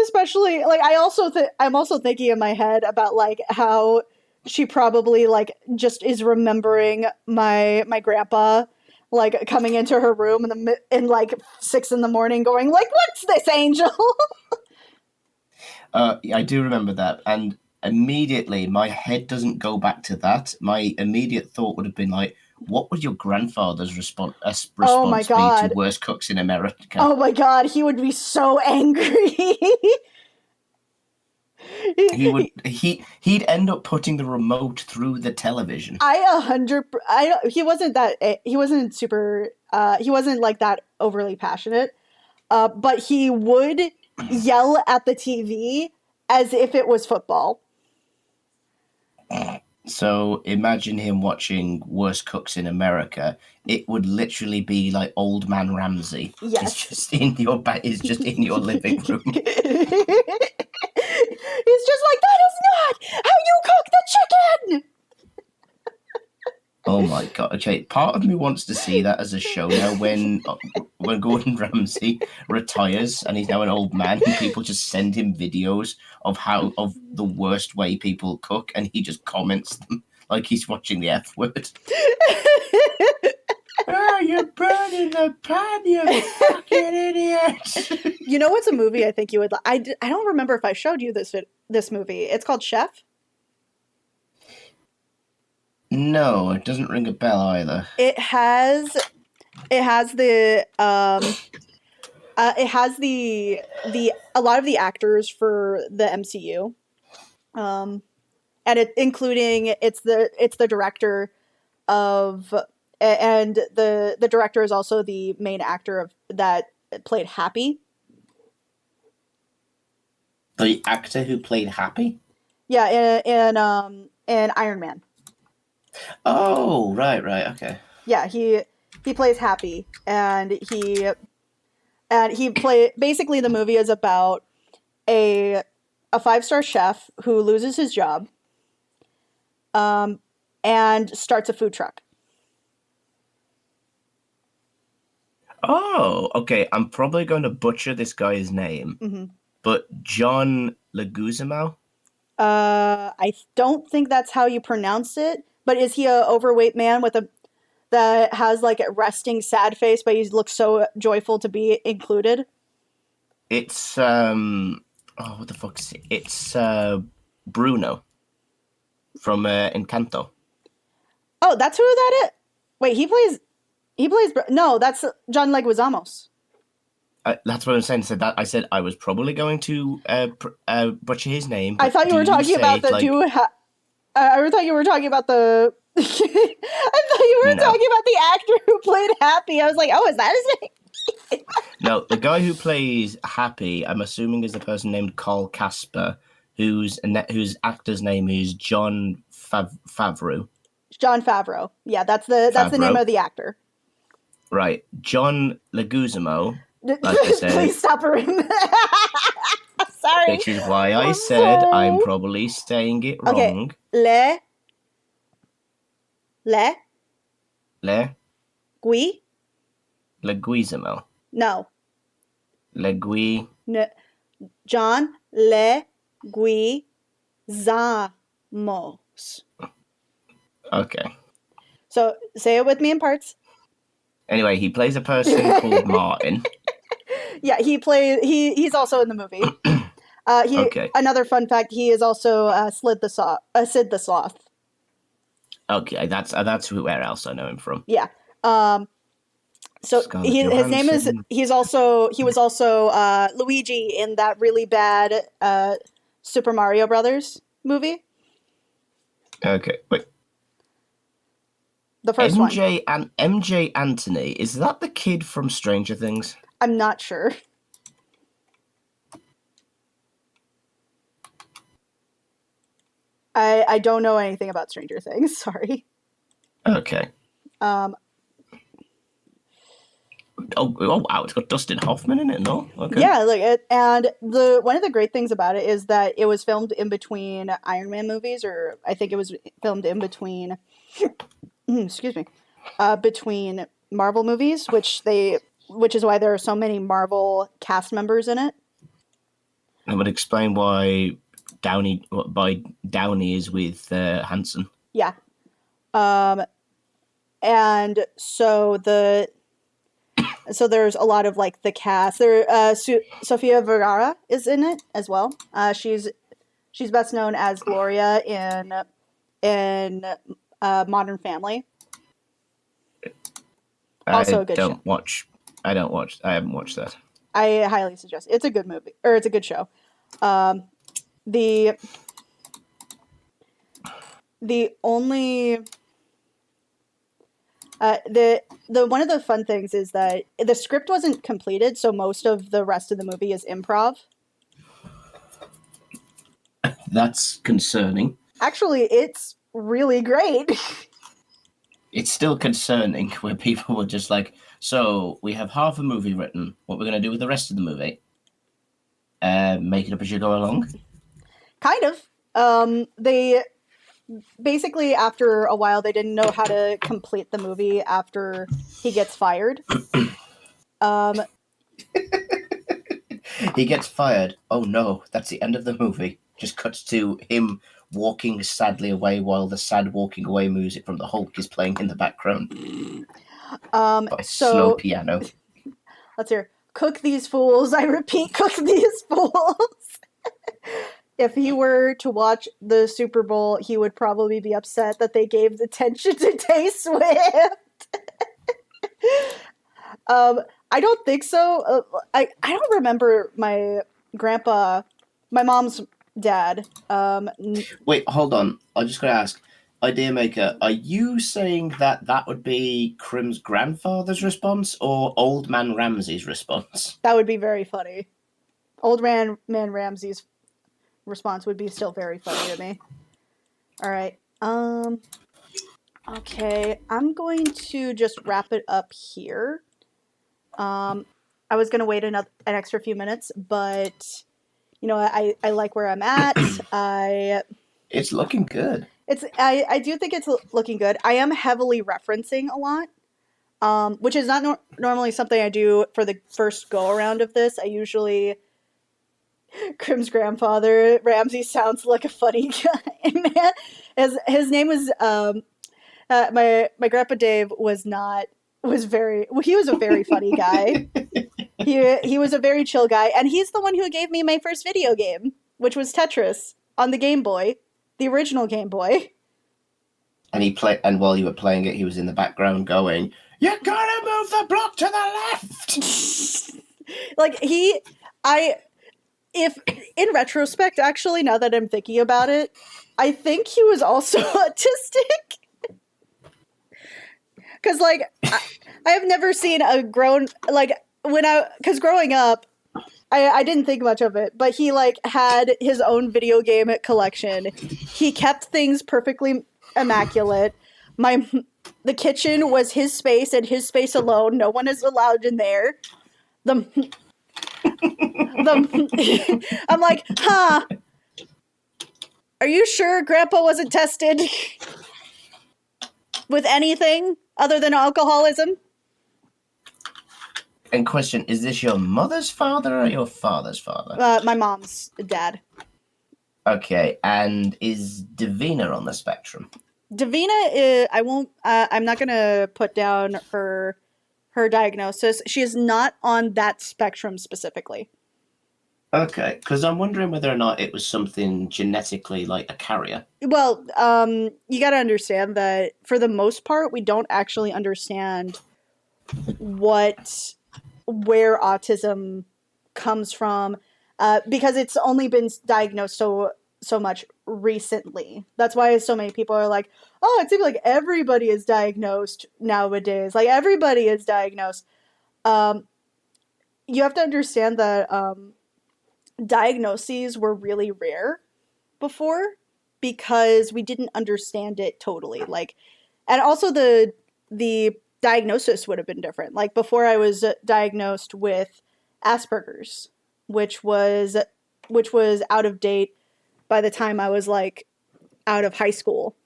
Especially, like, I'm also thinking in my head about, like, how she probably, like, just is remembering my grandpa, like, coming into her room in like 6 a.m, going, like, what's this, Angel? I do remember that, and immediately my head doesn't go back to that. My immediate thought would have been like, what would your grandfather's response be to Worst Cooks in America? Oh my God, he would be so angry. He'd end up putting the remote through the television. He wasn't like that overly passionate, but he would yell at the TV as if it was football. So imagine him watching Worst Cooks in America. It would literally be like Old Man Ramsay. Yes. It's just in your living room. He's just like, that is not how you cook the chicken! Oh my God. Okay, part of me wants to see that as a show now when Gordon Ramsay retires and he's now an old man and people just send him videos of the worst way people cook and he just comments them like he's watching the F word. Oh, you're burning the pan, you fucking idiot. You know what's a movie I think you would like? I don't remember if I showed you this movie. It's called Chef. No, it doesn't ring a bell either. It has the a lot of the actors for the MCU, and it's the director of, and the director is also the main actor of that played Happy. The actor who played Happy? Yeah, in Iron Man. Oh, right, okay. Yeah, he plays Happy, and he basically the movie is about a 5-star chef who loses his job, and starts a food truck. Oh, okay. I'm probably going to butcher this guy's name, but John Leguizamo? I don't think that's how you pronounce it, but is he a overweight man that has like a resting sad face, but he looks so joyful to be included? It's what the fuck is it? It's Bruno from Encanto. Oh, that's who that is. Wait, he plays. No, that's John Leguizamo. That's what I'm saying. I said I was probably going to butcher his name. I thought you were talking about the dude. I thought you were talking about the. I thought you were talking about the actor who played Happy. I was like, oh, is that his name? No, the guy who plays Happy, I'm assuming, is the person named Carl Casper, whose actor's name is Jon Favreau. Jon Favreau. Yeah, that's the name of the actor. Right. John Leguizamo Like I said, Please stop her. Sorry. which is why I I'm said sorry. I'm probably saying it Okay. wrong. Le Le Leguizamo. No. Legui. No. John Leguizamos. Okay. So say it with me in parts. Anyway, he plays a person called Martin. Yeah, he's also in the movie. Okay. Another fun fact, he is also Sid the Sloth. Okay, that's where else I know him from. Yeah. So Scarlett his name is Johansson. he was also Luigi in that really bad Super Mario Brothers movie, Okay, wait. the first one. MJ Anthony, is that the kid from Stranger Things? I'm not sure. I don't know anything about Stranger Things. Sorry. Okay. Um, Oh wow, it's got Dustin Hoffman in it, no? Okay. Yeah, and the one of the great things about it is that it was filmed in between Iron Man movies, or I think it was filmed in between, excuse me, between Marvel movies, which is why there are so many Marvel cast members in it. That would explain why Downey is with Hanson. Yeah, and so there's a lot of like the cast. Sofia Vergara is in it as well. She's best known as Gloria in Modern Family. Also a good show. I haven't watched that. I highly suggest. It's a good movie, or it's a good show. The only the one of the fun things is that the script wasn't completed, so most of the rest of the movie is improv. That's concerning. Actually, it's really great. It's still concerning where people were just like, so we have half a movie written. What we're going to do with the rest of the movie? Make it up as you go along? Kind of. They basically, after a while, they didn't know how to complete the movie after he gets fired. He gets fired. Oh no, that's the end of the movie. Just cuts to him walking sadly away while the sad walking away music from the Hulk is playing in the background. By slow piano. Let's hear. Cook these fools. I repeat, cook these fools. If he were to watch the Super Bowl, he would probably be upset that they gave the attention to Tay Swift. I don't think so. I don't remember my grandpa, my mom's dad. Wait, hold on. I just got to ask. Idea Maker, are you saying that would be Krim's grandfather's response or Old Man Ramsey's response? That would be very funny. Old Man Ramsey's response would be still very funny to me. All right. Okay, I'm going to just wrap it up here. I was going to wait an extra few minutes, but I like where I'm at. It's looking good. I do think it's looking good. I am heavily referencing a lot, which is not normally something I do for the first go around of this. I usually Krim's grandfather Ramsey sounds like a funny guy, man. His name was my grandpa Dave he was a very funny guy. He was a very chill guy, and he's the one who gave me my first video game, which was Tetris on the Game Boy. The original Game Boy. And while you were playing it, he was in the background going, "You gotta move the block to the left." If in retrospect, actually, now that I'm thinking about it, I think he was also autistic. Because I have never seen a grown because growing up. I didn't think much of it, but he had his own video game collection. He kept things perfectly immaculate. The kitchen was his space and his space alone. No one is allowed in there. the I'm like, huh? Are you sure Grandpa wasn't tested with anything other than alcoholism? And question, is this your mother's father or your father's father? My mom's dad. Okay, and is Davina on the spectrum? Davina is. I won't. I'm not gonna put down her diagnosis. She is not on that spectrum specifically. Okay, because I'm wondering whether or not it was something genetically like a carrier. Well, you got to understand that for the most part, we don't actually understand where autism comes from, because it's only been diagnosed so much recently. That's why so many people are like, "Oh, it seems like everybody is diagnosed nowadays. Like everybody is diagnosed." You have to understand that diagnoses were really rare before because we didn't understand it totally. Like, and also the diagnosis would have been different. Like before, I was diagnosed with Asperger's, which was out of date by the time I was like out of high school.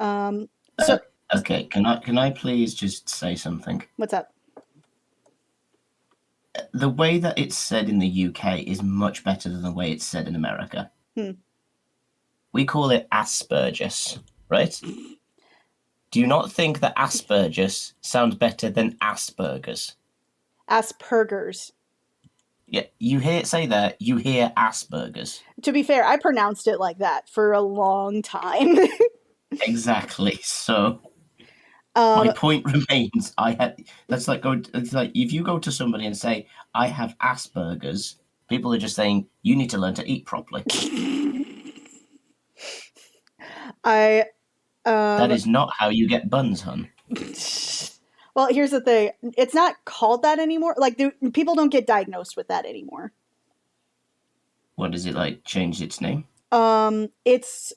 So Okay, can I please just say something? what's up? The way that it's said in the UK is much better than the way it's said in America. We call it Asperger's, right? Do you not think that Asperger's sounds better than Asperger's? Asperger's. Yeah, you hear it say that, you hear Asperger's. To be fair, I pronounced it like that for a long time. Exactly. So my point remains. It's like if you go to somebody and say I have Asperger's, people are just saying you need to learn to eat properly. That is not how you get buns, hun. Well, here's the thing. It's not called that anymore. Like, people don't get diagnosed with that anymore. What is it like? Changed its name? It's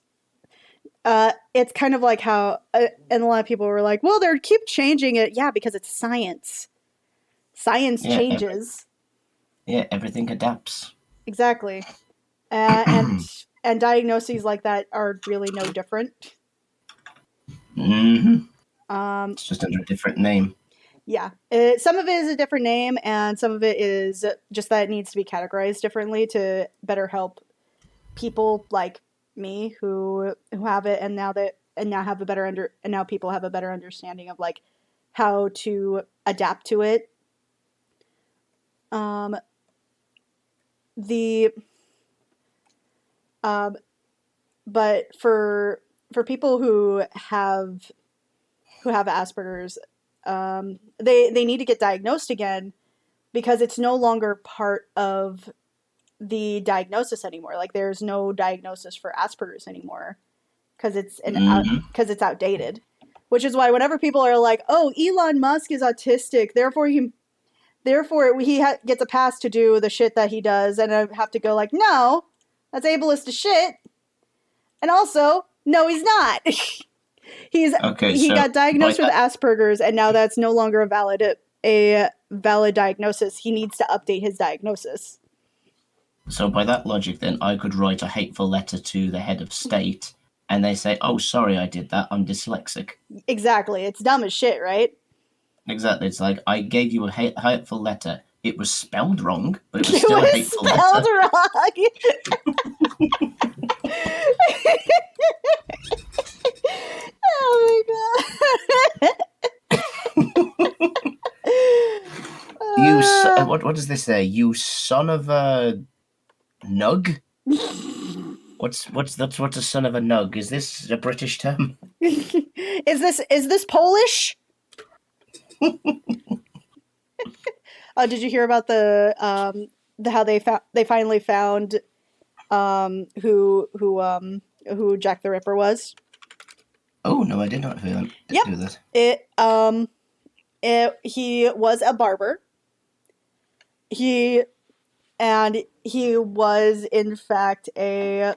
kind of like how, and a lot of people were like, well, they keep changing it. Yeah, because it's science. Science changes. Everything adapts. Exactly. And diagnoses like that are really no different. Mm-hmm. It's just under a different name. Yeah. Some of it is a different name, and some of it is just that it needs to be categorized differently to better help people like me who have it, and now have a better and now people have a better understanding of like how to adapt to it. But for people who have Asperger's, they need to get diagnosed again because it's no longer part of the diagnosis anymore. Like there's no diagnosis for Asperger's anymore because it's outdated. Which is why whenever people are like, "Oh, Elon Musk is autistic, therefore he gets a pass to do the shit that he does," and I have to go like, "No, that's ableist as shit." And also, no, he's not. He got diagnosed with Asperger's, and now that's no longer a valid diagnosis. He needs to update his diagnosis. So by that logic, then I could write a hateful letter to the head of state, and they say, "Oh, sorry, I did that. I'm dyslexic." Exactly. It's dumb as shit, right? Exactly. It's like I gave you a hateful letter. It was spelled wrong, but it was still a hateful letter. Spelled wrong. Oh my god. What does this say? You son of a nug? What's a son of a nug? Is this a British term? Is this Polish? Did you hear about how they finally found who Jack the Ripper was? Oh no, I did not hear that. Yep. Do that. He was a barber. He was in fact a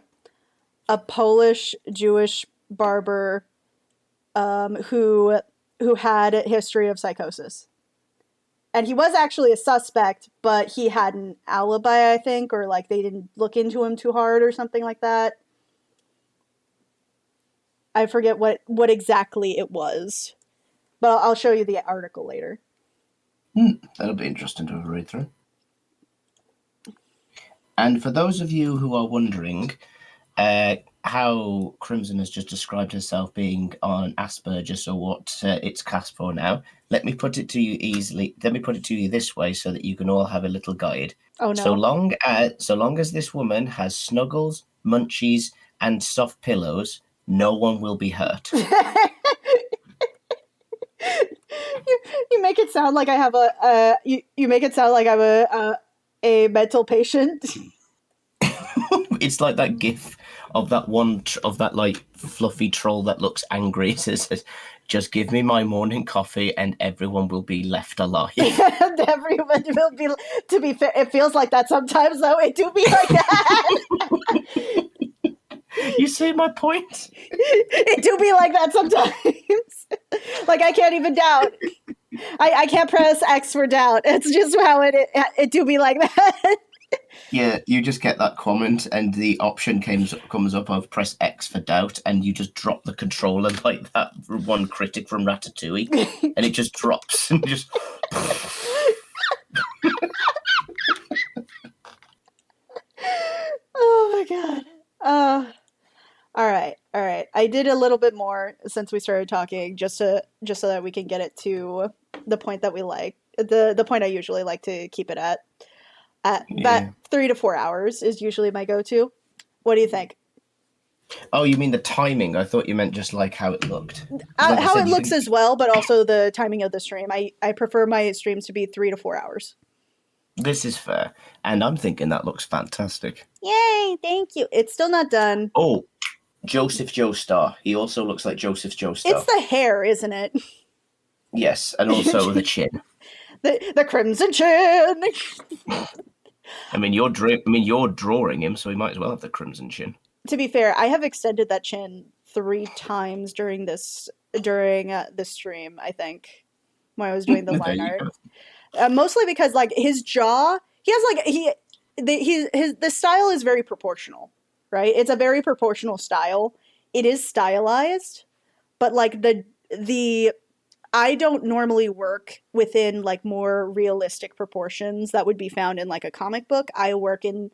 Polish Jewish barber who had a history of psychosis. and he was actually a suspect, but he had an alibi, I think, or like they didn't look into him too hard or something like that. I forget what exactly it was, but I'll show you the article later. That'll be interesting to have a read through. And for those of you who are wondering how Crimson has just described herself being on Asperger's or what it's cast for now, let me put it to you easily. Let me put it to you this way so that you can all have a little guide. Oh no. So long as this woman has snuggles, munchies, and soft pillows, no one will be hurt. You make it sound like I have you make it sound like I'm a mental patient. It's like that gif of that one of that like fluffy troll that looks angry. It says, "Just give me my morning coffee, and everyone will be left alive." And everyone will be. To be fair, it feels like that sometimes, though. It do be like that. You see my point? It do be like that sometimes. Like I can't even doubt. I can't press X for doubt. It's just how it do be like that. Yeah, you just get that comment, and the option comes up of press X for doubt, and you just drop the controller like that one critic from Ratatouille, and it just drops and just. Oh my god. All right. I did a little bit more since we started talking, just so that we can get it to the point that we like. The point I usually like to keep it at. That 3 to 4 hours is usually my go-to. What do you think? Oh, you mean the timing? I thought you meant just like how it looked. How it looks as well, but also the timing of the stream. I prefer my streams to be 3 to 4 hours. This is fair, and I'm thinking that looks fantastic. Yay! Thank you. It's still not done. Oh, Joseph Joestar. He also looks like Joseph Joestar. It's the hair, isn't it? Yes, and also the chin. The crimson chin. I mean, you're drawing him, so he might as well have the crimson chin. To be fair, I have extended that chin 3 times during this stream. I think when I was doing the line art, mostly because like his jaw, he has like the style is very proportional, right? It's a very proportional style. It is stylized, but like the I don't normally work within like more realistic proportions that would be found in like a comic book. I work in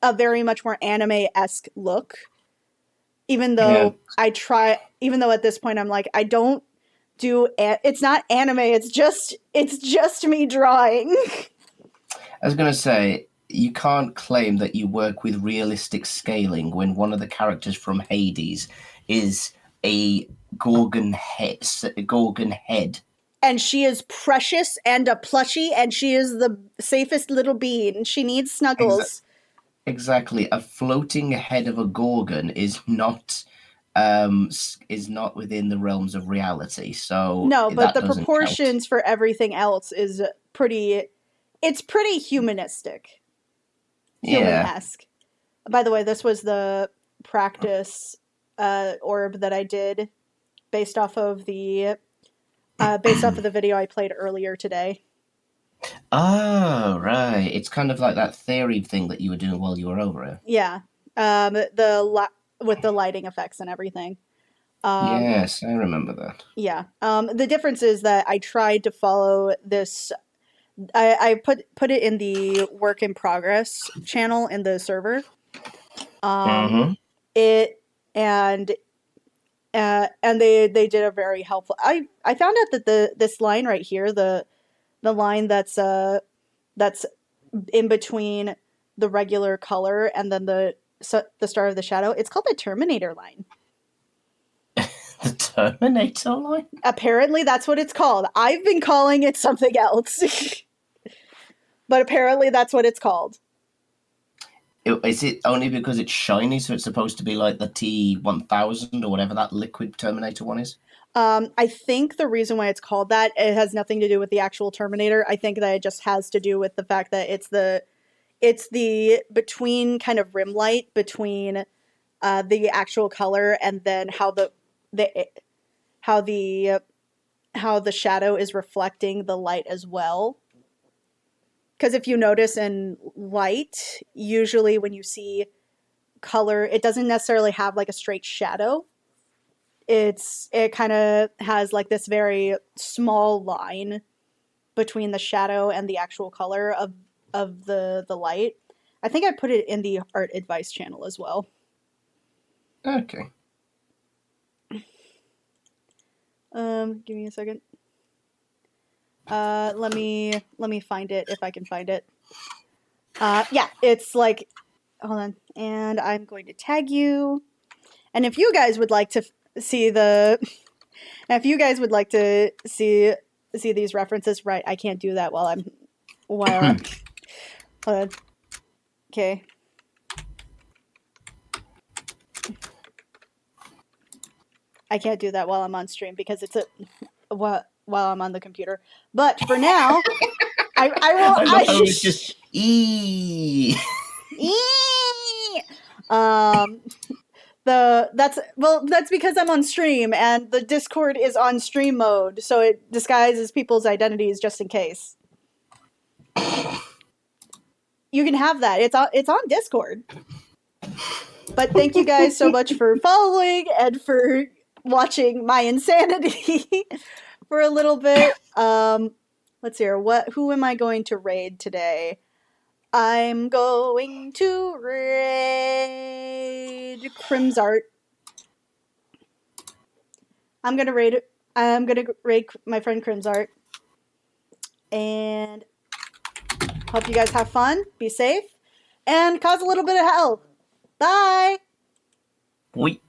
a very much more anime-esque look. Even though even though at this point I'm like, I don't do, it's not anime, it's just me drawing. I was going to say, you can't claim that you work with realistic scaling when one of the characters from Hades is a Gorgon head. And she is precious and a plushie, and she is the safest little bean. She needs snuggles. Exactly. A floating head of a Gorgon is not within the realms of reality. So no, but the count. proportions for everything else is pretty humanistic. Human-esque. Yeah. By the way, this was the practice orb that I did based off of the video I played earlier today. Oh, right. It's kind of like that theory thing that you were doing while you were over here. Yeah. With the lighting effects and everything. Yes, I remember that. Yeah. The difference is that I tried to follow this. I put it in the work in progress channel in the server. It and they did a very helpful. I found out that this line right here, the line that's in between the regular color and then the Star of the Shadow, it's called the Terminator line. The Terminator line? Apparently that's what it's called. I've been calling it something else. But apparently that's what it's called. Is it only because it's shiny, so it's supposed to be like the T-1000 or whatever that liquid Terminator one is? I think the reason why it's called that, it has nothing to do with the actual Terminator. I think that it just has to do with the fact that it's the between kind of rim light between the actual color and then how the shadow is reflecting the light as well. because if you notice in light, usually when you see color, it doesn't necessarily have like a straight shadow. It kind of has like this very small line between the shadow and the actual color of the light. I think I put it in the art advice channel as well. Okay. Give me a second. Let me find it if I can find it. Yeah, it's like, hold on, and I'm going to tag you. And if you guys would like to see if you guys would like to see these references, right? I can't do that while I'm hold on. Okay. I can't do that while I'm on stream because it's while I'm on the computer. But for now, I will. I love how it's just e. That's because I'm on stream and the Discord is on stream mode, so it disguises people's identities just in case. You can have that. It's on Discord. But thank you guys so much for following and for watching my insanity for a little bit. Let's see here. Who am I going to raid today? I'm going to raid Crimsart. I'm gonna raid my friend Crimsart. And hope you guys have fun, be safe, and cause a little bit of hell. Bye! We